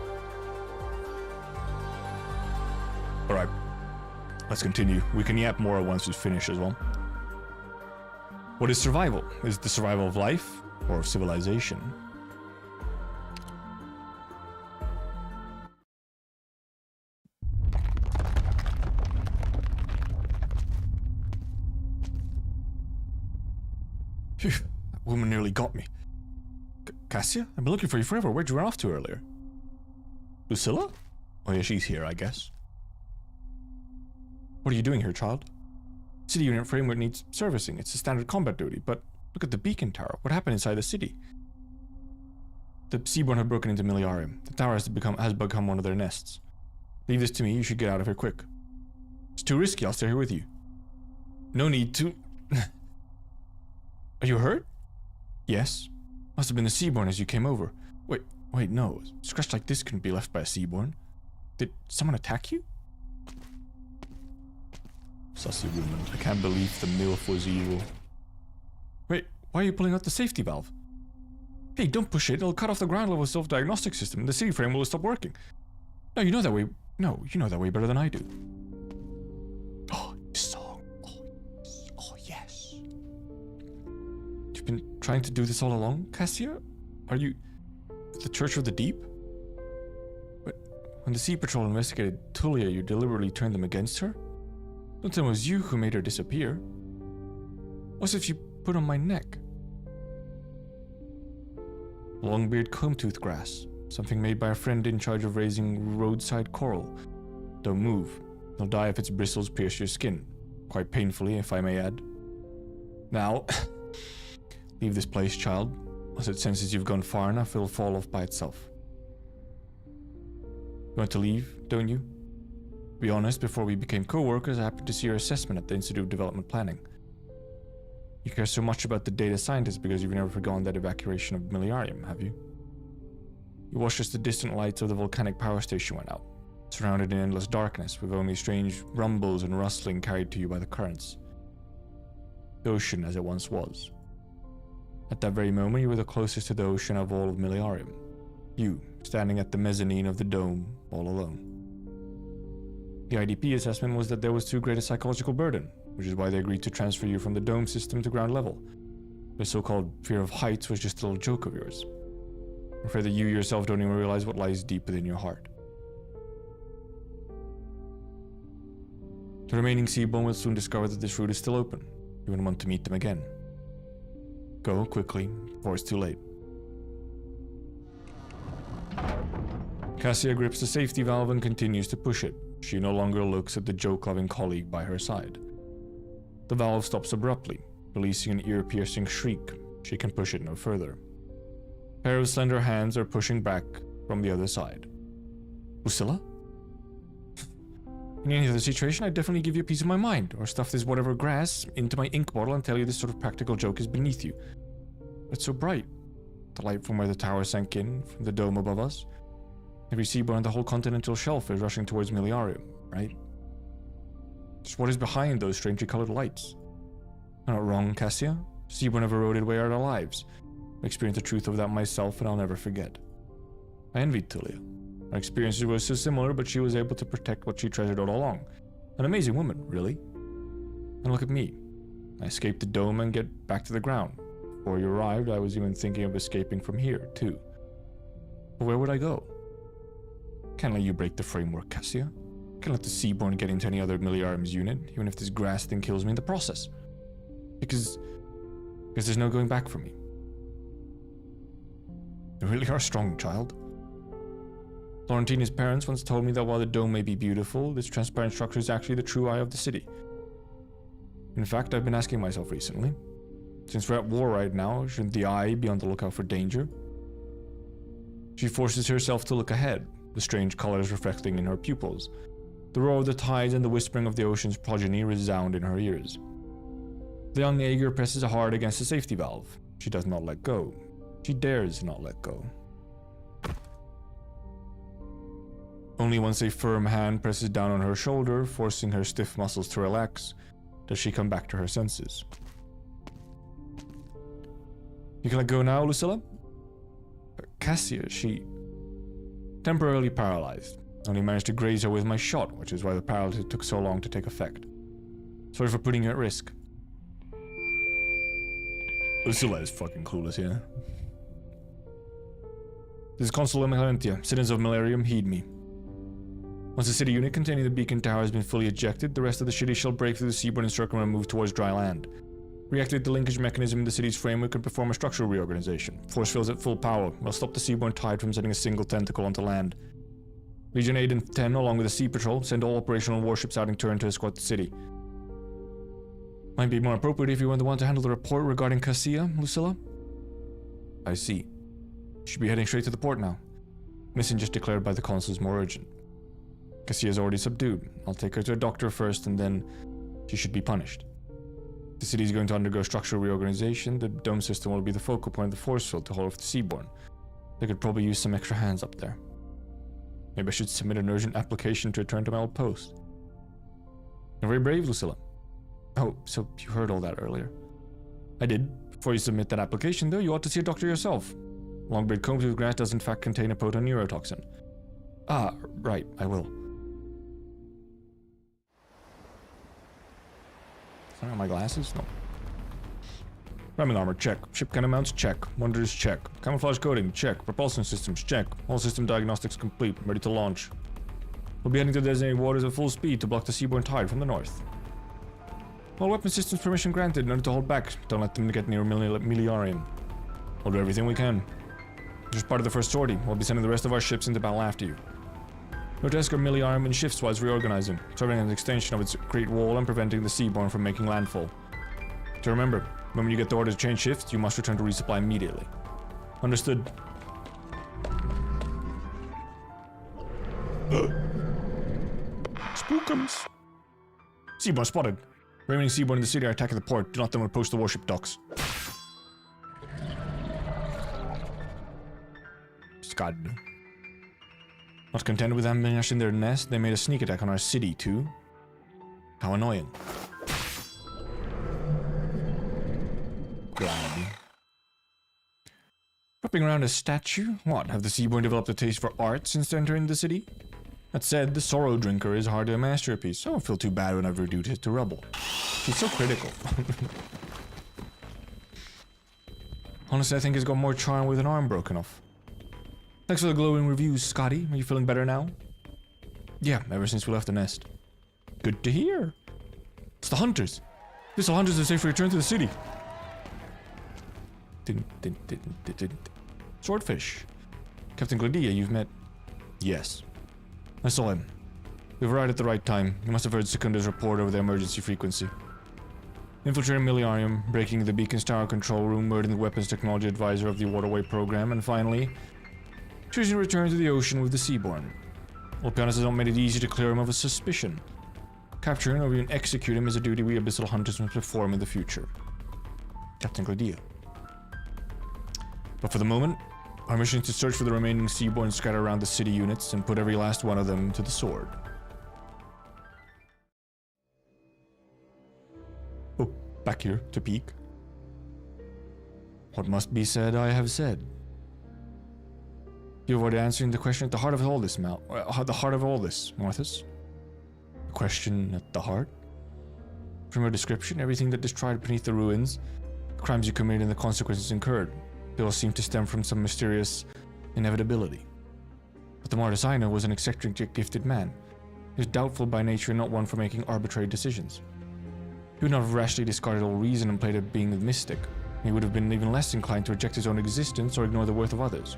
Alright, let's continue. We can yap more once we finish as well. What is survival? Is it the survival of life or of civilization? Phew, that woman nearly got me. Cassia? I've been looking for you forever. Where'd you run off to earlier? Lucilla? Oh yeah, she's here, I guess. What are you doing here, child? City unit framework needs servicing. It's a standard combat duty, but look at the beacon tower. What happened inside the city? The Seaborn have broken into Miliarium. The tower has become one of their nests. Leave this to me. You should get out of here quick. It's too risky. I'll stay here with you. No need to... Are you hurt? Yes. Must have been the Seaborn as you came over. Wait, no. A scratch like this couldn't be left by a Seaborn. Did someone attack you? Sussy woman. I can't believe the MILF was evil. Wait, why are you pulling out the safety valve? Hey, don't push it. It'll cut off the ground level self-diagnostic system and the city frame will stop working. No, you know that way. No, you know that way better than I do. Oh, song. Oh, yes. You've been trying to do this all along, Cassia? Are you the Church of the Deep? But when the Sea Patrol investigated Tulia, you deliberately turned them against her? Don't tell me it was you who made her disappear. What if you put on my neck? Longbeard comb-tooth grass. Something made by a friend in charge of raising roadside coral. Don't move. They'll die if its bristles pierce your skin. Quite painfully, if I may add. Now, leave this place, child. Once it senses you've gone far enough, it'll fall off by itself. You want to leave, don't you? To be honest, before we became co-workers, I happened to see your assessment at the Institute of Development Planning. You care so much about the data scientist because you've never forgotten that evacuation of Miliarium, have you? You watched as the distant lights of the volcanic power station went out, surrounded in endless darkness, with only strange rumbles and rustling carried to you by the currents. The ocean as it once was. At that very moment, you were the closest to the ocean of all of Miliarium. You, standing at the mezzanine of the dome, all alone. The IDP assessment was that there was too great a psychological burden, which is why they agreed to transfer you from the dome system to ground level. The so-called fear of heights was just a little joke of yours. I'm afraid that you yourself don't even realize what lies deep within your heart. The remaining Seaborn will soon discover that this route is still open. You wouldn't want to meet them again. Go quickly, before it's too late. Cassia grips the safety valve and continues to push it. She no longer looks at the joke-loving colleague by her side. The valve stops abruptly, releasing an ear-piercing shriek. She can push it no further. A pair of slender hands are pushing back from the other side. Lucilla? In any other situation, I'd definitely give you a piece of my mind, or stuff this whatever grass into my ink bottle and tell you this sort of practical joke is beneath you. But it's so bright. The light from where the tower sank in, from the dome above us. Every seaborn on the whole continental shelf is rushing towards Miliarium, right? Just what is behind those strangely colored lights? I'm not wrong, Cassia. Seaborn have eroded away our lives. I experienced the truth of that myself, and I'll never forget. I envied Tulia. Our experiences were so similar, but she was able to protect what she treasured all along. An amazing woman, really. And look at me. I escaped the dome and get back to the ground. Before you arrived, I was even thinking of escaping from here, too. But where would I go? Can't let you break the framework, Cassia. Can't let the Seaborn get into any other Miliarium's unit, even if this grass thing kills me in the process. Because there's no going back for me. You really are strong, child. Florentina's parents once told me that while the dome may be beautiful, this transparent structure is actually the true eye of the city. In fact, I've been asking myself recently, since we're at war right now, shouldn't the eye be on the lookout for danger? She forces herself to look ahead, the strange colors reflecting in her pupils. The roar of the tides and the whispering of the ocean's progeny resound in her ears. The young Aegir presses hard against the safety valve. She does not let go. She dares not let go. Only once a firm hand presses down on her shoulder, forcing her stiff muscles to relax, does she come back to her senses. You can let go now, Lucilla? Cassia, she... temporarily paralyzed. Only managed to graze her with my shot, which is why the paralysis took so long to take effect. Sorry for putting you at risk. Lucilla is fucking clueless here. This is Consul Emelentia. Citizens of Milarium, heed me. Once the city unit containing the beacon tower has been fully ejected, the rest of the city shall break through the seaboard encirclement and move towards dry land. Reactivate the linkage mechanism in the city's framework and perform a structural reorganization. Force fields at full power. We'll stop the seaborne tide from sending a single tentacle onto land. Legion 8 and 10, along with the Sea Patrol, send all operational warships out in turn to escort the city. Might be more appropriate if you were the one to handle the report regarding Cassia, Lucilla? I see. Should be heading straight to the port now. Mission just declared by the consul is more urgent. Cassia is already subdued. I'll take her to a doctor first, and then she should be punished. The city is going to undergo structural reorganization. The dome system will be the focal point of the force field to hold off the seaborne. They could probably use some extra hands up there. Maybe I should submit an urgent application to return to my old post. You're very brave, Lucilla. Oh, so you heard all that earlier. I did. Before you submit that application, though, you ought to see a doctor yourself. Long-braid combtooth grass does in fact contain a potent neurotoxin. Ah, right, I will. Sorry, my glasses? No. Ramming armor, check. Ship cannon mounts, check. Wonders, check. Camouflage coating, check. Propulsion systems, check. All system diagnostics complete. Ready to launch. We'll be heading to the designated waters at full speed to block the seaborne tide from the north. All weapon systems permission granted in order to hold back. Don't let them get near Miliarium. We'll do everything we can. Just part of the first sortie. We'll be sending the rest of our ships into battle after you. We're to escort Miliarium in shifts while it's reorganizing, serving as an extension of its great wall and preventing the seaborne from making landfall. To remember, when you get the order to change shifts, you must return to resupply immediately. Understood. Spookums. Seaborne spotted. Remaining seaborne in the city are attacking the port. Do not let them approach the warship docks. Scud. Not content with ambushing their nest, they made a sneak attack on our city too. How annoying. Glad. Wrapping around a statue? What, have the seaborne developed a taste for art since entering the city? That said, the Sorrow Drinker is hardly a masterpiece, so I don't feel too bad when I've reduced it to rubble. She's so critical. Honestly, I think it's got more charm with an arm broken off. Thanks for the glowing reviews, Scotty. Are you feeling better now? Yeah, ever since we left the nest. Good. Good to hear. It's the hunters. This'll hunters have safely returned to the city. Swordfish. Captain Gladia, you've met... Yes. I saw him. We've arrived at the right time. You must have heard Secunda's report over the emergency frequency. Infiltrating Millenarium, breaking the beacon's tower control room, murdering the weapons technology advisor of the waterway program, and finally, choosing to return to the ocean with the Seaborn. Ulpianus has not made it easy to clear him of a suspicion. Capturing or even execute him is a duty we abyssal hunters must perform in the future. Captain Gladia. But for the moment, our mission is to search for the remaining Seaborn scattered around the city units and put every last one of them to the sword. Oh, back here to peek. What must be said, I have said. You avoided answering the question at the heart of all this, Marthas. The question at the heart? From your description, everything that is tried beneath the ruins, the crimes you committed and the consequences incurred, they all seem to stem from some mysterious inevitability. But the Marthas I know was an eccentric yet gifted man. He was doubtful by nature and not one for making arbitrary decisions. He would not have rashly discarded all reason and played at being the mystic. He would have been even less inclined to reject his own existence or ignore the worth of others.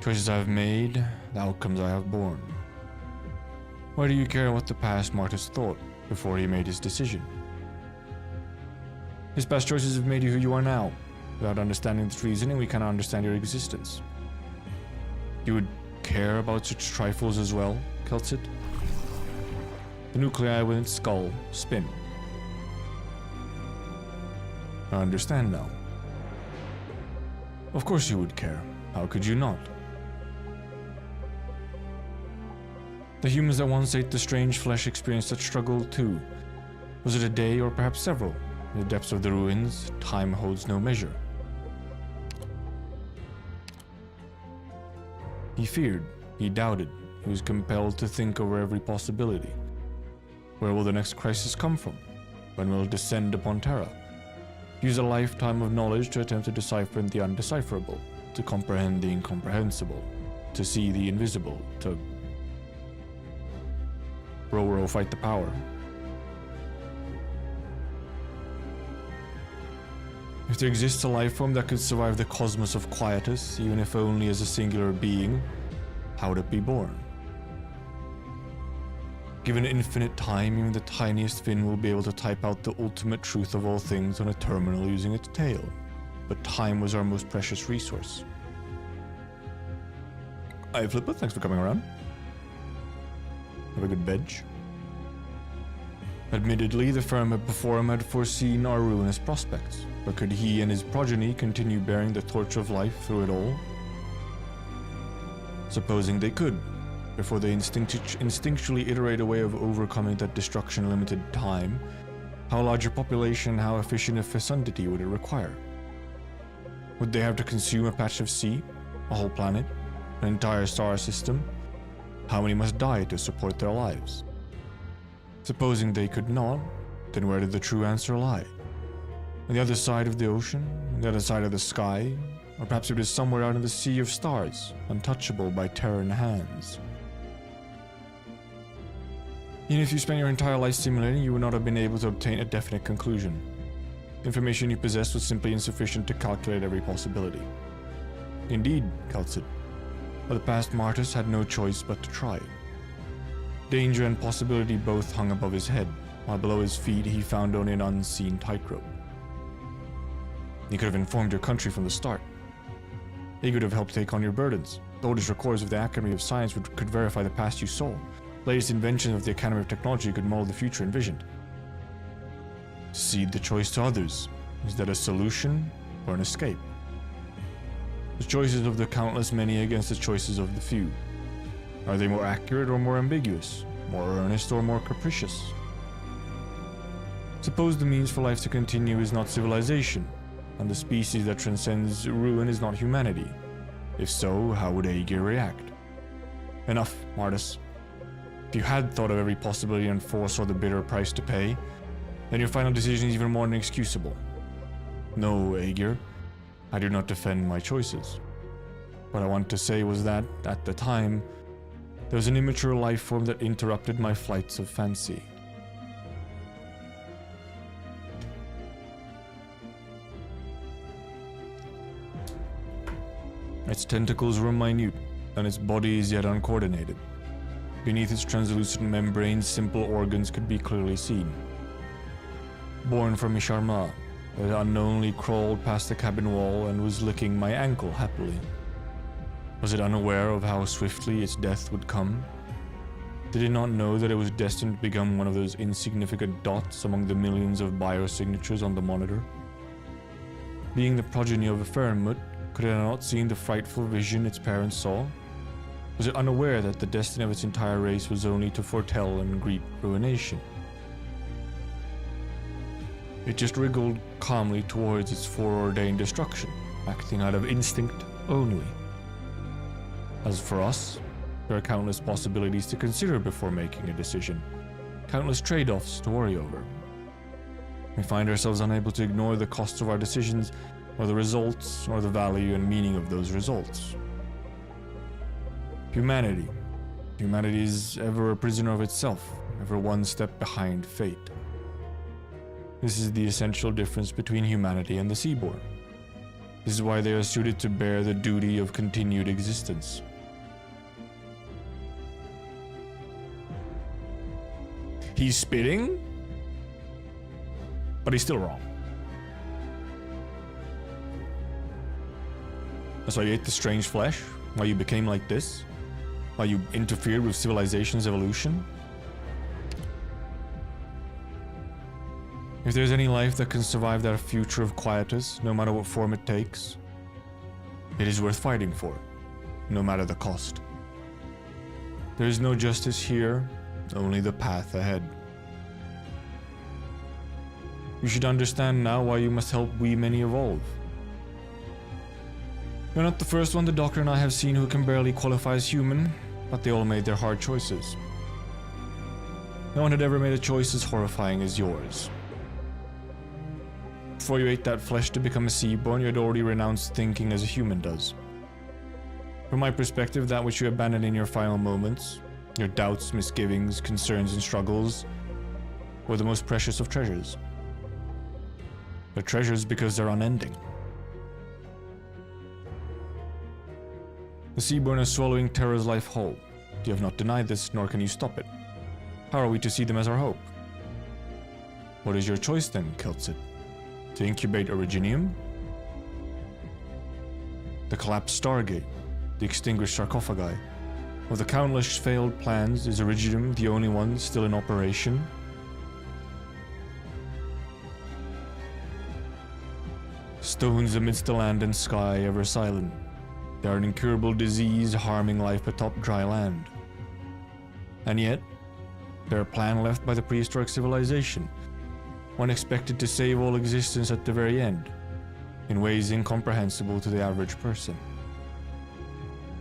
Choices I have made, the outcomes I have borne. Why do you care what the past Marthas thought before he made his decision? His past choices have made you who you are now. Without understanding the reasoning, we cannot understand your existence. You would care about such trifles as well, Keltsid? The nuclei within its skull spin. I understand now. Of course you would care. How could you not? The humans that once ate the strange flesh experienced such struggle too. Was it a day or perhaps several? In the depths of the ruins, time holds no measure. He feared, he doubted, he was compelled to think over every possibility. Where will the next crisis come from? When will it descend upon Terra? Use a lifetime of knowledge to attempt to decipher the undecipherable, to comprehend the incomprehensible, to see the invisible, to... Row fight the power. If there exists a life form that could survive the cosmos of Quietus, even if only as a singular being, how would it be born? Given infinite time, even the tiniest fin will be able to type out the ultimate truth of all things on a terminal using its tail. But time was our most precious resource. Hi Flipper, thanks for coming around. Have a good veg. Admittedly, the firm before him had foreseen our ruinous prospects, but could he and his progeny continue bearing the torch of life through it all? Supposing they could, before they instinctually iterate a way of overcoming that destruction-limited time, how large a population, how efficient a fecundity would it require? Would they have to consume a patch of sea, a whole planet, an entire star system? How many must die to support their lives? Supposing they could not, then where did the true answer lie? On the other side of the ocean, on the other side of the sky, or perhaps it is somewhere out in the sea of stars, untouchable by Terran hands. Even if you spent your entire life simulating, you would not have been able to obtain a definite conclusion. The information you possessed was simply insufficient to calculate every possibility. Indeed, Keltsid, but the past Marthas had no choice but to try. Danger and possibility both hung above his head, while below his feet he found only an unseen tightrope. He could have informed your country from the start. He could have helped take on your burdens. The oldest records of the Academy of Science could verify the past you saw. The latest inventions of the Academy of Technology could mold the future envisioned. Cede the choice to others. Is that a solution or an escape? The choices of the countless many against the choices of the few. Are they more accurate or more ambiguous? More earnest or more capricious? Suppose the means for life to continue is not civilization, and the species that transcends ruin is not humanity. If so, how would Aegir react? Enough, Marthas. If you had thought of every possibility and foresaw the bitter price to pay, then your final decision is even more inexcusable. No, Aegir, I do not defend my choices. What I want to say was that, at the time, There was an immature life form that interrupted my flights of fancy. Its tentacles were minute, and its body is yet uncoordinated. Beneath its translucent membranes, simple organs could be clearly seen. Born from Isharma, it unknowingly crawled past the cabin wall and was licking my ankle happily. Was it unaware of how swiftly its death would come? Did it not know that it was destined to become one of those insignificant dots among the millions of biosignatures on the monitor? Being the progeny of a Fahrenmut, could it have not seen the frightful vision its parents saw? Was it unaware that the destiny of its entire race was only to foretell and greet ruination? It just wriggled calmly towards its foreordained destruction, acting out of instinct only. As for us, there are countless possibilities to consider before making a decision, countless trade-offs to worry over. We find ourselves unable to ignore the costs of our decisions, or the results, or the value and meaning of those results. Humanity. Humanity is ever a prisoner of itself, ever one step behind fate. This is the essential difference between humanity and the Seaborn. This is why they are suited to bear the duty of continued existence. He's spitting, but he's still wrong. That's why you ate the strange flesh, why you became like this, why you interfered with civilization's evolution. If there's any life that can survive that future of quietus, no matter what form it takes, it is worth fighting for, no matter the cost. There is no justice here, only the path ahead. You should understand now why you must help we many evolve. You're not the first one the Doctor and I have seen who can barely qualify as human, but they all made their hard choices. No one had ever made a choice as horrifying as yours. Before you ate that flesh to become a Seaborn, you had already renounced thinking as a human does. From my perspective, that which you abandoned in your final moments, your doubts, misgivings, concerns, and struggles, were the most precious of treasures. They're treasures because they're unending. The Seaborn is swallowing Terra's life whole. You have not denied this, nor can you stop it. How are we to see them as our hope? What is your choice then, Keltsit? To incubate Originium? The collapsed Stargate? The extinguished sarcophagi? Of the countless failed plans, is Originium the only one still in operation? Stones amidst the land and sky, ever silent. They are an incurable disease harming life atop dry land. And yet, they're a plan left by the prehistoric civilization, one expected to save all existence at the very end, in ways incomprehensible to the average person.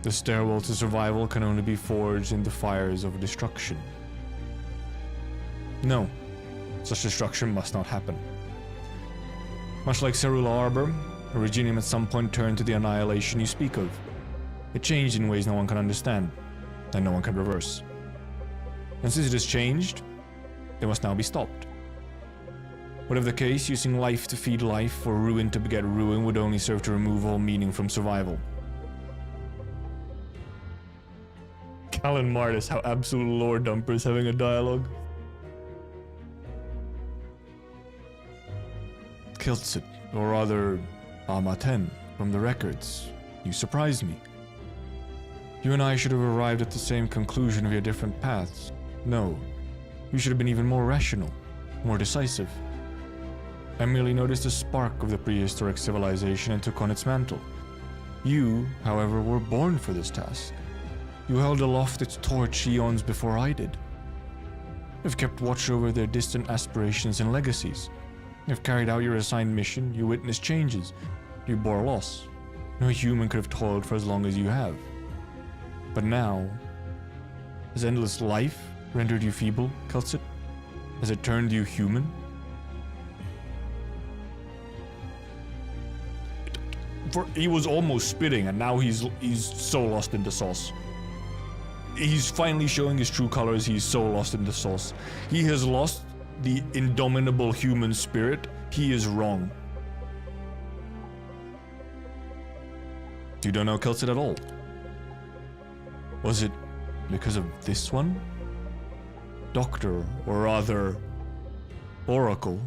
The stairwell to survival can only be forged in the fires of destruction. No, such destruction must not happen. Much like Cerula Arbor, Originium at some point turned to the annihilation you speak of. It changed in ways no one can understand, and no one can reverse. And since it has changed, it must now be stopped. Whatever the case, using life to feed life, or ruin to beget ruin, would only serve to remove all meaning from survival. Callan Martis, how absolute lore dumpers having a dialogue. Keltsit, or rather, Amaten, from the records. You surprised me. You and I should have arrived at the same conclusion via different paths. No, you should have been even more rational, more decisive. I merely noticed a spark of the prehistoric civilization and took on its mantle. You, however, were born for this task. You held aloft its torch eons before I did. You've kept watch over their distant aspirations and legacies. You've carried out your assigned mission, you witnessed changes, you bore loss. No human could have toiled for as long as you have. But now, has endless life rendered you feeble, Keltsit? Has it turned you human? He was almost spitting, and now he's so lost in the sauce. He's finally showing his true colors. He's so lost in the sauce. He has lost the indomitable human spirit. He is wrong. You don't know Kelsit at all. Was it because of this one? Doctor, or rather, Oracle.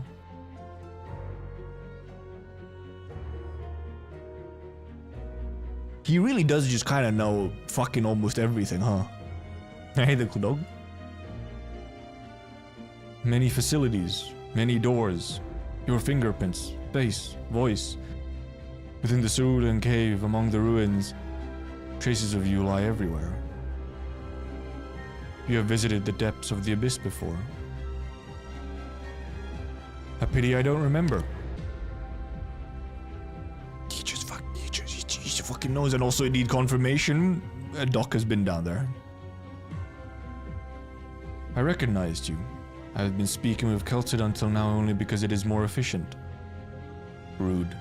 He really does just kind of know fucking almost everything, huh? Hey, the dog. Many facilities, many doors, your fingerprints, face, voice. Within the Cerulean cave, among the ruins, traces of you lie everywhere. You have visited the depths of the abyss before. A pity I don't remember. He just fucking knows, and also need confirmation. Doc has been down there. I recognized you. I have been speaking with Kelsit until now only because it is more efficient. Rude.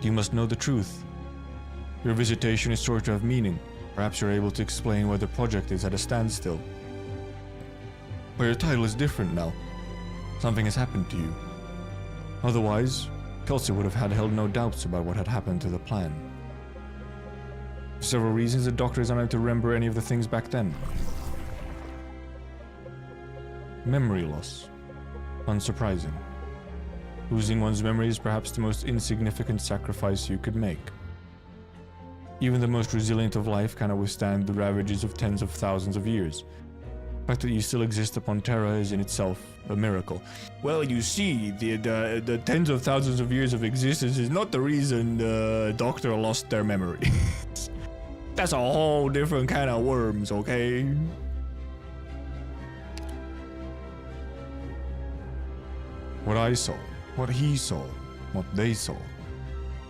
You must know the truth. Your visitation is sure to have meaning. Perhaps you're able to explain why the project is at a standstill. But your title is different now. Something has happened to you. Otherwise, Kelsit would have held no doubts about what had happened to the plan. For several reasons, the Doctor is unable to remember any of the things back then. Memory loss. Unsurprising. Losing one's memory is perhaps the most insignificant sacrifice you could make. Even the most resilient of life cannot withstand the ravages of tens of thousands of years. The fact that you still exist upon Terra is in itself a miracle. Well, you see, the tens of thousands of years of existence is not the reason the Doctor lost their memory. That's a whole different kind of worms, okay? What I saw, what he saw, what they saw.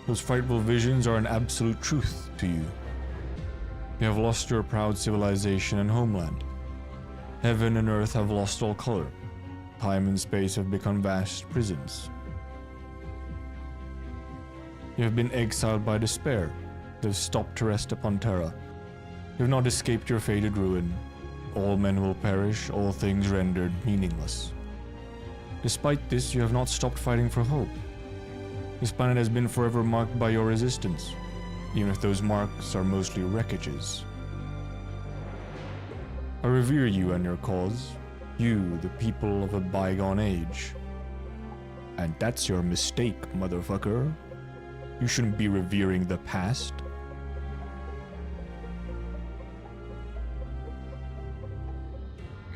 Those frightful visions are an absolute truth to you. You have lost your proud civilization and homeland. Heaven and earth have lost all color. Time and space have become vast prisons. You have been exiled by despair. You have stopped to rest upon Terra. You have not escaped your fated ruin. All men will perish, all things rendered meaningless. Despite this, you have not stopped fighting for hope. This planet has been forever marked by your resistance, even if those marks are mostly wreckages. I revere you and your cause, you, the people of a bygone age. And that's your mistake, motherfucker. You shouldn't be revering the past.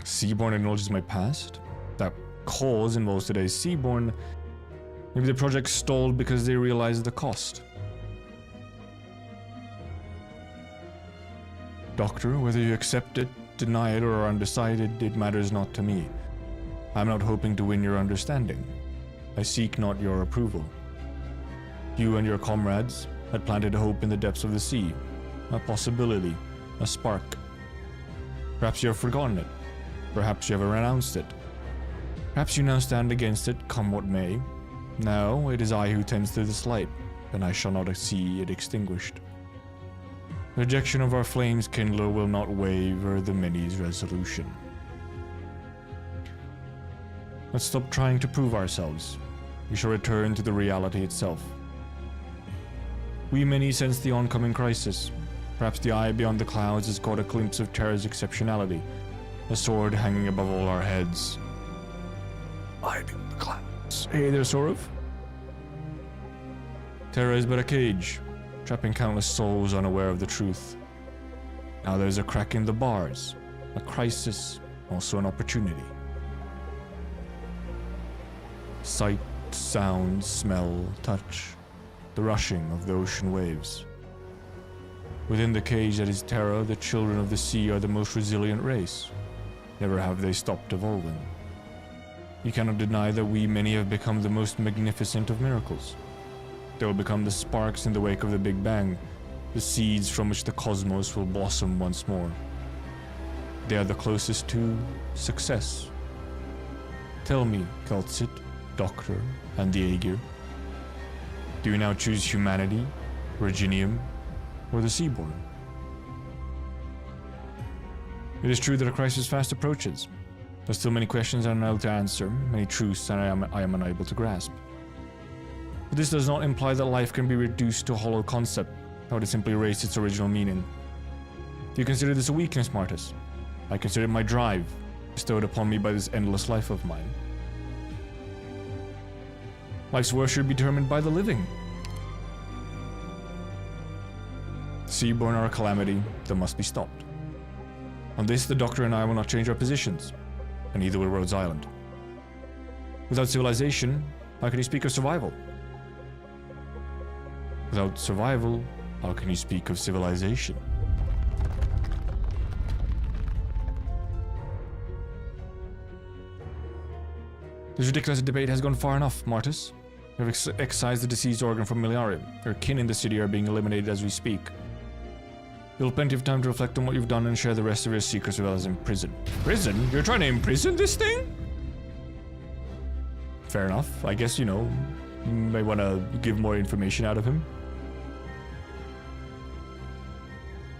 Seaborn acknowledges my past? That cause involves today's Seaborn. Maybe the project stalled because they realized the cost. Doctor, whether you accept it, deny it, or are undecided, it matters not to me. I'm not hoping to win your understanding. I seek not your approval. You and your comrades had planted a hope in the depths of the sea. A possibility, a spark. Perhaps you have forgotten it. Perhaps you have renounced it. Perhaps you now stand against it, come what may. Now, it is I who tends to this light, and I shall not see it extinguished. Rejection of our flame's kindler will not waver the many's resolution. Let's stop trying to prove ourselves. We shall return to the reality itself. We many sense the oncoming crisis. Perhaps the eye beyond the clouds has caught a glimpse of Terra's exceptionality, a sword hanging above all our heads. Eye beyond the clouds. Hey there, Sorov. Terra is but a cage, trapping countless souls unaware of the truth. Now there's a crack in the bars, a crisis, also an opportunity. Sight, sound, smell, touch, the rushing of the ocean waves. Within the cage that is Terra, the children of the sea are the most resilient race. Never have they stopped evolving. You cannot deny that we many have become the most magnificent of miracles. They will become the sparks in the wake of the Big Bang, the seeds from which the cosmos will blossom once more. They are the closest to success. Tell me, Kelsit, Doctor, and the Aegir, do you now choose humanity, Reginium, or the Seaborn? It is true that a crisis fast approaches. There's still many questions I am unable to answer, many truths that I am unable to grasp. But this does not imply that life can be reduced to a hollow concept, or to simply erase its original meaning. Do you consider this a weakness, Martis? I consider it my drive, bestowed upon me by this endless life of mine. Life's worth should be determined by the living. Seaborn are a calamity that must be stopped. On this, the Doctor and I will not change our positions, and neither will Rhodes Island. Without civilization, how can you speak of survival? Without survival, how can you speak of civilization? This ridiculous debate has gone far enough, Martis. We have excised the deceased organ from Miliarium. Your kin in the city are being eliminated as we speak. You'll have plenty of time to reflect on what you've done and share the rest of your secrets with us in prison. Prison? You're trying to imprison this thing? Fair enough. I guess, you know, you may want to give more information out of him.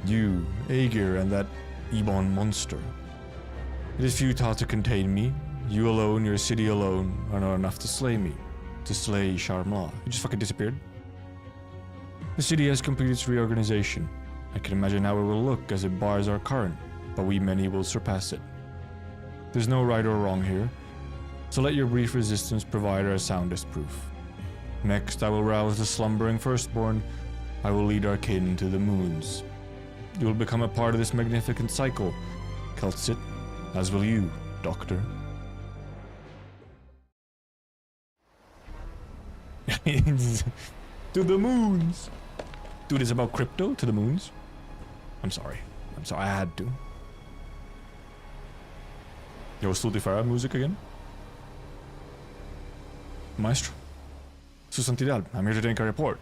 You, Aegir, and that Ebon monster. It is futile to contain me. You alone, your city alone, are not enough to slay me. To slay Sharmla. You just fucking disappeared. The city has completed its reorganization. I can imagine how it will look as it bars our current, but we many will surpass it. There's no right or wrong here, so let your brief resistance provide our soundest proof. Next, I will rouse the slumbering firstborn. I will lead our kin to the moons. You will become a part of this magnificent cycle, Keltsit, as will you, Doctor. To the moons! Dude, it's about crypto to the moons. I'm sorry, I had to. Yo, Stutifara music again? Maestro. Su Santidad, I'm here to take a report.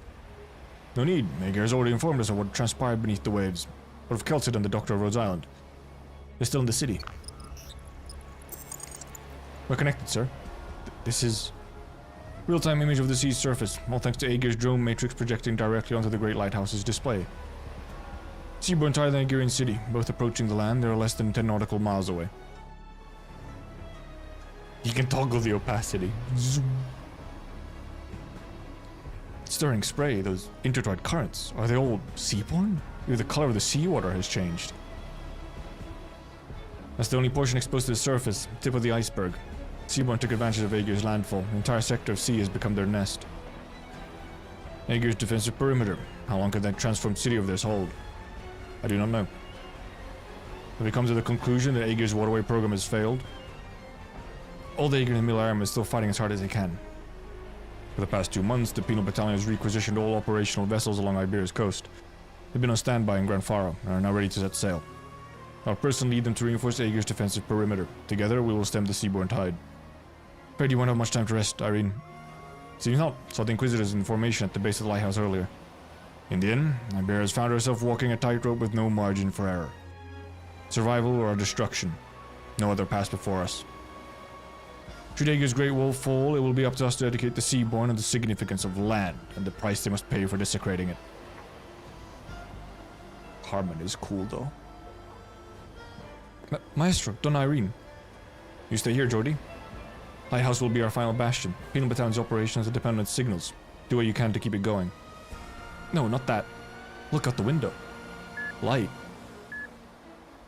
No need, Aegir has already informed us of what transpired beneath the waves. What of Keltsit and the Doctor of Rhodes Island? They're still in the city. We're connected, sir. This is... real-time image of the sea's surface, all thanks to Aegir's drone matrix projecting directly onto the Great Lighthouse's display. Seaborn Tryzyn and Aegirian City, both approaching the land, they are less than 10 nautical miles away. You can toggle the opacity. Zoom. Stirring spray, those intertwined currents, are they all seaborn? Maybe the color of the seawater has changed. That's the only portion exposed to the surface, tip of the iceberg. Seaborn took advantage of Aegir's landfall. The entire sector of sea has become their nest. Aegir's defensive perimeter. How long can that transformed city of theirs hold? I do not know. Have we come to the conclusion that Aegir's waterway program has failed? All the Aegir in Miliarium is still fighting as hard as they can. For the past 2 months, the Penal Battalion has requisitioned all operational vessels along Iberia's coast. They've been on standby in Gran Faro and are now ready to set sail. I'll personally lead them to reinforce Aegir's defensive perimeter. Together, we will stem the seaborne tide. Afraid you won't have much time to rest, Irene. Seems not. Saw the Inquisitors in formation at the base of the lighthouse earlier. In the end, Iberia has found herself walking a tightrope with no margin for error. Survival or destruction. No other path before us. Should Aegir's Great Wall fall, it will be up to us to educate the Seaborn on the significance of land and the price they must pay for desecrating it. Harmon is cool, though. Maestro, Don Irene. You stay here, Jordi. Lighthouse will be our final bastion. Penal Battalion's operations are dependent on signals. Do what you can to keep it going. No, not that. Look out the window. Light.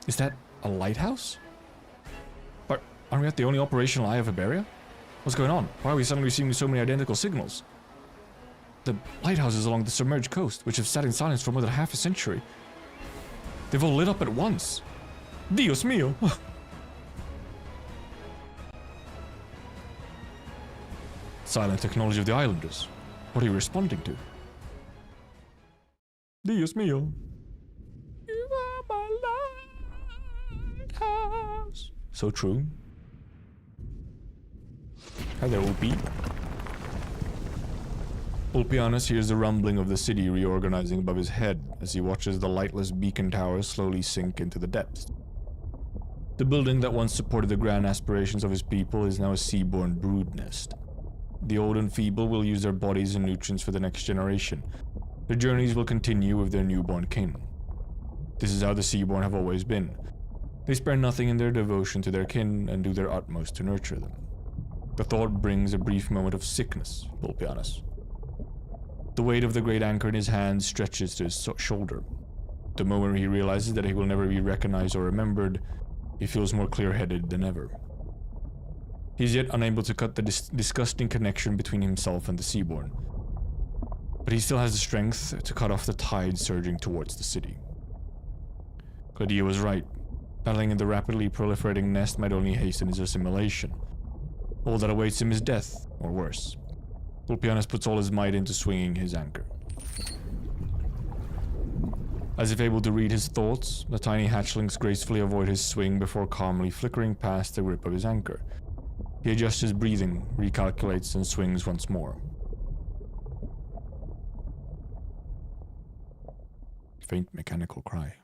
Is that a lighthouse? But aren't we at the only operational eye of Iberia? What's going on? Why are we suddenly receiving so many identical signals? The lighthouses along the submerged coast, which have sat in silence for more than half a century. They've all lit up at once. Dios mío! Silent technology of the islanders. What are you responding to? Dios mío. You are my lighthouse. So true. Hi there, Ulpi. Ulpianus hears the rumbling of the city reorganizing above his head as he watches the lightless beacon towers slowly sink into the depths. The building that once supported the grand aspirations of his people is now a seaborne brood nest. The old and feeble will use their bodies and nutrients for the next generation. Their journeys will continue with their newborn kin. This is how the Seaborn have always been. They spare nothing in their devotion to their kin and do their utmost to nurture them. The thought brings a brief moment of sickness, Ulpianus. The weight of the great anchor in his hand stretches to his shoulder. The moment he realizes that he will never be recognized or remembered, he feels more clear-headed than ever. He is yet unable to cut the disgusting connection between himself and the Seaborn, but he still has the strength to cut off the tide surging towards the city. Claudia was right. Battling in the rapidly proliferating nest might only hasten his assimilation. All that awaits him is death, or worse. Ulpianus puts all his might into swinging his anchor. As if able to read his thoughts, the tiny hatchlings gracefully avoid his swing before calmly flickering past the grip of his anchor. He adjusts his breathing, recalculates, and swings once more. Faint mechanical cry.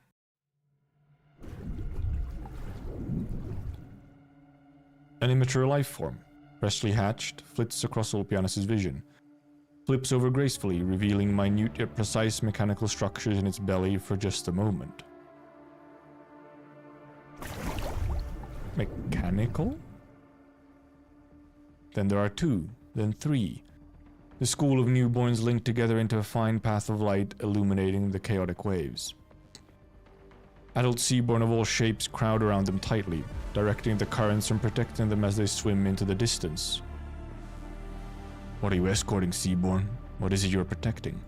An immature life form, freshly hatched, flits across Ulpianus' vision. Flips over gracefully, revealing minute yet precise mechanical structures in its belly for just a moment. Mechanical? Then there are two, then three. The school of newborns linked together into a fine path of light illuminating the chaotic waves. Adult seaborn of all shapes crowd around them tightly, directing the currents and protecting them as they swim into the distance. What are you escorting, seaborn? What is it you're protecting?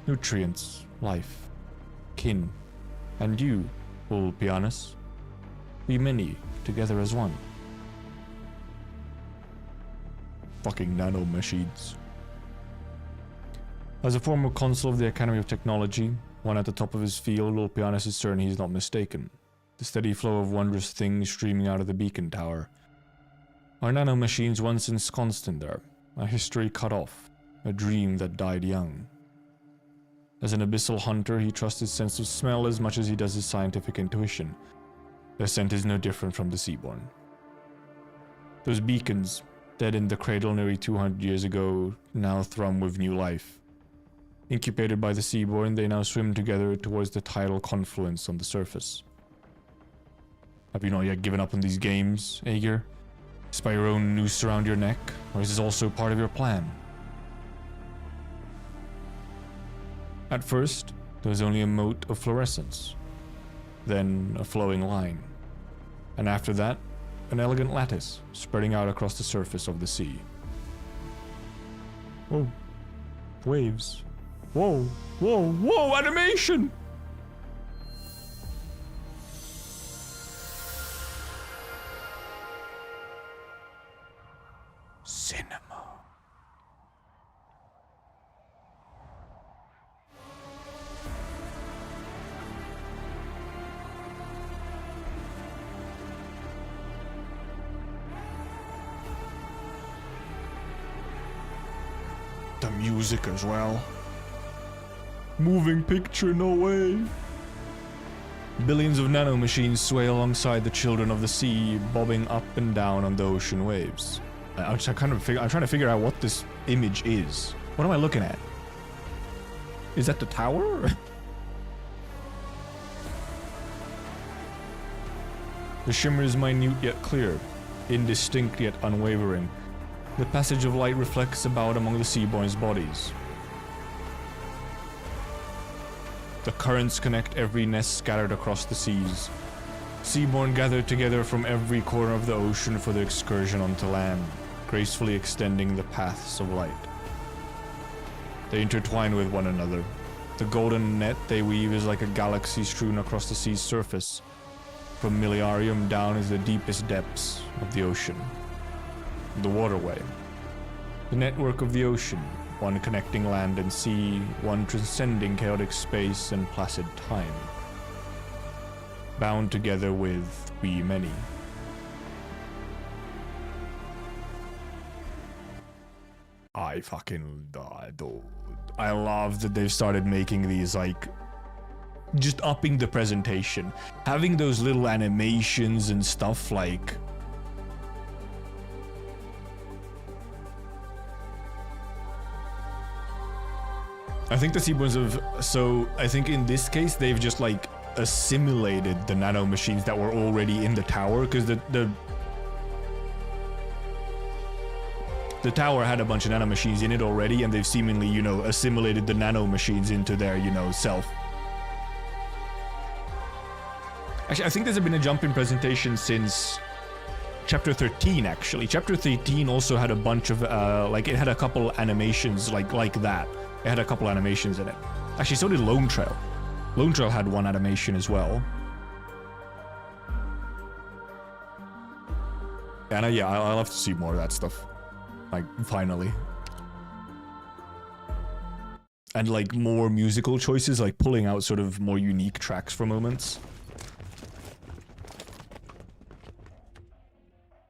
Nutrients, life, kin, and you, Ulpianus. We many, together as one. Fucking nanomachines. As a former consul of the Academy of Technology, one at the top of his field, Ulpianus is certain he's not mistaken. The steady flow of wondrous things streaming out of the beacon tower. Our nanomachines once ensconced in there, a history cut off, a dream that died young. As an abyssal hunter, he trusts his sense of smell as much as he does his scientific intuition. Their scent is no different from the seaborn. Those beacons, dead in the cradle nearly 200 years ago, now thrum with new life. Incubated by the seaborn, they now swim together towards the tidal confluence on the surface. Have you not yet given up on these games, Aegir? Is by your own noose around your neck, or is this also part of your plan? At first, there was only a mote of fluorescence, then a flowing line, and after that, an elegant lattice spreading out across the surface of the sea. Whoa. Waves. Whoa, whoa, whoa, animation! Cinema. The music as well. Moving picture, no way. Billions of nanomachines sway alongside the children of the sea, bobbing up and down on the ocean waves. I'm trying to figure out what this image is. What am I looking at? Is that the tower? The shimmer is minute yet clear, indistinct yet unwavering. The passage of light reflects about among the seaborn's bodies. The currents connect every nest scattered across the seas. Seaborn gathered together from every corner of the ocean for the excursion onto land, gracefully extending the paths of light. They intertwine with one another. The golden net they weave is like a galaxy strewn across the sea's surface, from Miliarium down into the deepest depths of the ocean. The waterway. The network of the ocean, one connecting land and sea, one transcending chaotic space and placid time. Bound together with we many. I love that they've started making these, like, just upping the presentation. Having those little animations and stuff, like, I think the Seaborns have, so I think in this case they've just like assimilated the nanomachines that were already in the tower, because the tower had a bunch of nanomachines in it already, and they've seemingly, you know, assimilated the nanomachines into their, you know, self. Actually, I think there's been a jump in presentation since chapter 13, actually. Chapter 13 also had a bunch of, like, it had a couple animations like that. It had a couple animations in it. Actually, so did Lone Trail. Lone Trail had one animation as well. And yeah, I'll have to see more of that stuff. Like, finally. And like more musical choices, like pulling out sort of more unique tracks for moments.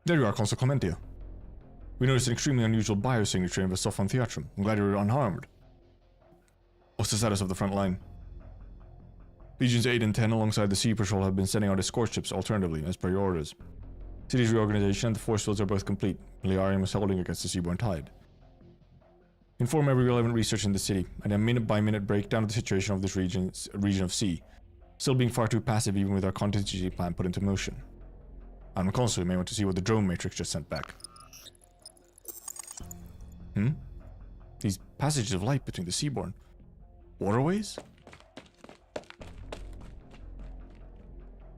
There you are, Consul Clementia. We noticed an extremely unusual biosignature in Vesophon Theatrum. I'm glad you were unharmed. What's the status of the front line? Legions 8 and 10 alongside the Sea Patrol have been sending out escort ships alternatively, as per your orders. City's reorganization and the force fields are both complete. Liarium is holding against the seaborne tide. Inform every relevant research in the city, and a minute-by-minute breakdown of the situation of this region of sea. Still being far too passive even with our contingency plan put into motion. I'm a consul, you may want to see what the drone matrix just sent back. These passages of light between the seaborne waterways?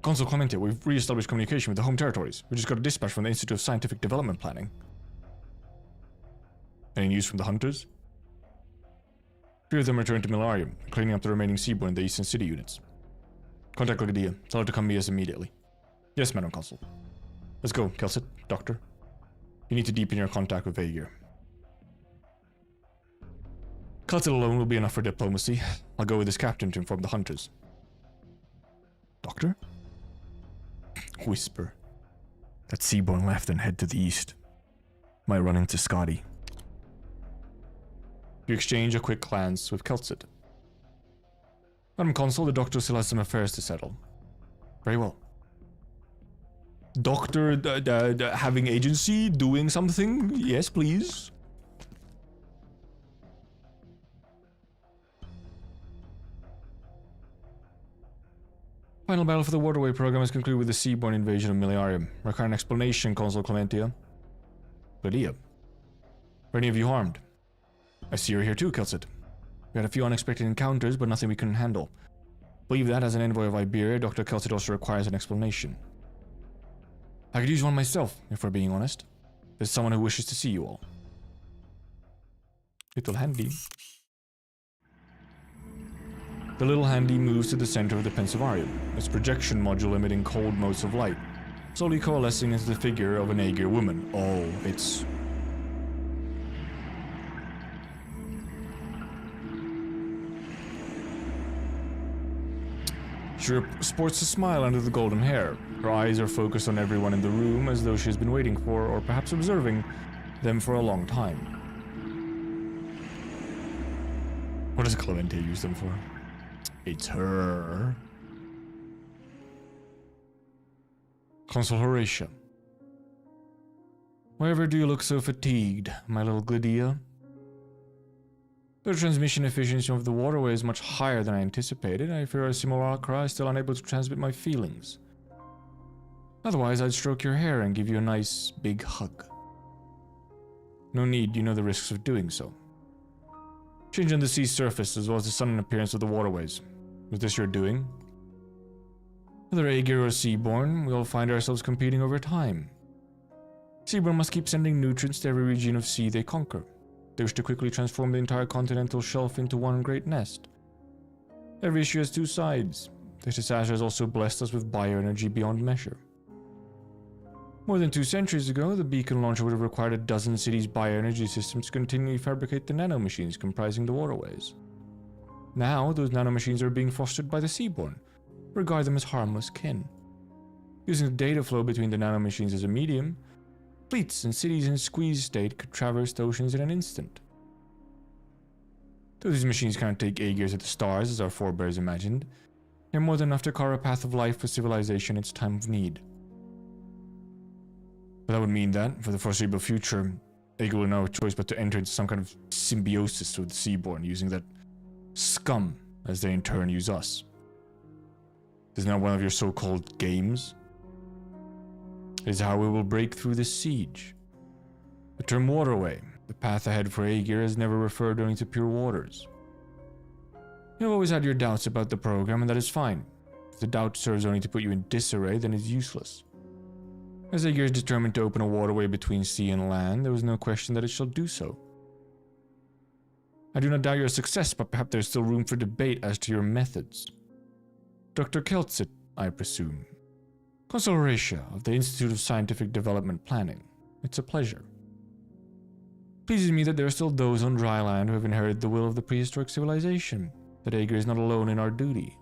Consul Clementia, we've re-established communication with the home territories. We just got a dispatch from the Institute of Scientific Development Planning. Any news from the hunters? 3 of them returned to Milarium, cleaning up the remaining seaborne in the Eastern City units. Contact Logadia. Tell her to come meet us immediately. Yes, Madam Consul. Let's go, Kelsit, Doctor. You need to deepen your contact with Aegir. Kelsit alone will be enough for diplomacy. I'll go with his captain to inform the hunters. Doctor? Whisper. That seaborne left and head to the east. Might run into Scotty. You exchange a quick glance with Kelsit. Madam Consul, the Doctor still has some affairs to settle. Very well. Doctor, having agency, doing something? Yes, please. Final battle for the waterway program has concluded with the seaborne invasion of Milarium. Require an explanation, Consul Clementia. Lydia. Were any of you harmed? I see you're here too, Kelsit. We had a few unexpected encounters, but nothing we couldn't handle. Believe that as an envoy of Iberia, Dr. Kelsit also requires an explanation. I could use one myself, if we're being honest. There's someone who wishes to see you all. Little handy. The little handy moves to the center of the Pensivarium, its projection module emitting cold motes of light, slowly coalescing into the figure of an Aegir woman. Oh, it's... She sports a smile under the golden hair. Her eyes are focused on everyone in the room as though she has been waiting for, or perhaps observing, them for a long time. What does Clemente use them for? It's her. Consul Horatia. Why do you look so fatigued, my little Glydia? The transmission efficiency of the waterway is much higher than I anticipated. I fear a simulacra is still unable to transmit my feelings. Otherwise, I'd stroke your hair and give you a nice, big hug. No need, you know the risks of doing so. Change on the sea's surface, as well as the sudden appearance of the waterways. Was this your doing? Whether Aegir or Seaborn, we'll find ourselves competing over time. Seaborn must keep sending nutrients to every region of sea they conquer. They wish to quickly transform the entire continental shelf into one great nest. Every issue has two sides. This disaster has also blessed us with bioenergy beyond measure. More than 2 centuries ago, the beacon launcher would have required a dozen cities' bioenergy systems to continually fabricate the nanomachines comprising the waterways. Now, those nanomachines are being fostered by the Seaborn. Regard them as harmless kin. Using the data flow between the nanomachines as a medium, fleets and cities in squeeze state could traverse the oceans in an instant. Though these machines can't take Aegir to the stars as our forebears imagined, they're more than enough to carve a path of life for civilization in its time of need. But that would mean that, for the foreseeable future, Aegir will not have a choice but to enter into some kind of symbiosis with the Seaborn, using that scum as they in turn use us. Is not one of your so-called games. It is how we will break through this siege. The term waterway, the path ahead for Aegir, has never referred only to pure waters. You have always had your doubts about the program, and that is fine. If the doubt serves only to put you in disarray, then it's useless. As Aegir is determined to open a waterway between sea and land, there was no question that it shall do so. I do not doubt your success, but perhaps there is still room for debate as to your methods. Dr. Keltzit, I presume. Consul Horatia of the Institute of Scientific Development Planning. It's a pleasure. Pleases me that there are still those on dry land who have inherited the will of the prehistoric civilization, that Aegir is not alone in our duty.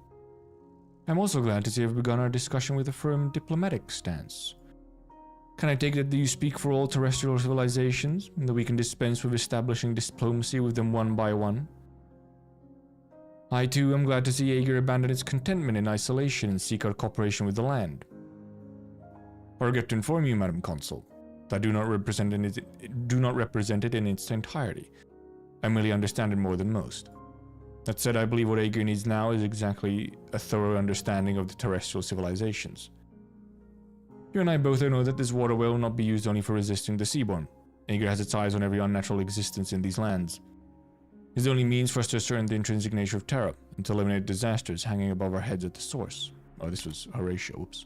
I'm also glad to see you have begun our discussion with a firm diplomatic stance. Can I take it that you speak for all terrestrial civilizations, and that we can dispense with establishing diplomacy with them one by one? I too am glad to see Aegir abandon its contentment in isolation and seek our cooperation with the land. I regret to inform you, Madam Consul, that I do not represent it in its entirety. I merely understand it more than most. That said, I believe what Aegir needs now is exactly a thorough understanding of the terrestrial civilizations. You and I both know that this waterway will not be used only for resisting the Seaborn. Aegir has its eyes on every unnatural existence in these lands. It is the only means for us to ascertain the intrinsic nature of terror, and to eliminate disasters hanging above our heads at the source. Oh, this was Horatio, whoops.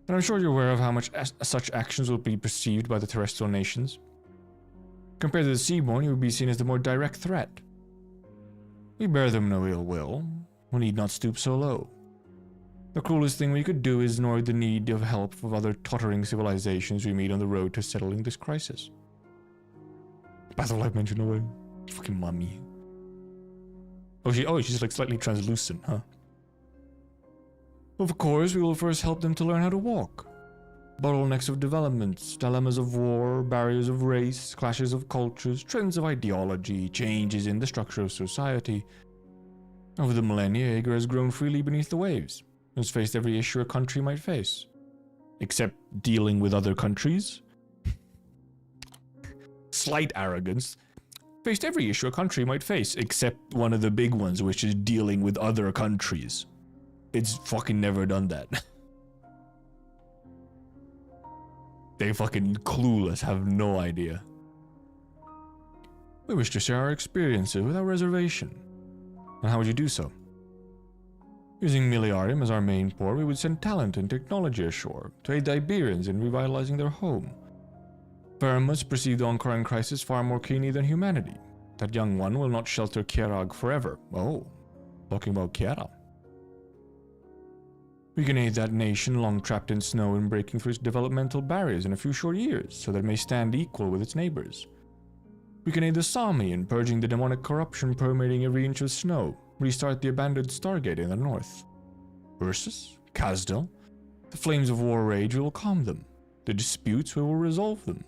And I'm sure you're aware of how much such actions will be perceived by the terrestrial nations. Compared to the Seaborn, you would be seen as the more direct threat. We bear them no ill will. We need not stoop so low. The cruelest thing we could do is ignore the need of help of other tottering civilizations we meet on the road to settling this crisis. Path of Life mentioned away. Fucking mummy. Oh, she's like slightly translucent, huh? Of course, we will first help them to learn how to walk. Bottlenecks of developments, dilemmas of war, barriers of race, clashes of cultures, trends of ideology, changes in the structure of society. Over the millennia, Aegir has grown freely beneath the waves, has faced every issue a country might face. Except dealing with other countries. Slight arrogance. Faced every issue a country might face, except one of the big ones, which is dealing with other countries. It's fucking never done that. They fucking clueless, have no idea. We wish to share our experiences without reservation. And how would you do so? Using Miliarium as our main port, we would send talent and technology ashore to aid the Iberians in revitalizing their home. Vermus perceive the oncoming crisis far more keenly than humanity. That young one will not shelter Kierag forever. Oh, talking about Kiera. We can aid that nation long trapped in snow in breaking through its developmental barriers in a few short years, so that it may stand equal with its neighbors. We can aid the Sami in purging the demonic corruption permeating every inch of snow, restart the abandoned Stargate in the north. Ursus, Kazdel, the flames of war rage, we will calm them. The disputes, we will resolve them.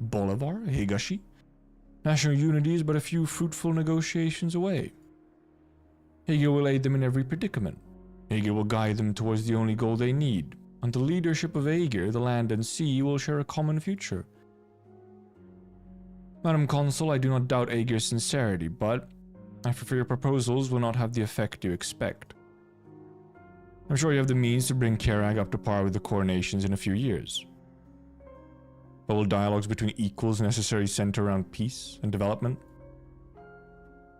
Bolivar, Higashi, national unity is but a few fruitful negotiations away. Aegir will aid them in every predicament. Aegir will guide them towards the only goal they need. Under the leadership of Aegir, the land and sea will share a common future. Madam Consul, I do not doubt Aegir's sincerity, but I fear your proposals will not have the effect you expect. I'm sure you have the means to bring Kierag up to par with the core nations in a few years. But will dialogues between equals necessarily center around peace and development?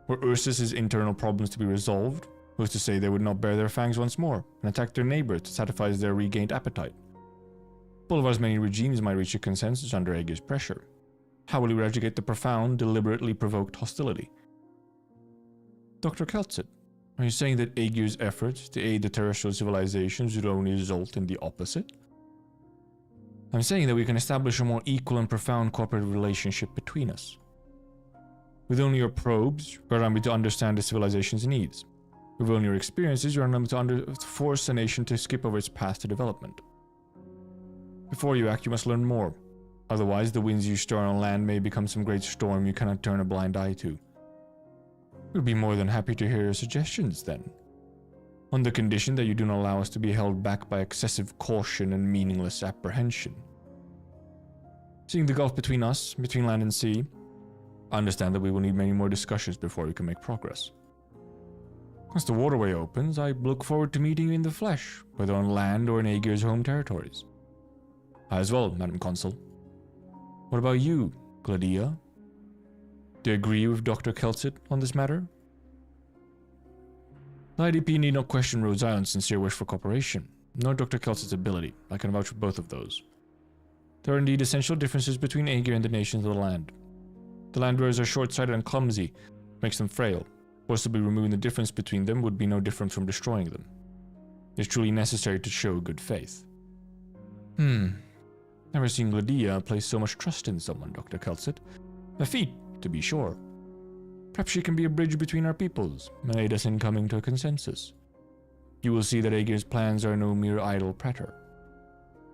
Were Ursus's internal problems to be resolved, who's to say they would not bare their fangs once more and attack their neighbor to satisfy their regained appetite? Bolivar's many regimes might reach a consensus under Aegir's pressure. How will he eradicate the profound, deliberately provoked hostility? Dr. Keltzit, are you saying that Aegir's efforts to aid the terrestrial civilizations would only result in the opposite? I'm saying that we can establish a more equal and profound cooperative relationship between us. With only your probes, you're unable to understand the civilization's needs. With only your experiences, you're unable to force a nation to skip over its path to development. Before you act, you must learn more. Otherwise, the winds you stir on land may become some great storm you cannot turn a blind eye to. We'll be more than happy to hear your suggestions then, on the condition that you do not allow us to be held back by excessive caution and meaningless apprehension. Seeing the gulf between us, between land and sea, I understand that we will need many more discussions before we can make progress. Once the waterway opens, I look forward to meeting you in the flesh, whether on land or in Aegir's home territories. I as well, Madam Consul. What about you, Gladia? Do you agree with Dr. Kelsit on this matter? The IDP need not question Rhode Island's sincere wish for cooperation, nor Dr. Kelsit's ability. I can vouch for both of those. There are indeed essential differences between Aegir and the nations of the land. The Landwearers are short-sighted and clumsy, which makes them frail. Forcibly removing the difference between them would be no different from destroying them. It is truly necessary to show good faith. Never seen Gladia place so much trust in someone, Dr. Kelsit. A feat, to be sure. Perhaps she can be a bridge between our peoples, and aid us in coming to a consensus. You will see that Aegir's plans are no mere idle prater.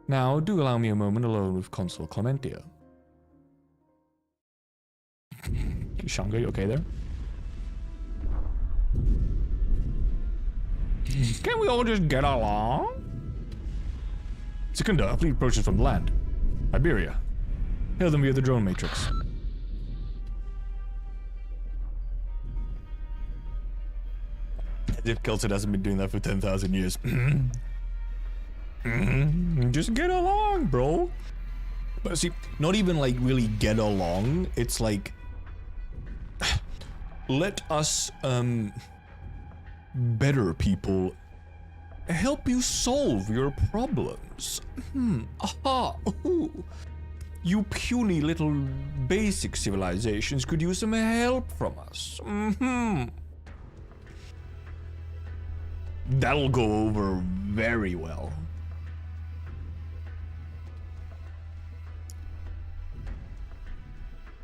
Now, do allow me a moment alone with Consul Clementia. Shanga, you okay there? Can we all just get along? Secunda, fleet approaches from land. Iberia. Hail them via the drone matrix. As if Kelsit hasn't been doing that for 10,000 years. Just get along, bro. But see, not even like really get along. It's like, let us, better people help you solve your problems. Aha. Ooh. You puny little basic civilizations could use some help from us. That'll go over very well.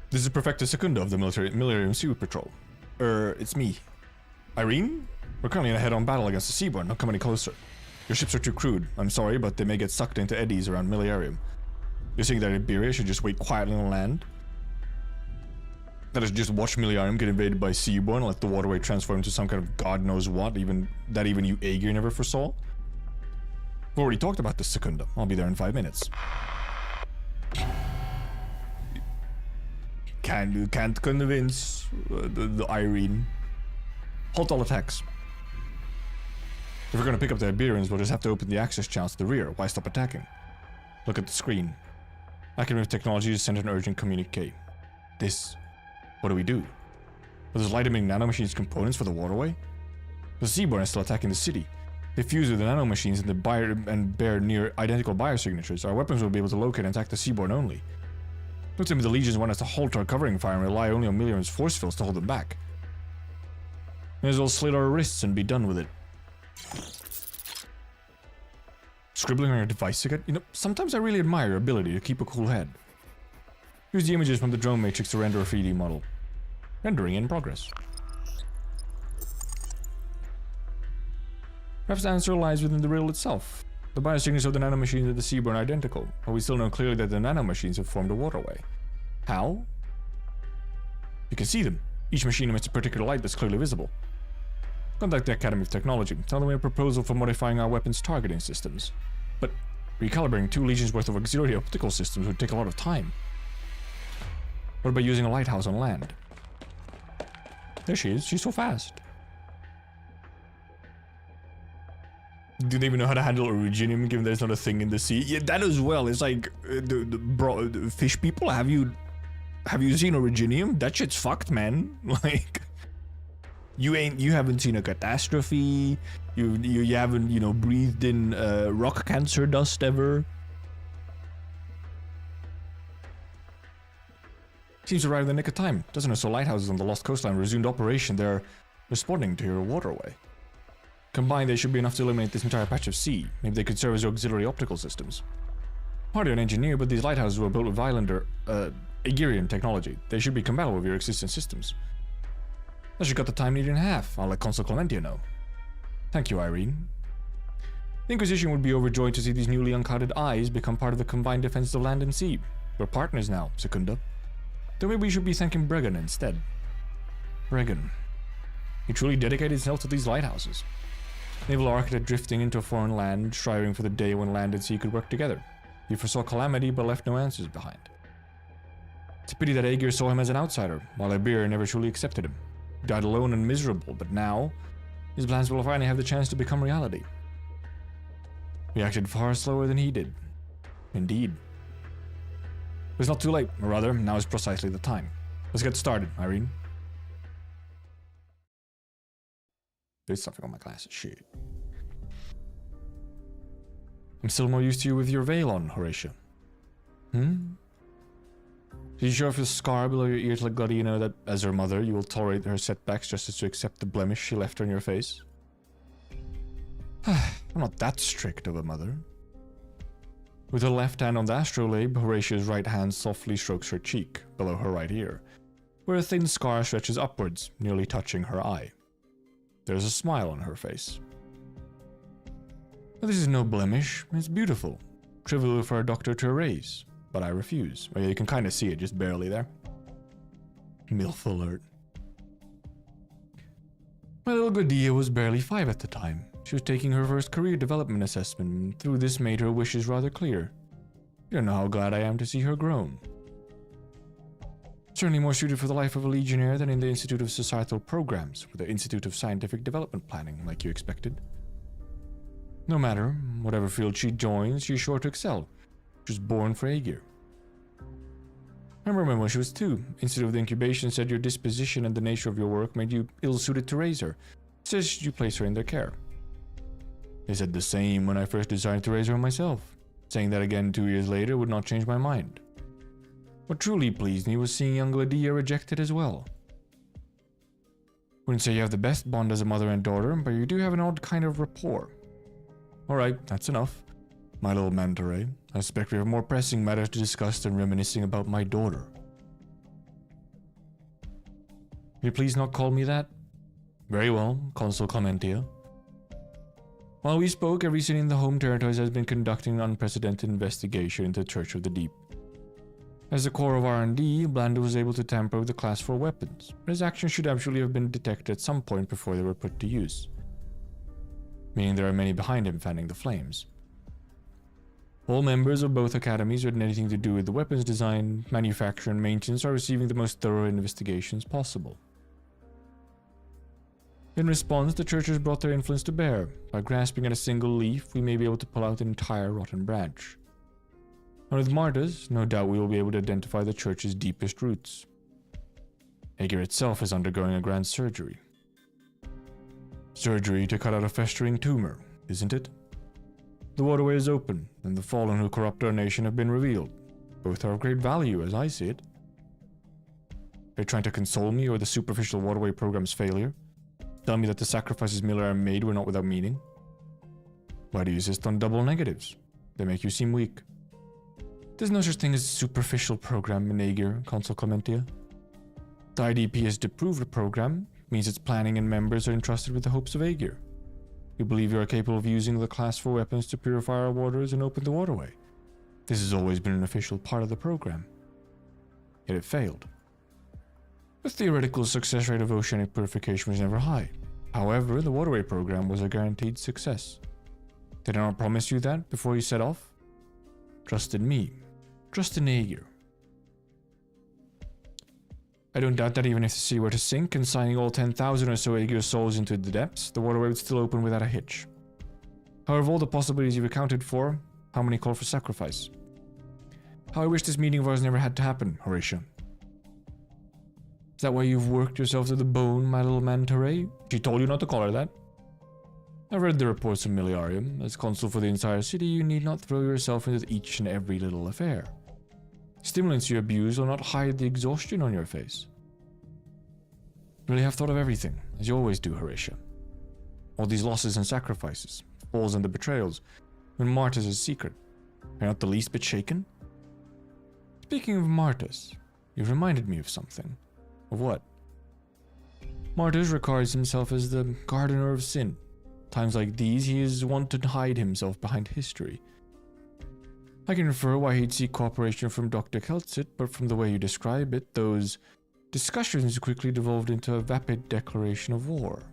This is Perfecta Secunda of the Millennium Sea Patrol. It's me. Irene? We're currently in a head-on battle against the Seaborn, not come any closer. Your ships are too crude. I'm sorry, but they may get sucked into eddies around Millennium. You're saying that Iberia should just wait quietly on land? That is, just watch Millennium get invaded by Seaborn and let the waterway transform into some kind of god knows what, even you Aegir never foresaw? We've already talked about this, Secunda. I'll be there in 5 minutes. You can't convince the Irene. Halt all attacks. If we're gonna pick up the Iberians, we'll just have to open the access channels to the rear. Why stop attacking? Look at the screen. Academic Technology has sent an urgent communique. What do we do? Are those light-emitting nanomachines components for the waterway? The Seaborn is still attacking the city. They fuse with the nanomachines and bear near identical biosignatures. Our weapons will be able to locate and attack the Seaborn only. Don't tell me the Legions want us to halt our covering fire and rely only on Millennium's force fields to hold them back. May as well slit our wrists and be done with it. Scribbling on your device again? You know, sometimes I really admire your ability to keep a cool head. Use the images from the drone matrix to render a 3D model. Rendering in progress. Perhaps the answer lies within the riddle itself. The biosignatures of the nanomachines of the Seaborn are identical, but we still know clearly that the nanomachines have formed a waterway. How? You can see them. Each machine emits a particular light that's clearly visible. Contact the Academy of Technology. Tell them we have a proposal for modifying our weapons targeting systems. But recalibrating 2 legions worth of auxiliary optical systems would take a lot of time. What about using a lighthouse on land? There she is. She's so fast. Do they even know how to handle originium, given there's not a thing in the sea? Yeah, that as well. It's like, the fish people, have you seen originium? That shit's fucked, man. Like, you haven't seen a catastrophe. You haven't, breathed in rock cancer dust ever. Seems to arrive in the nick of time. Doesn't it? So lighthouses on the lost coastline resumed operation. They're responding to your waterway. Combined, they should be enough to eliminate this entire patch of sea. Maybe they could serve as auxiliary optical systems. Hardly an engineer, but these lighthouses were built with Aegirian technology. They should be compatible with your existing systems. I should cut the time needed in half. I'll let Consul Clementia know. Thank you, Irene. The Inquisition would be overjoyed to see these newly unclouded eyes become part of the combined defense of land and sea. We're partners now, Secunda. Though maybe we should be thanking Bregan instead. Bregan. He truly dedicated himself to these lighthouses. Naval architect drifting into a foreign land, striving for the day when land and sea could work together. He foresaw calamity but left no answers behind. It's a pity that Aegir saw him as an outsider, while Iberia never truly accepted him. He died alone and miserable, but now his plans will finally have the chance to become reality. We acted far slower than he did. Indeed. It's not too late, or rather, now is precisely the time. Let's get started, Irene. There's something on my glasses, shit. I'm still more used to you with your veil on, Horatio. So you show off your scar below your ear to let Gladys know that, as her mother, you will tolerate her setbacks just as to accept the blemish she left on your face? I'm not that strict of a mother. With her left hand on the astrolabe, Horatio's right hand softly strokes her cheek, below her right ear, where a thin scar stretches upwards, nearly touching her eye. There's a smile on her face. This is no blemish, it's beautiful. Trivial for a doctor to erase, but I refuse. Well, you can kind of see it, just barely there. MILF alert. My little Gladys was barely 5 at the time. She was taking her first career development assessment, and through this made her wishes rather clear. You don't know how glad I am to see her grown. Certainly more suited for the life of a legionnaire than in the Institute of Societal Programs, or the Institute of Scientific Development Planning, like you expected. No matter, whatever field she joins, she's sure to excel. She was born for Aegir. I remember when she was 2, Institute of the Incubation said your disposition and the nature of your work made you ill-suited to raise her, so you place her in their care. They said the same when I first decided to raise her myself, saying that again 2 years later would not change my mind. What truly pleased me was seeing young Gladys rejected as well. Wouldn't say you have the best bond as a mother and daughter, but you do have an odd kind of rapport. Alright, that's enough. My little Banter, I suspect we have more pressing matters to discuss than reminiscing about my daughter. Will you please not call me that? Very well, Consul Commentia. While we spoke, every city in the home territories has been conducting an unprecedented investigation into the Church of the Deep. As the core of R&D, Blando was able to tamper with the Class 4 weapons, but his actions should actually have been detected at some point before they were put to use. Meaning there are many behind him fanning the flames. All members of both academies who had anything to do with the weapons design, manufacture, and maintenance are receiving the most thorough investigations possible. In response, the Church has brought their influence to bear. By grasping at a single leaf, we may be able to pull out an entire rotten branch. And with Martas, no doubt we will be able to identify the Church's deepest roots. Aegir itself is undergoing a grand surgery. Surgery to cut out a festering tumor, isn't it? The waterway is open, and the fallen who corrupt our nation have been revealed. Both are of great value, as I see it. They're trying to console me over the superficial waterway program's failure. Tell me that the sacrifices Miller made were not without meaning. Why do you insist on double negatives? They make you seem weak. There's no such thing as a superficial program in Aegir, Consul Commentia. The IDP has approved the program, means its planning and members are entrusted with the hopes of Aegir. We believe you are capable of using the Class 4 weapons to purify our waters and open the waterway. This has always been an official part of the program. Yet it failed. The theoretical success rate of oceanic purification was never high. However, the waterway program was a guaranteed success. Did I not promise you that before you set off? Trust in me. Trust in Aegir. I don't doubt that even if the sea were to sink, and signing all 10,000 or so Aegir souls into the depths, the waterway would still open without a hitch. However, all the possibilities you've accounted for, how many call for sacrifice? How I wish this meeting of ours never had to happen, Horatio. Is that why you've worked yourself to the bone, my little Banter? She told you not to call her that. I've read the reports of Miliarium. As consul for the entire city, you need not throw yourself into each and every little affair. Stimulants you abuse will not hide the exhaustion on your face. Really have thought of everything, as you always do, Horatio. All these losses and sacrifices, falls and the betrayals, when Martas is secret. Are you not the least bit shaken? Speaking of Martas, you've reminded me of something. Of what? Martas regards himself as the gardener of sin. Times like these, he is wont to hide himself behind history. I can infer why he'd seek cooperation from Dr. Keltzit, but from the way you describe it, those discussions quickly devolved into a vapid declaration of war.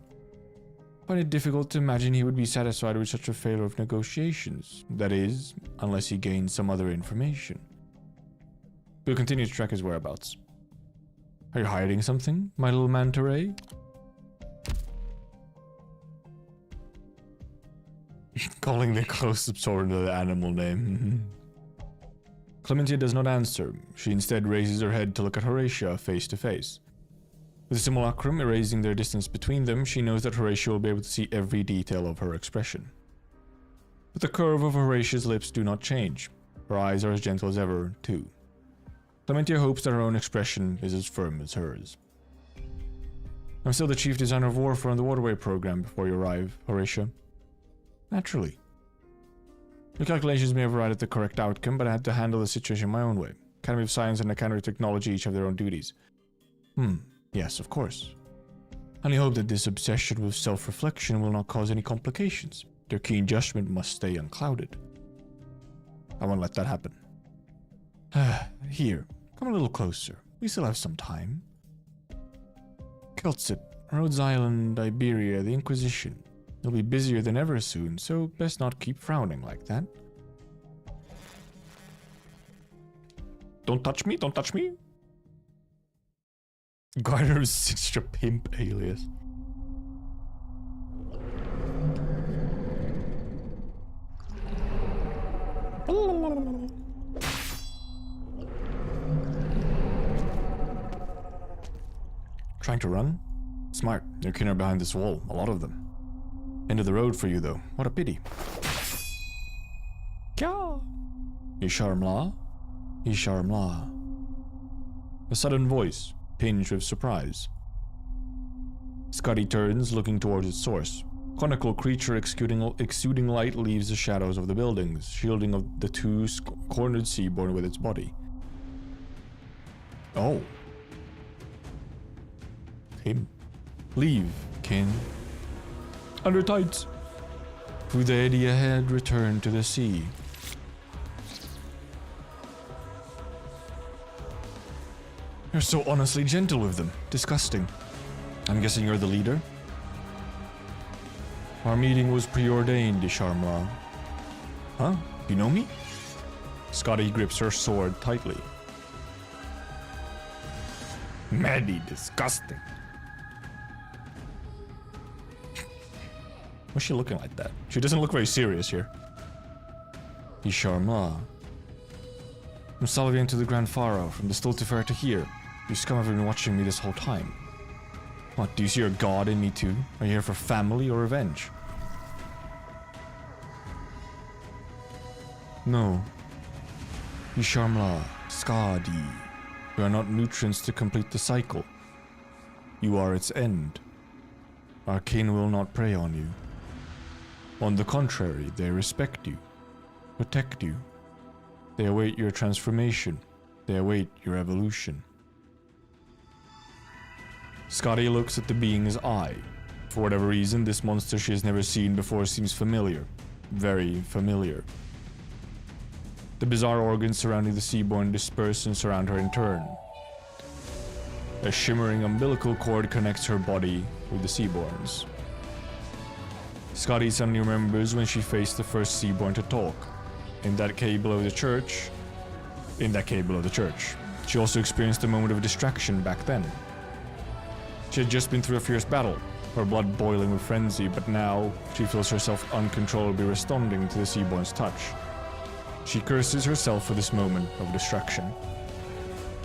I find it difficult to imagine he would be satisfied with such a failure of negotiations. That is, unless he gains some other information. We'll continue to track his whereabouts. Are you hiding something, my little Banter? Calling the close-up sword the animal name. Clementia does not answer. She instead raises her head to look at Horatia face to face. With the simulacrum erasing their distance between them, she knows that Horatia will be able to see every detail of her expression. But the curve of Horatia's lips do not change. Her eyes are as gentle as ever, too. Clementia hopes that her own expression is as firm as hers. I'm still the chief designer of warfare on the waterway program before you arrive, Horatia. Naturally. Your calculations may have arrived at the correct outcome, but I had to handle the situation my own way. Academy of Science and Academy of Technology each have their own duties. Yes, of course. I only hope that this obsession with self-reflection will not cause any complications. Their keen judgment must stay unclouded. I won't let that happen. Here, come a little closer. We still have some time. Keltsit, Rhodes Island, Iberia, the Inquisition. You'll be busier than ever soon, so best not keep frowning like that. Don't touch me, don't touch me. Garner is such a pimp alias. Trying to run? Smart. Your kin are behind this wall, a lot of them. End of the road for you, though. What a pity. Kya? Isharmla? Isharmla. A sudden voice, tinged with surprise. Scotty turns, looking towards its source. Conical creature exuding light leaves the shadows of the buildings, shielding of the two cornered seaborn with its body. Oh. Him. Leave, kin. Under tights. Through the eddy ahead, return to the sea. You're so honestly gentle with them. Disgusting. I'm guessing you're the leader? Our meeting was preordained, Isharmla. Huh? You know me? Scotty grips her sword tightly. Maddie, disgusting. Why's she looking like that? She doesn't look very serious here. Isharmla. From Salvian to the Grand Pharaoh, from the Stultifer to here. You scum have been watching me this whole time. What, do you see your god in me too? Are you here for family or revenge? No. Isharmla, Skadi. We are not nutrients to complete the cycle. You are its end. Our kin will not prey on you. On the contrary, they respect you, protect you. They await your transformation. They await your evolution. Scotty looks at the being's eye. For whatever reason, this monster she has never seen before seems familiar. Very familiar. The bizarre organs surrounding the seaborn disperse and surround her in turn. A shimmering umbilical cord connects her body with the seaborns. Scotty suddenly remembers when she faced the first seaborn to talk. In that cave below the church. She also experienced a moment of distraction back then. She had just been through a fierce battle, her blood boiling with frenzy, but now she feels herself uncontrollably responding to the seaborn's touch. She curses herself for this moment of distraction.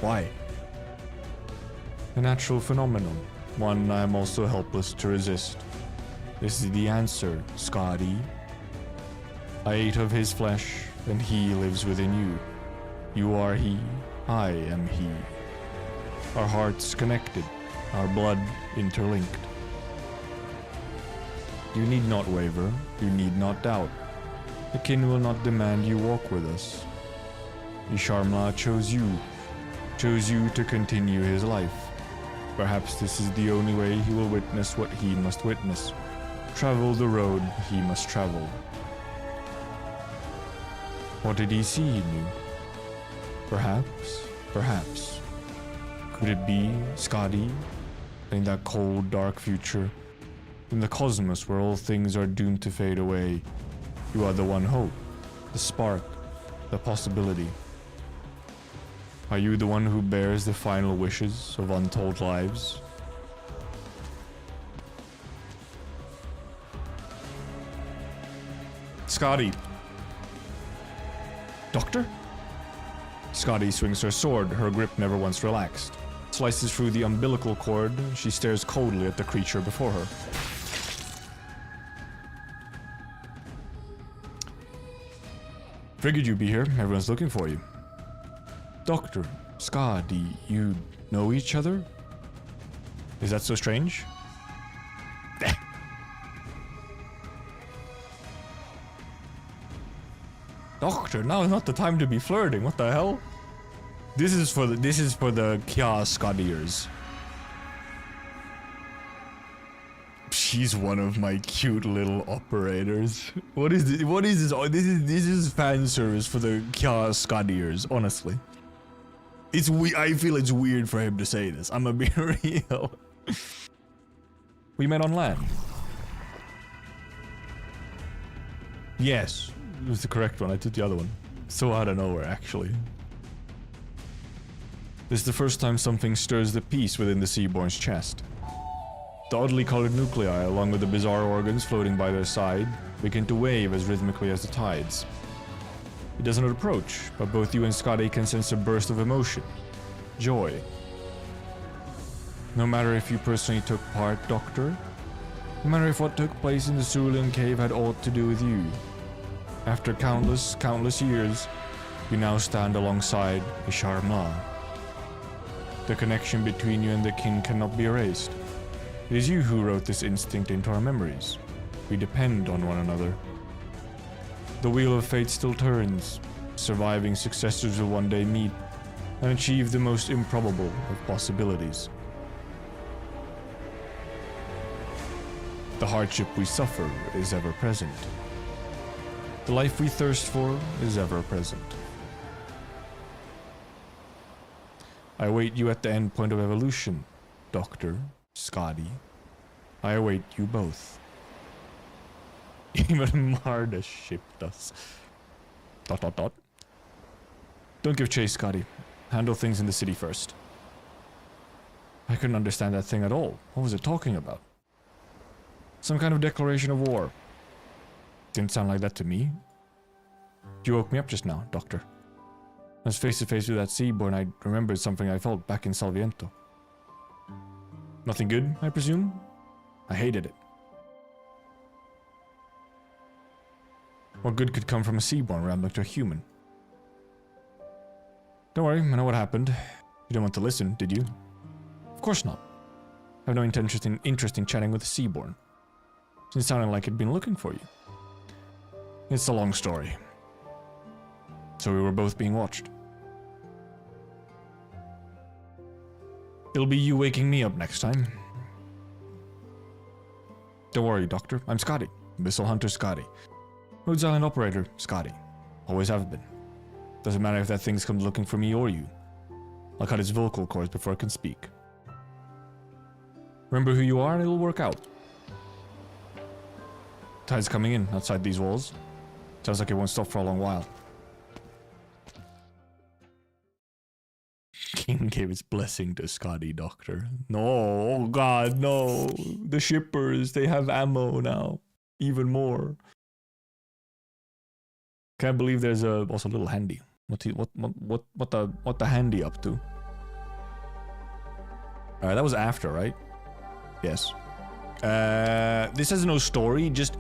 Why? A natural phenomenon, one I am also helpless to resist. This is the answer, Scotty. I ate of his flesh, and he lives within you. You are he, I am he. Our hearts connected, our blood interlinked. You need not waver, you need not doubt. The kin will not demand you walk with us. Isharmla chose you to continue his life. Perhaps this is the only way he will witness what he must witness. Travel the road he must travel. What did he see in you? Perhaps. Could it be, Scotty, in that cold, dark future, in the cosmos where all things are doomed to fade away, you are the one hope, the spark, the possibility. Are you the one who bears the final wishes of untold lives? Scotty! Doctor? Scotty swings her sword, her grip never once relaxed. Slices through the umbilical cord, she stares coldly at the creature before her. Figured you'd be here, everyone's looking for you. Doctor, Scotty, you know each other? Is that so strange? Doctor, now is not the time to be flirting, what the hell? This is for the Chaos Scottiers. She's one of my cute little operators. What is this? What is this? Oh, this is fan service for the Chaos Scottiers, honestly. I feel it's weird for him to say this. I'm gonna be real. We met on land. Yes, it was the correct one. I took the other one. So out of nowhere, actually. This is the first time something stirs the peace within the Seaborn's chest. The oddly colored nuclei, along with the bizarre organs floating by their side, begin to wave as rhythmically as the tides. It does not approach, but both you and Scotty can sense a burst of emotion. Joy. No matter if you personally took part, Doctor, no matter if what took place in the Cerulean Cave had aught to do with you. After countless years, you now stand alongside Isharma. The connection between you and the king cannot be erased. It is you who wrote this instinct into our memories. We depend on one another. The wheel of fate still turns. Surviving successors will one day meet and achieve the most improbable of possibilities. The hardship we suffer is ever present. The life we thirst for is ever present. I await you at the end point of evolution, Doctor, Scotty. I await you both. Even Marda shipped us. ... Don't give chase, Scotty. Handle things in the city first. I couldn't understand that thing at all. What was it talking about? Some kind of declaration of war. Didn't sound like that to me. You woke me up just now, Doctor. I was face to face with that Seaborn. I remembered something I felt back in Salviento. Nothing good, I presume? I hated it. What good could come from a Seaborn rambling to a human? Don't worry, I know what happened. You didn't want to listen, did you? Of course not. I have no interest in chatting with a Seaborn. It sounded like it'd been looking for you. It's a long story. So we were both being watched. It'll be you waking me up next time. Don't worry, Doctor. I'm Scotty. Missile Hunter Scotty. Rhodes Island Operator Scotty. Always have been. Doesn't matter if that thing comes looking for me or you. I'll cut its vocal cords before it can speak. Remember who you are and it'll work out. Tide's coming in outside these walls. Sounds like it won't stop for a long while. King gave his blessing to Scotty, Doctor. No, oh god, no. The shippers, they have ammo now. Even more. Can't believe there's also a little handy. What the handy up to? Alright, that was after, right? Yes. This has no story. Just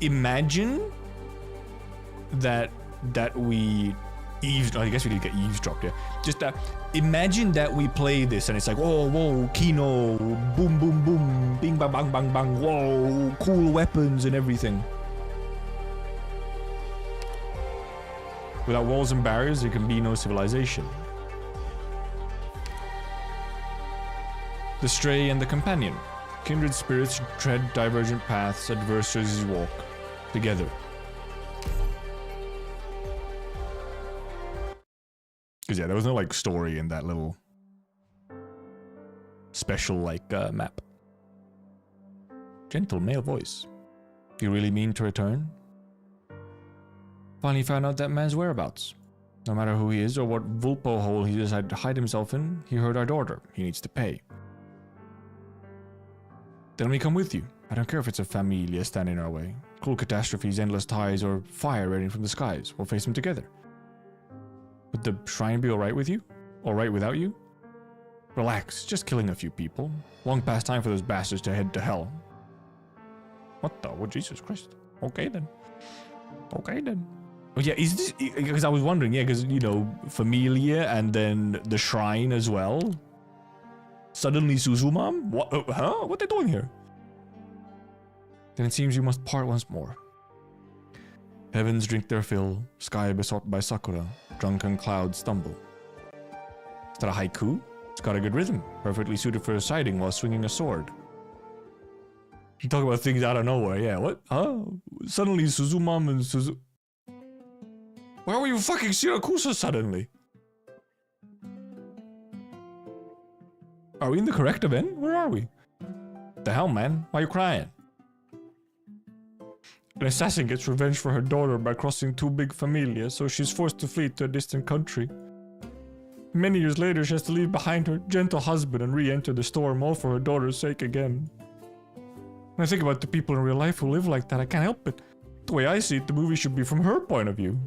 imagine that we I guess we did get eavesdropped, yeah. Just imagine that we play this and it's like, oh, whoa, Kino, boom, boom, boom, bing, bang, bang, bang, bang, whoa, cool weapons and everything. Without walls and barriers, there can be no civilization. The Stray and the Companion. Kindred spirits tread divergent paths, adversaries walk together. Because yeah, there was no like story in that little special like map. Gentle male voice. You really mean to return? Finally found out that man's whereabouts. No matter who he is or what Vulpo hole he decided to hide himself in, he heard our daughter. He needs to pay. Then we come with you. I don't care if it's a familia standing in our way. Cruel catastrophes, endless tides, or fire raining from the skies. We'll face them together. Would the shrine be alright with you? Alright without you? Relax, just killing a few people. Long past time for those bastards to head to hell. What the? Oh, Jesus Christ. Okay then. Okay then. Oh yeah, is this... Because I was wondering, yeah, because, you know, Familia and then the shrine as well. Suddenly Suzumam? What? Huh? What are they doing here? Then it seems you must part once more. Heavens drink their fill, sky besought by sakura, drunken clouds stumble. Is that a haiku? It's got a good rhythm, perfectly suited for reciting while swinging a sword. You talk about things out of nowhere, yeah, what? Huh? Suddenly Suzumam and Suzu... Why were you fucking Shirakusa suddenly? Are we in the correct event? Where are we? The hell, man? Why are you crying? An assassin gets revenge for her daughter by crossing two big familias, so she's forced to flee to a distant country. Many years later, she has to leave behind her gentle husband and re-enter the storm, all for her daughter's sake again. When I think about the people in real life who live like that, I can't help it. The way I see it, the movie should be from her point of view.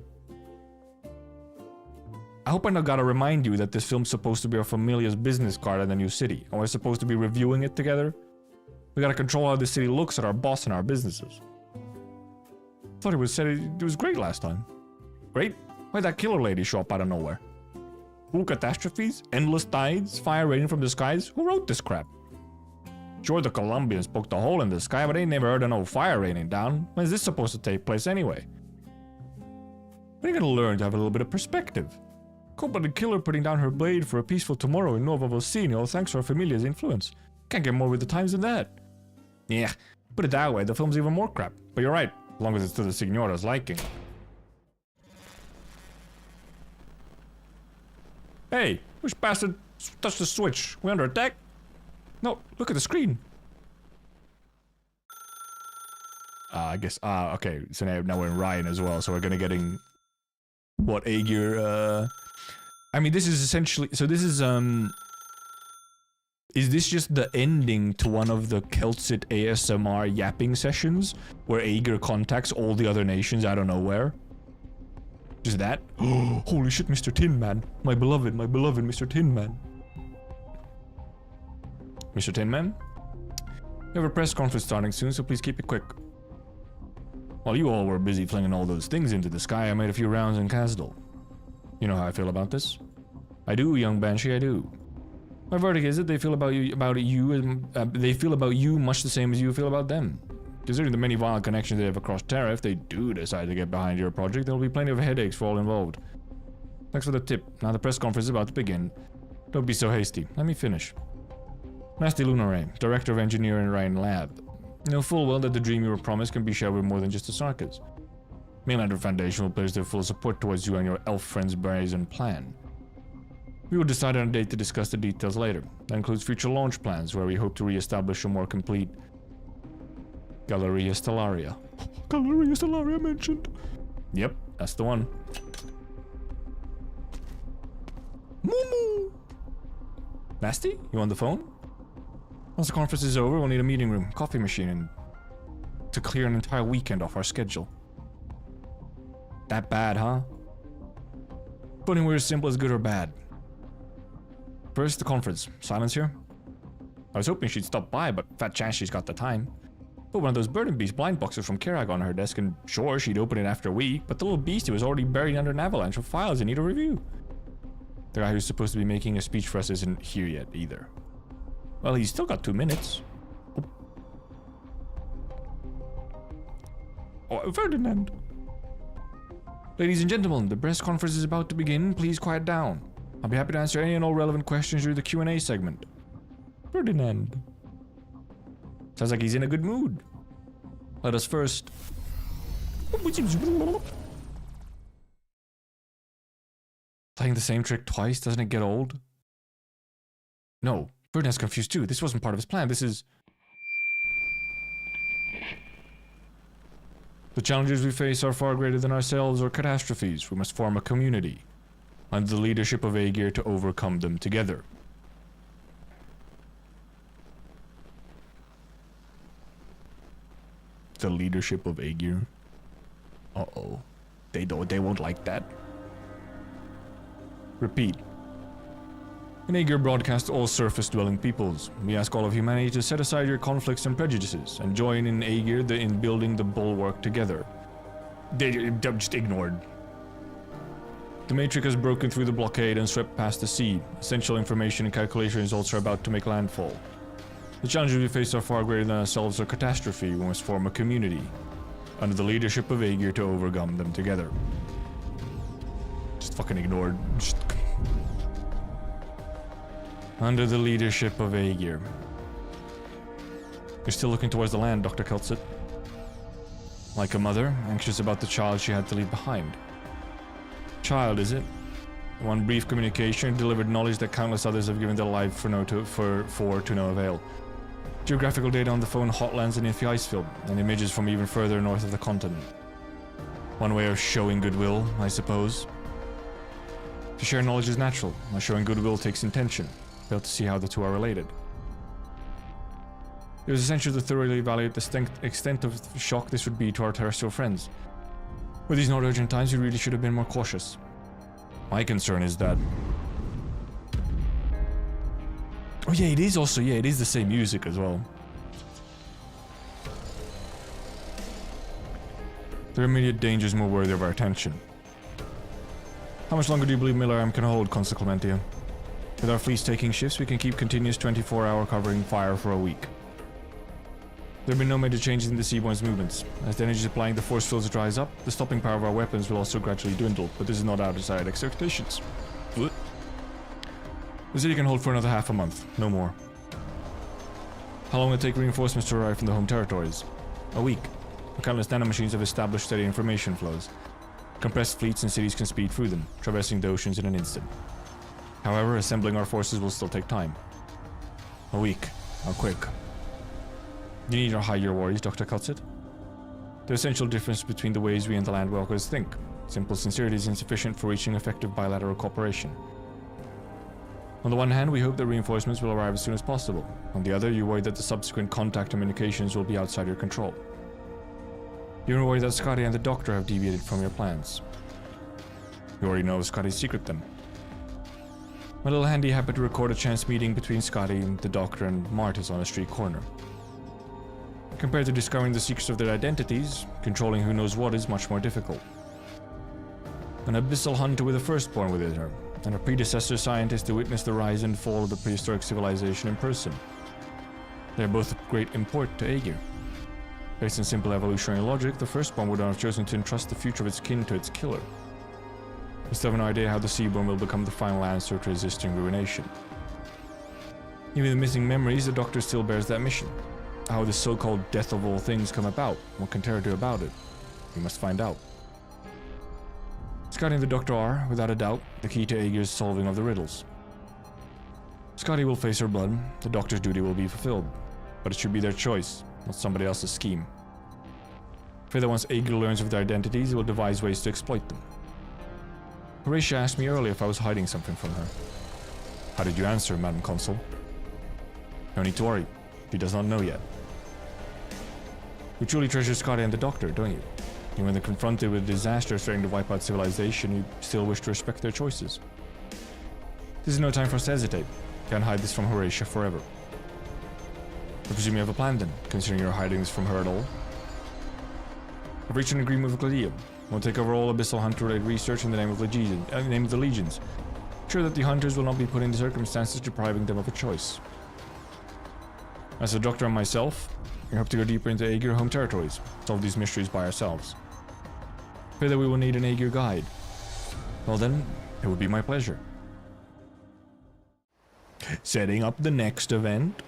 I hope I not gotta remind you that this film's supposed to be our familia's business card in the new city, and we're supposed to be reviewing it together. We gotta control how the city looks at our boss and our businesses. Thought it was said it was great last time. Great? Why'd that killer lady show up out of nowhere? Cruel catastrophes? Endless tides? Fire raining from the skies? Who wrote this crap? Sure, the Colombians poked a hole in the sky, but they never heard of no fire raining down. When is this supposed to take place anyway? When are you gonna learn to have a little bit of perspective? Cold-blooded killer putting down her blade for a peaceful tomorrow in Nova Volsino thanks to our familia's influence. Can't get more with the times than that. Yeah, put it that way, the film's even more crap. But you're right, as long as it's to the Signora's liking. Hey, which bastard touched the switch? We under attack? No, look at the screen. I guess, okay, so now we're in Ryan as well, so we're gonna getting... What, Aegir, I mean, this is essentially... So this is this just the ending to one of the Keltsit ASMR yapping sessions? Where Aegir contacts all the other nations out of nowhere? Just that? Oh, holy shit, Mr. Tin Man. My beloved Mr. Tin Man. Mr. Tin Man? We have a press conference starting soon, so please keep it quick. While you all were busy flinging all those things into the sky, I made a few rounds in Kasdal. You know how I feel about this? I do, young Banshee, I do. My verdict is that they feel about you much the same as you feel about them. Considering the many violent connections they have across Terra, if they do decide to get behind your project, there will be plenty of headaches for all involved. Thanks for the tip. Now the press conference is about to begin. Don't be so hasty. Let me finish. Nasty Lunare, Director of Engineering in Ryan Lab. You know full well that the dream you were promised can be shared with more than just the Sarkas. Mainlander Foundation will pledge their full support towards you and your elf friends' brazen plan. We will decide on a date to discuss the details later. That includes future launch plans, where we hope to re-establish a more complete Galleria Stellaria. Galleria Stellaria mentioned. Yep, that's the one. Moo. Nasty, you on the phone? Once the conference is over, we'll need a meeting room, coffee machine, and to clear an entire weekend off our schedule. That bad, huh? Putting words simple as good or bad. First, the conference. Silence here? I was hoping she'd stop by, but fat chance she's got the time. Put one of those Burden Beast blind boxes from Kirag on her desk, and sure, she'd open it after a week, but the little beastie was already buried under an avalanche of files in need of review. The guy who's supposed to be making a speech for us isn't here yet, either. Well, he's still got 2 minutes. Oh, Ferdinand. Ladies and gentlemen, the press conference is about to begin. Please quiet down. I'll be happy to answer any and all relevant questions during the Q&A segment. Ferdinand. Sounds like he's in a good mood. Let us first... Playing the same trick twice, doesn't it get old? No, Ferdinand's confused too. This wasn't part of his plan. This is... The challenges we face are far greater than ourselves or catastrophes. We must form a community, under the leadership of Aegir, to overcome them together. The leadership of Aegir. Uh-oh. They won't like that. Repeat. In Aegir broadcast all surface-dwelling peoples, we ask all of humanity to set aside your conflicts and prejudices and join in Aegir in building the bulwark together. They're just ignored. The Matrix has broken through the blockade and swept past the sea. Essential information and calculation results are about to make landfall. The challenges we face are far greater than ourselves or catastrophe. We must form a community under the leadership of Aegir to overcome them together. Just fucking ignored. Under the leadership of Aegir. You're still looking towards the land, Dr. Keltsit. Like a mother, anxious about the child she had to leave behind. Child, is it? One brief communication delivered knowledge that countless others have given their life to no avail. Geographical data on the phone hotlands beneath the ice field, and images from even further north of the continent. One way of showing goodwill, I suppose. To share knowledge is natural, while showing goodwill takes intention. Fail to see how the two are related. It was essential to thoroughly evaluate the extent of shock this would be to our terrestrial friends. With these not urgent times, we really should have been more cautious. My concern is that... Oh yeah, it is also, it is the same music as well. There are immediate dangers more worthy of our attention. How much longer do you believe Miller can hold, Consul Clementia? With our fleets taking shifts, we can keep continuous 24-hour covering fire for a week. There have been no major changes in the Seaborne's movements. As the energy supplying the force fields dries up, the stopping power of our weapons will also gradually dwindle, but this is not our desired expectations. The city can hold for another half a month, no more. How long will it take reinforcements to arrive from the home territories? A week. The countless nanomachines have established steady information flows. Compressed fleets and cities can speed through them, traversing the oceans in an instant. However, assembling our forces will still take time. A week. How quick? You need to hide your worries, Dr. Keltsit. The essential difference between the ways we and the Landwalkers think. Simple sincerity is insufficient for reaching effective bilateral cooperation. On the one hand, we hope that reinforcements will arrive as soon as possible. On the other, you worry that the subsequent contact communications will be outside your control. You're worried that Scotty and the Doctor have deviated from your plans. You already know Scotty's secret then. My little handy happened to record a chance meeting between Scotty, the Doctor, and Martis on a street corner. Compared to discovering the secrets of their identities, controlling who knows what is much more difficult. An abyssal hunter with a firstborn within her, and a predecessor scientist to witness the rise and fall of the prehistoric civilization in person. They are both of great import to Aegir. Based on simple evolutionary logic, the firstborn would not have chosen to entrust the future of its kin to its killer. We still have no idea how the Seaborn will become the final answer to existing ruination. Even with missing memories, the Doctor still bears that mission. How the so-called death of all things come about, what can Terra do about it? We must find out. Scotty and the Doctor are, without a doubt, the key to Aegir's solving of the riddles. Scotty will face her blood, the Doctor's duty will be fulfilled, but it should be their choice, not somebody else's scheme. For that once Aegir learns of their identities, it will devise ways to exploit them. Horatia asked me earlier if I was hiding something from her. How did you answer, Madam Consul? No need to worry, she does not know yet. You truly treasure Scotty and the Doctor, don't you? And when they're confronted with a disaster threatening to wipe out civilization, you still wish to respect their choices. This is no time for us to hesitate. Can't hide this from Horatia forever. I presume you have a plan then, considering you're hiding this from her at all? I've reached an agreement with Gladia. We'll take over all abyssal hunter-related research in the name of the Legions. Sure that the hunters will not be put in circumstances depriving them of a choice. As the Doctor and myself, we hope to go deeper into Aegir home territories, solve these mysteries by ourselves. Fear that we will need an Aegir guide. Well then, it would be my pleasure. Setting up the next event.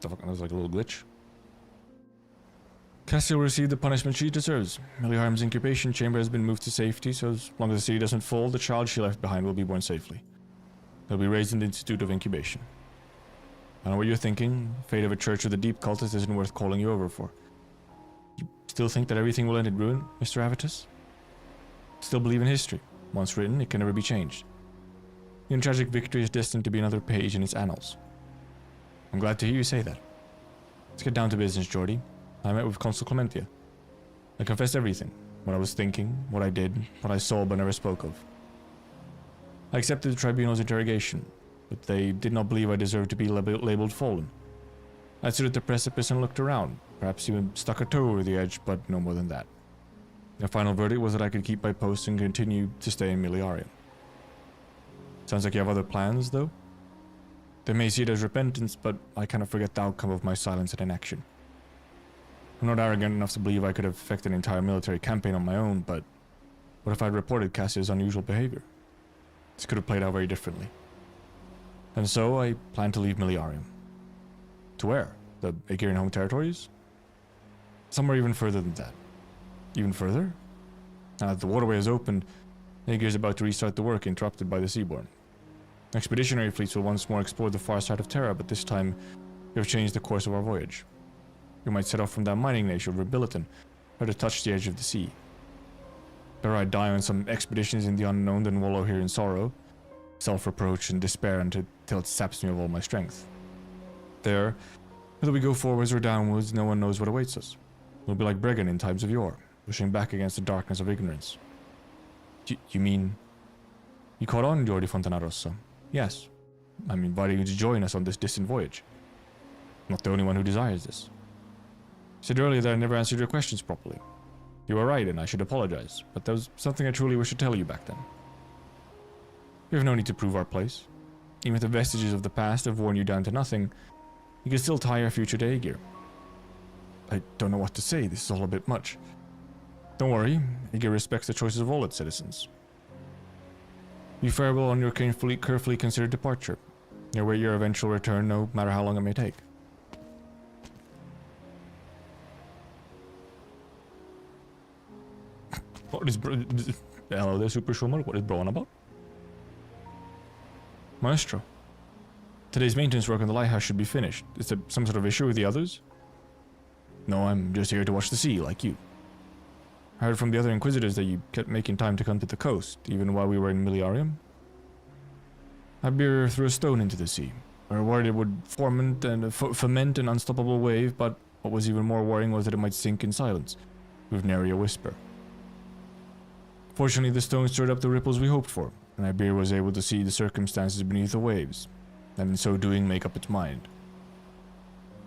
That was like a little glitch. Cassie will receive the punishment she deserves. Meliharm's incubation chamber has been moved to safety, so as long as the city doesn't fall, the child she left behind will be born safely. They'll be raised in the Institute of Incubation. I know what you're thinking. The fate of a Church of the Deep cultist isn't worth calling you over for. You still think that everything will end in ruin, Mr. Avitus? Still believe in history. Once written, it can never be changed. Your tragic victory is destined to be another page in its annals. I'm glad to hear you say that. Let's get down to business, Geordie. I met with Consul Clementia. I confessed everything. What I was thinking, what I did, what I saw but never spoke of. I accepted the tribunal's interrogation, but they did not believe I deserved to be labeled fallen. I stood at the precipice and looked around, perhaps even stuck a toe over the edge, but no more than that. The final verdict was that I could keep my post and continue to stay in Miliarium. Sounds like you have other plans, though? They may see it as repentance, but I cannot forget the outcome of my silence and inaction. I'm not arrogant enough to believe I could have effected an entire military campaign on my own, but what if I'd reported Cassia's unusual behavior? This could have played out very differently. And so I plan to leave Miliarium. To where? The Aegirian home territories? Somewhere even further than that. Even further? Now that the waterway is opened, Aegir is about to restart the work interrupted by the Seaborn. Expeditionary fleets will once more explore the far side of Terra, but this time we have changed the course of our voyage. We might set off from that mining nation of Rebiliton, or to touch the edge of the sea. Better I die on some expeditions in the unknown than wallow here in sorrow, self-reproach and despair until it saps me of all my strength. There, whether we go forwards or downwards, no one knows what awaits us. We'll be like Bregan in times of yore, pushing back against the darkness of ignorance. You mean... You caught on, Jordi Fontanarossa? Yes. I'm inviting you to join us on this distant voyage. I'm not the only one who desires this. You said earlier that I never answered your questions properly. You were right, and I should apologize, but there was something I truly wish to tell you back then. We have no need to prove our place. Even if the vestiges of the past have worn you down to nothing, you can still tie our future to Aegir. I don't know what to say, this is all a bit much. Don't worry, Aegir respects the choices of all its citizens. You fare well on your carefully considered departure. You await your eventual return, no matter how long it may take. What is hello there, Super Schumer, what is bro on about? Maestro, today's maintenance work on the lighthouse should be finished. Is there some sort of issue with the others? No, I'm just here to watch the sea, like you. I heard from the other Inquisitors that you kept making time to come to the coast, even while we were in Miliarium. Ibir threw a stone into the sea. We were worried it would foment an unstoppable wave, but what was even more worrying was that it might sink in silence, with nary a whisper. Fortunately, the stone stirred up the ripples we hoped for, and Ibir was able to see the circumstances beneath the waves, and in so doing make up its mind.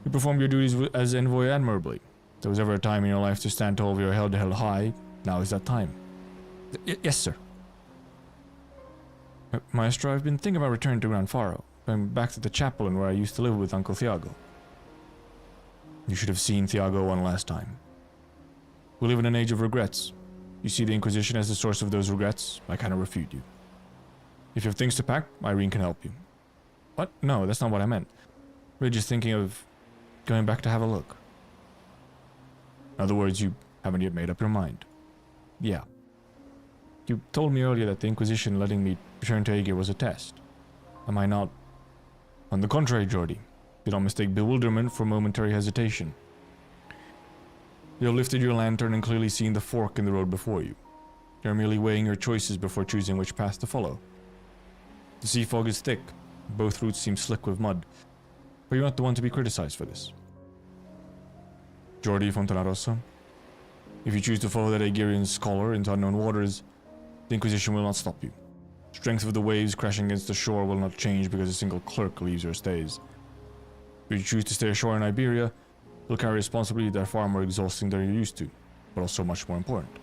You performed your duties as envoy admirably. If there was ever a time in your life to stand tall with your head held high, now is that time. Yes, sir. Maestro, I've been thinking about returning to Gran Faro, going back to the chapel and where I used to live with Uncle Thiago. You should have seen Thiago one last time. We live in an age of regrets. You see the Inquisition as the source of those regrets, I cannot refute you. If you have things to pack, Irene can help you. What? No, that's not what I meant. We're just thinking of going back to have a look. In other words, you haven't yet made up your mind. Yeah. You told me earlier that the Inquisition letting me return to Aegir was a test. Am I not? On the contrary, Jordi. Do not mistake bewilderment for momentary hesitation. You have lifted your lantern and clearly seen the fork in the road before you. You are merely weighing your choices before choosing which path to follow. The sea fog is thick. Both routes seem slick with mud. But you're not the one to be criticized for this. Jordi Fontanarossa, if you choose to follow that Aegirian scholar into unknown waters, the Inquisition will not stop you. Strength of the waves crashing against the shore will not change because a single clerk leaves or stays. If you choose to stay ashore in Iberia, you'll carry responsibility that are far more exhausting than you're used to, but also much more important.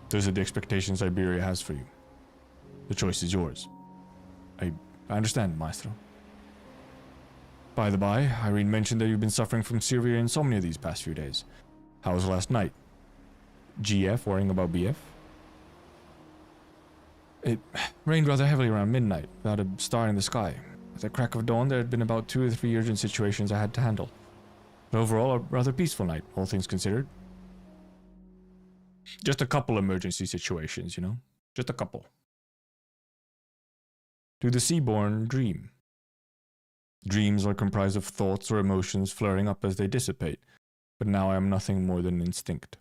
Those are the expectations Iberia has for you. The choice is yours. I understand, Maestro. By the by, Irene mentioned that you've been suffering from severe insomnia these past few days. How was last night? GF worrying about BF? It rained rather heavily around midnight, without a star in the sky. At the crack of dawn, there had been about 2 or 3 urgent situations I had to handle. But overall, a rather peaceful night, all things considered. Just a couple emergency situations, you know? Just a couple. Do the Seaborn dream? Dreams are comprised of thoughts or emotions flaring up as they dissipate, but now I am nothing more than instinct.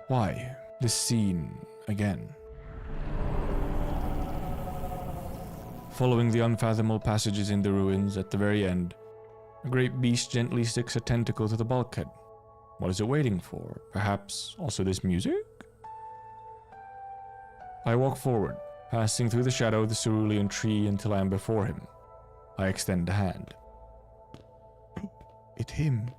Why? This scene again. Following the unfathomable passages in the ruins at the very end, a great beast gently sticks a tentacle to the bulkhead. What is it waiting for? Perhaps also this music? I walk forward, passing through the shadow of the cerulean tree until I am before him. I extend a hand. It's him.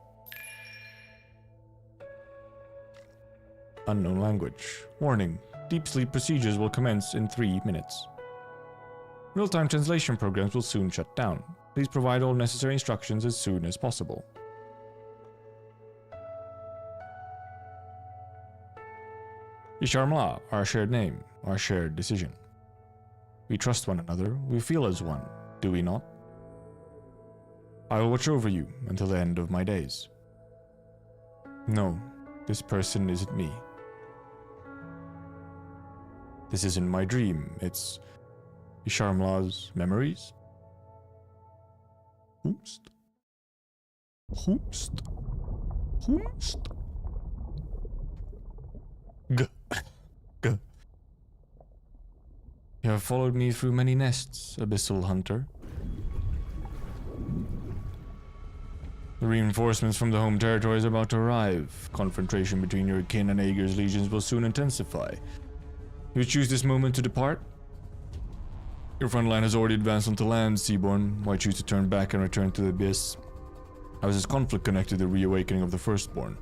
Unknown language. Warning. Deep sleep procedures will commence in 3 minutes. Real-time translation programs will soon shut down. Please provide all necessary instructions as soon as possible. Isharmla, our shared name, our shared decision. We trust one another, we feel as one, do we not? I will watch over you until the end of my days. No, this person isn't me. This isn't my dream, it's Isharmla's memories. Hoomst. Hoomst. Hoomst. G. G. You have followed me through many nests, Abyssal Hunter. The reinforcements from the home territory is about to arrive. Confrontation between your kin and Aegir's legions will soon intensify. You choose this moment to depart? Your front line has already advanced onto land, Seaborn. Why choose to turn back and return to the abyss? How is this conflict connected to the reawakening of the Firstborn?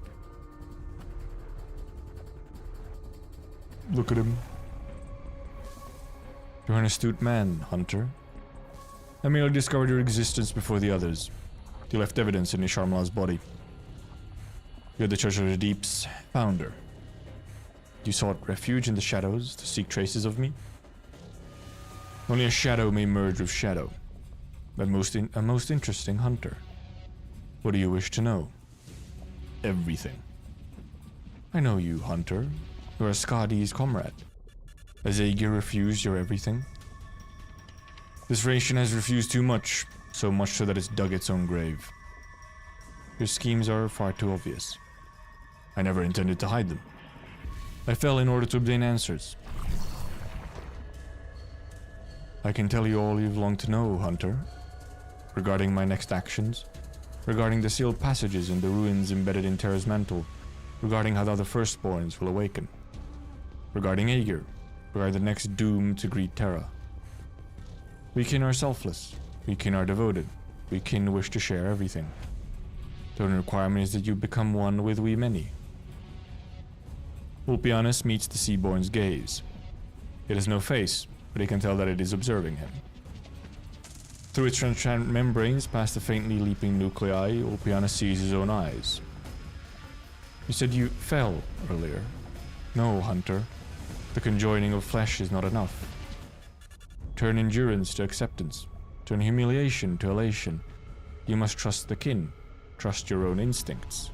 Look at him. You're an astute man, Hunter. I merely discovered your existence before the others. You left evidence in Isharmla's body. You're the Church of the Deep's founder. You sought refuge in the shadows to seek traces of me? Only a shadow may merge with shadow. But a most interesting hunter. What do you wish to know? Everything. I know you, Hunter. You're a Skadi's comrade. Has Aegir refused your everything? This nation has refused too much, so much so that it's dug its own grave. Your schemes are far too obvious. I never intended to hide them. I fell in order to obtain answers. I can tell you all you've longed to know, Hunter. Regarding my next actions, regarding the sealed passages in the ruins embedded in Terra's mantle, regarding how the other Firstborns will awaken, regarding Aegir, regarding the next doom to greet Terra. We kin are selfless, we kin are devoted, we kin wish to share everything. The only requirement is that you become one with we many. Ulpianus meets the Seaborn's gaze. It has no face, but he can tell that it is observing him. Through its transparent membranes, past the faintly leaping nuclei, Ulpianus sees his own eyes. You said you fell earlier. No, Hunter. The conjoining of flesh is not enough. Turn endurance to acceptance. Turn humiliation to elation. You must trust the kin. Trust your own instincts.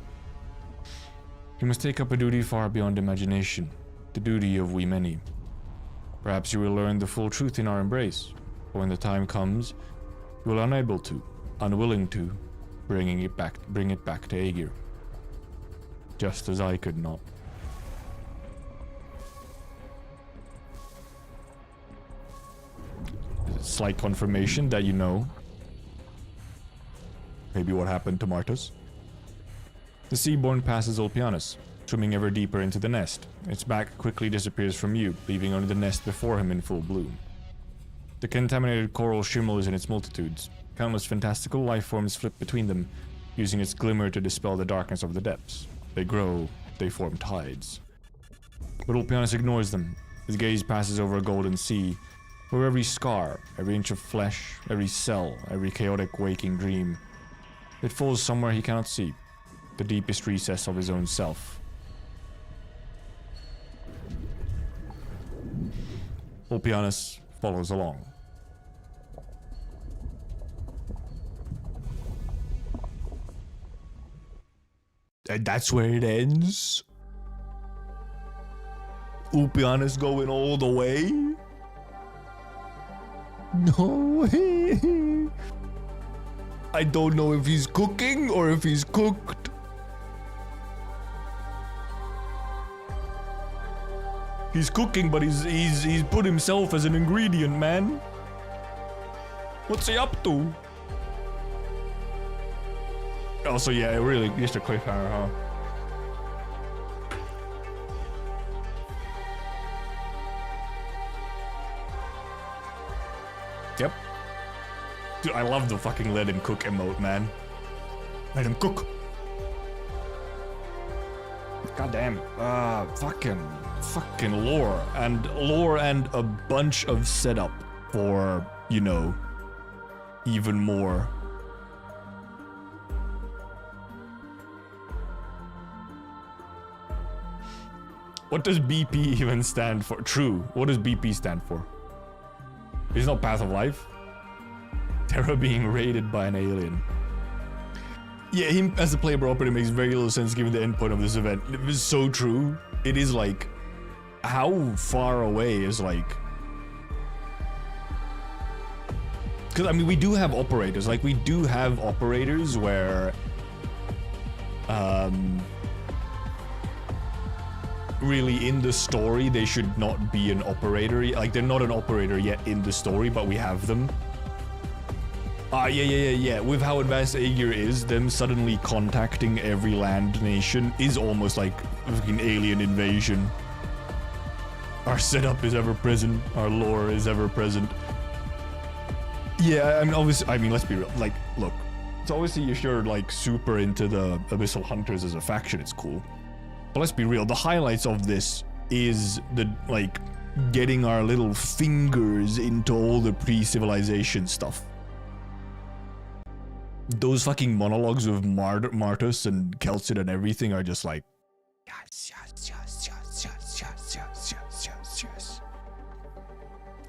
You must take up a duty far beyond imagination. The duty of we many. Perhaps you will learn the full truth in our embrace. But when the time comes, you will unable to, unwilling to, bring it back to Aegir. Just as I could not. Slight confirmation that you know. Maybe what happened to Martus. The Seaborn passes Ulpianus, swimming ever deeper into the nest. Its back quickly disappears from you, leaving only the nest before him in full bloom. The contaminated coral shimmers in its multitudes. Countless fantastical life forms flit between them, using its glimmer to dispel the darkness of the depths. They grow, they form tides. But Ulpianus ignores them. His gaze passes over a golden sea, where every scar, every inch of flesh, every cell, every chaotic waking dream, it falls somewhere he cannot see, the deepest recess of his own self. Ulpianus follows along. And that's where it ends? Ulpianus going all the way? No. I don't know if he's cooking or if he's cooked. He's cooking, but he's put himself as an ingredient, man. What's he up to? Also, yeah, really, just a cliffhanger, huh? Yep. Dude, I love the fucking let him cook emote, man. Let him cook. Goddamn. Fucking lore and a bunch of setup for, you know, even more. What does BP even stand for? True. What does BP stand for? It's not Path of Life. Terra being raided by an alien. Yeah, him as a playable operator makes very little sense given the endpoint of this event. It was so true. It is like, how far away is like... Because, I mean, we do have operators. Like, we do have operators where... really in the story they should not be an operator. Like, they're not an operator yet in the story, but we have them. Yeah. With how advanced Aegir is, them suddenly contacting every land nation is almost like fucking alien invasion. Our setup is ever present. Our lore is ever present. Yeah, I mean, obviously, let's be real. Like, look, it's obviously if you're like super into the Abyssal Hunters as a faction, it's cool. But let's be real, the highlights of this is the, like, getting our little fingers into all the pre-civilization stuff. Those fucking monologues of Martus and Kelsid and everything are just like... Yes.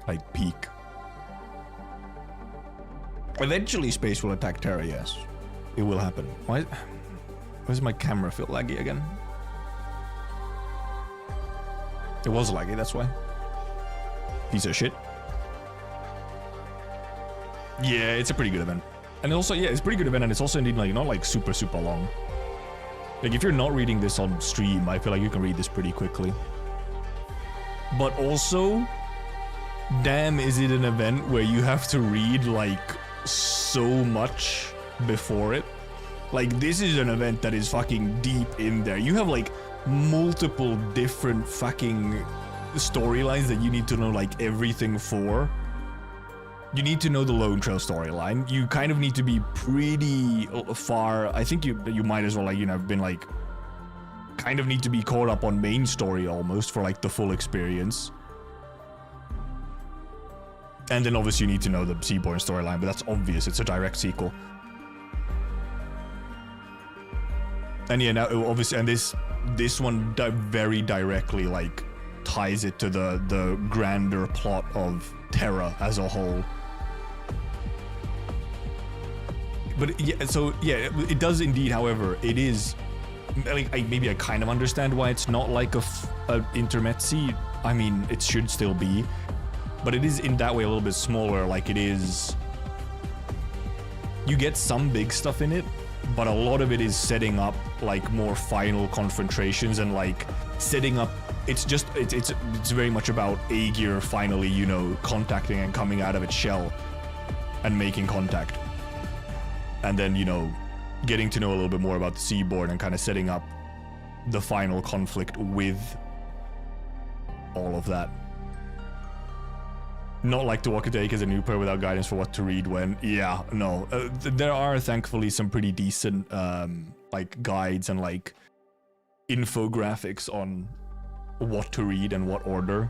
Like, peak. Eventually space will attack Terra, yes. It will happen. Why does my camera feel laggy again? It was laggy, that's why. Piece of shit. Yeah, it's a pretty good event. And also, yeah, it's a pretty good event, and it's also indeed like not like super long. Like, if you're not reading this on stream, I feel like you can read this pretty quickly. But also, damn, is it an event where you have to read like so much before it? Like, this is an event that is fucking deep in there. You have like multiple different fucking storylines that you need to know like everything for. You need to know the Lone Trail storyline. You kind of need to be pretty far. I think you might as well, like, you know, have been like kind of need to be caught up on main story almost for like the full experience. And then obviously you need to know the Seaborn storyline, but that's obvious, it's a direct sequel. And yeah, now obviously, and this one very directly like ties it to the grander plot of Terra as a whole. But yeah, so yeah, it does indeed. However, it is like maybe I kind of understand why it's not like a intermezzi. I mean, it should still be, but it is in that way a little bit smaller. Like, it is, you get some big stuff in it, but a lot of it is setting up like more final confrontations and like setting up. It's very much about Aegir finally, you know, contacting and coming out of its shell and making contact. And then, you know, getting to know a little bit more about the Seaborn and kind of setting up the final conflict with all of that. Not like to walk a take as a new player without guidance for what to read when. Yeah, no. There are thankfully some pretty decent like guides and like infographics on what to read and what order.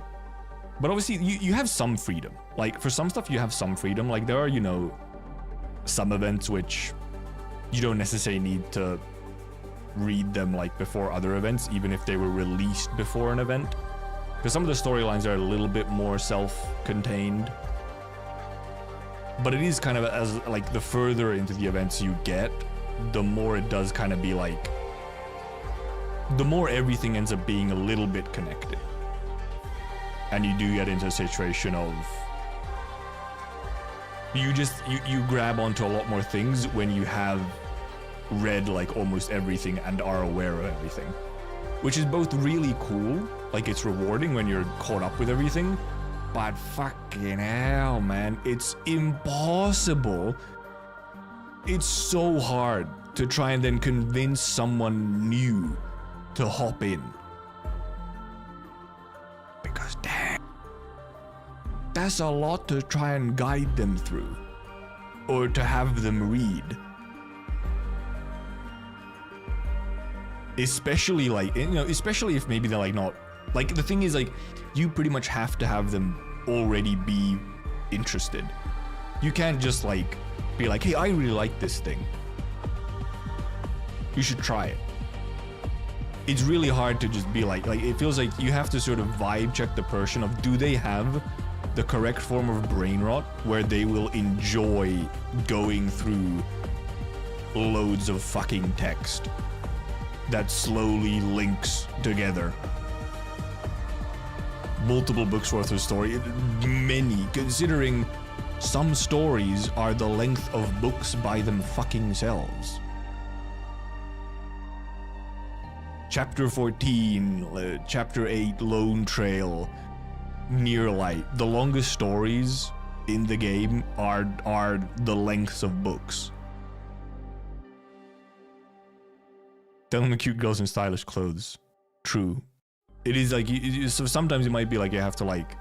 But obviously you have some freedom. Like, for some stuff you have some freedom. Like, there are, you know, some events which you don't necessarily need to read them like before other events, even if they were released before an event. Because some of the storylines are a little bit more self-contained. But it is kind of as like the further into the events you get, the more it does kind of be like, the more everything ends up being a little bit connected. And you do get into a situation of you grab onto a lot more things when you have read like almost everything and are aware of everything, which is both really cool, like it's rewarding when you're caught up with everything, But fucking hell, man, it's impossible. It's so hard to try and then convince someone new to hop in. Because damn, that's a lot to try and guide them through. Or to have them read. Especially like, you know, especially if maybe they're like not, like the thing is like, you pretty much have to have them already be interested. You can't just like, be like, hey, I really like this thing. You should try it. It's really hard to just be like it feels like you have to sort of vibe check the person of, do they have the correct form of brain rot where they will enjoy going through loads of fucking text that slowly links together. Multiple books worth of story, many, considering some stories are the length of books by them fucking selves. Chapter 14, Chapter 8, Lone Trail, Near Light. The longest stories in the game are the lengths of books. Telling the cute girls in stylish clothes. True. It is like, so sometimes it might be like you have to like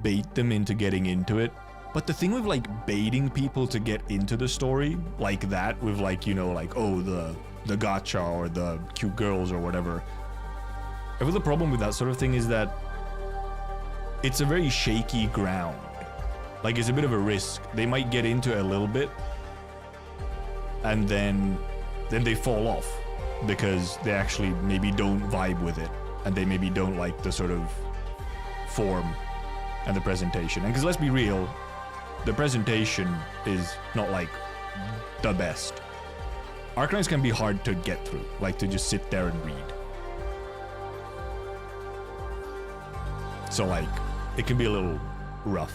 bait them into getting into it. But the thing with like baiting people to get into the story like that, with like, you know, like, oh, the gacha or the cute girls or whatever. I feel the problem with that sort of thing is that it's a very shaky ground. Like, it's a bit of a risk. They might get into it a little bit and then they fall off because they actually maybe don't vibe with it and they maybe don't like the sort of form and the presentation. And because let's be real, the presentation is not like the best. Arknights can be hard to get through, like to just sit there and read. So like, it can be a little rough.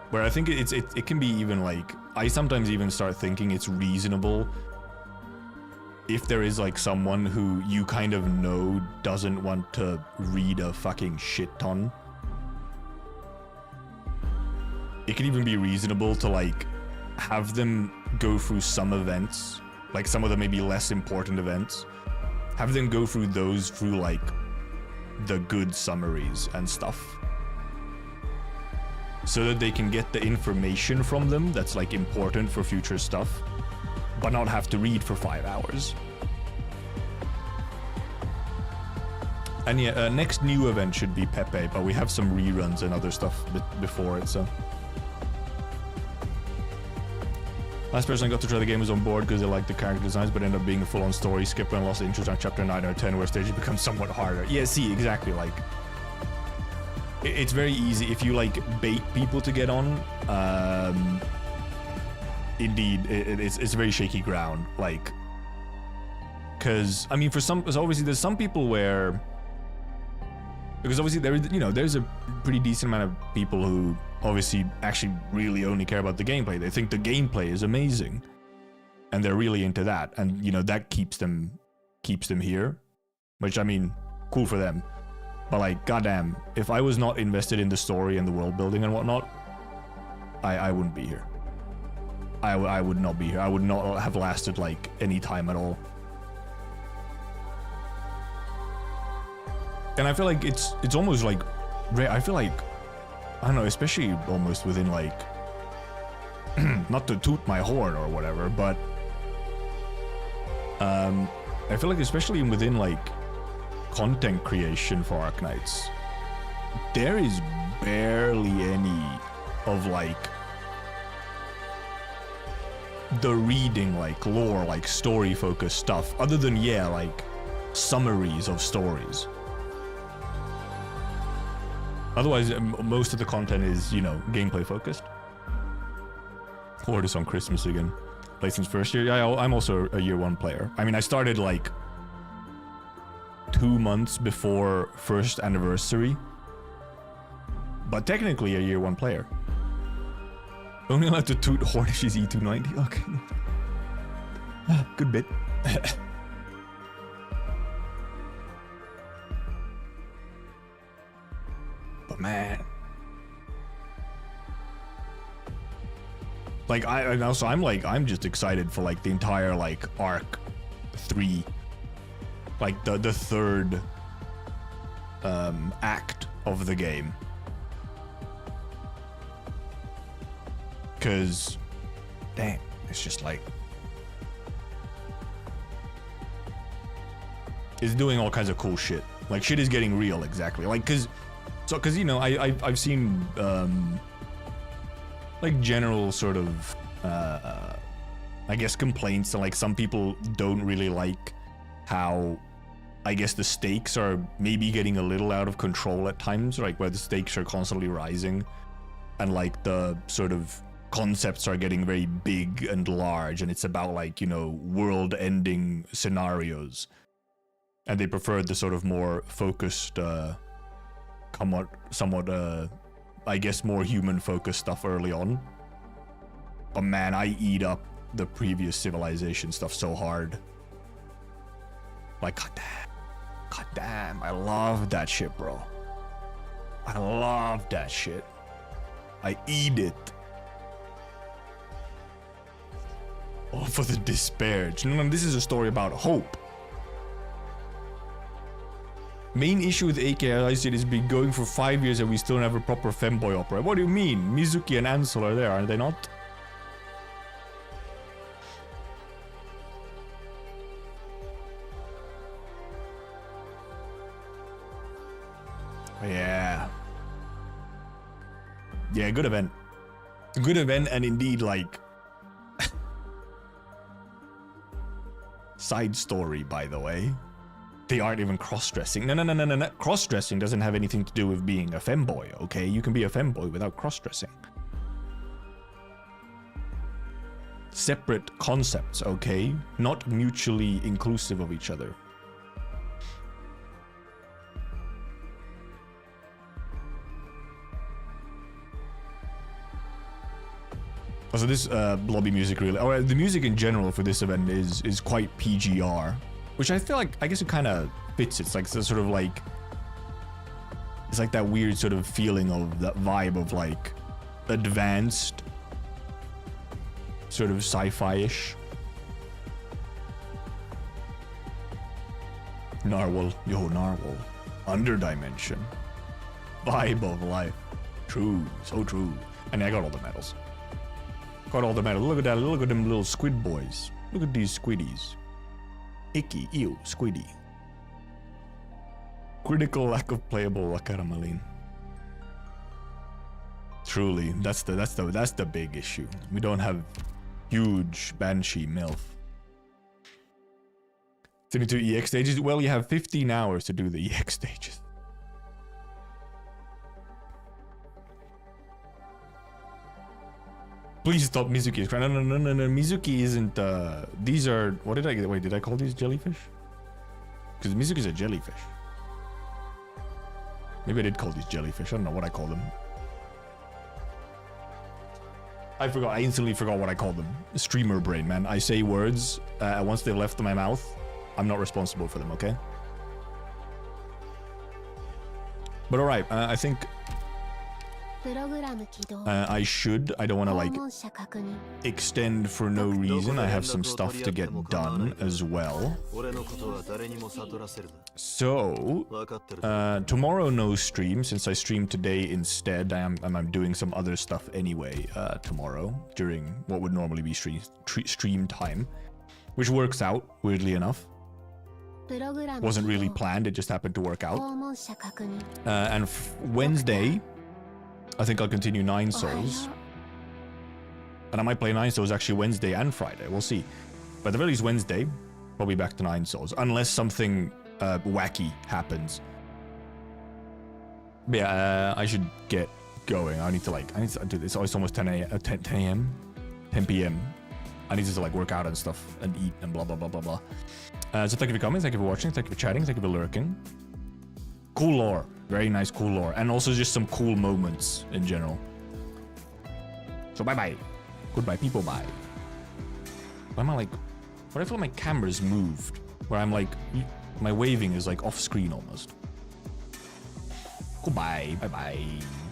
Where I think it can be even like, I sometimes even start thinking it's reasonable if there is like someone who you kind of know doesn't want to read a fucking shit ton. It can even be reasonable to like have them go through some events, like some of the maybe less important events, have them go through those through like the good summaries and stuff, so that they can get the information from them that's like important for future stuff, but not have to read for 5 hours. And yeah, next new event should be Pepe, but we have some reruns and other stuff before it, so. Last person I got to try the game was on board because they liked the character designs, but ended up being a full-on story skipper and lost interest on chapter 9 or 10, where stages become somewhat harder. Yeah, see, exactly, like, it's very easy if you like bait people to get on. Indeed, it's very shaky ground, like, because I mean, for some, so obviously there's some people where, because obviously there's a pretty decent amount of people who obviously actually really only care about the gameplay. They think the gameplay is amazing and they're really into that, and you know that keeps them here, which I mean, cool for them. But like, goddamn, if I was not invested in the story and the world building and whatnot, I wouldn't be here. I would not be here. I would not have lasted like any time at all. And I feel like it's almost like, I feel like, I don't know, especially almost within like, not to toot my horn or whatever, but I feel like especially within like content creation for Arknights, there is barely any of like the reading, like lore, like story focused stuff, other than yeah, like summaries of stories. Otherwise, most of the content is, you know, gameplay focused. Or this on Christmas again. Played since first year. Yeah, I'm also a year 1 player. I mean, I started like 2 months before first anniversary, but technically a year 1 player. Only allowed to toot horn if she's E290. Okay. Good bit. But man, like I'm just excited for like the entire like arc 3, like the third act of the game, because damn, it's just like it's doing all kinds of cool shit. Like shit is getting real, exactly. Like because you know I've seen like general sort of I guess complaints, and like some people don't really like how I guess the stakes are maybe getting a little out of control at times, like where the stakes are constantly rising and like the sort of concepts are getting very big and large, and it's about like, you know, world-ending scenarios, and they prefer the sort of more focused somewhat I guess more human-focused stuff early on. But man, I eat up the previous Civilization stuff so hard. Like, god damn, I love that shit, bro. I love that shit. I eat it. Oh, for the despair. No, this is a story about hope. Main issue with AKI is been going for 5 years and we still don't have a proper femboy opera. What do you mean? Mizuki and Ansel are there, are they not? Yeah. Yeah, good event. Good event, and indeed, like... Side story, by the way. They aren't even cross-dressing. No. Cross-dressing doesn't have anything to do with being a femboy, okay? You can be a femboy without cross-dressing. Separate concepts, okay? Not mutually inclusive of each other. So this lobby music really, or the music in general for this event is quite PGR, which I feel like, I guess it kind of fits. It's like sort of like, it's like that weird sort of feeling of that vibe of like advanced sort of sci-fi-ish. Narwhal, yo, Narwhal, Underdimension, vibe of life, true, so true. And I got all the medals. Got all the medals. Look at that. Look at them little squid boys. Look at these squiddies. Icky, ew, squiddy. Critical lack of playable Wakaramaline. Truly, that's the big issue. We don't have huge Banshee MILF. 72 EX stages. Well, you have 15 hours to do the EX stages. Please stop. Mizuki is crying. No. Mizuki isn't, these are, what did I get? Wait, did I call these jellyfish? Because Mizuki is a jellyfish. Maybe I did call these jellyfish. I don't know what I call them. I forgot. I instantly forgot what I called them. Streamer brain, man. I say words, once they've left my mouth, I'm not responsible for them, okay? But alright, I think... I don't want to like extend for no reason. I have some stuff to get done as well. So tomorrow no stream, since I streamed today instead. I'm doing some other stuff anyway tomorrow during what would normally be stream time, which works out weirdly enough. Wasn't really planned, it just happened to work out. And Wednesday I think I'll continue 9 Souls. And I might play 9 Souls actually Wednesday and Friday. We'll see. But at the very least Wednesday, probably back to 9 Souls. Unless something wacky happens. But yeah, I should get going. I need to do this. Oh, it's almost 10 a.m. 10 p.m. I need to like work out and stuff and eat and blah, blah, blah, blah, blah. So thank you for coming. Thank you for watching. Thank you for chatting. Thank you for lurking. Cool lore. Very nice, cool lore. And also just some cool moments in general. So bye-bye. Goodbye, people, bye. Why am I like... What if my camera's moved? Where I'm like... My waving is like off screen almost. Goodbye. Bye bye.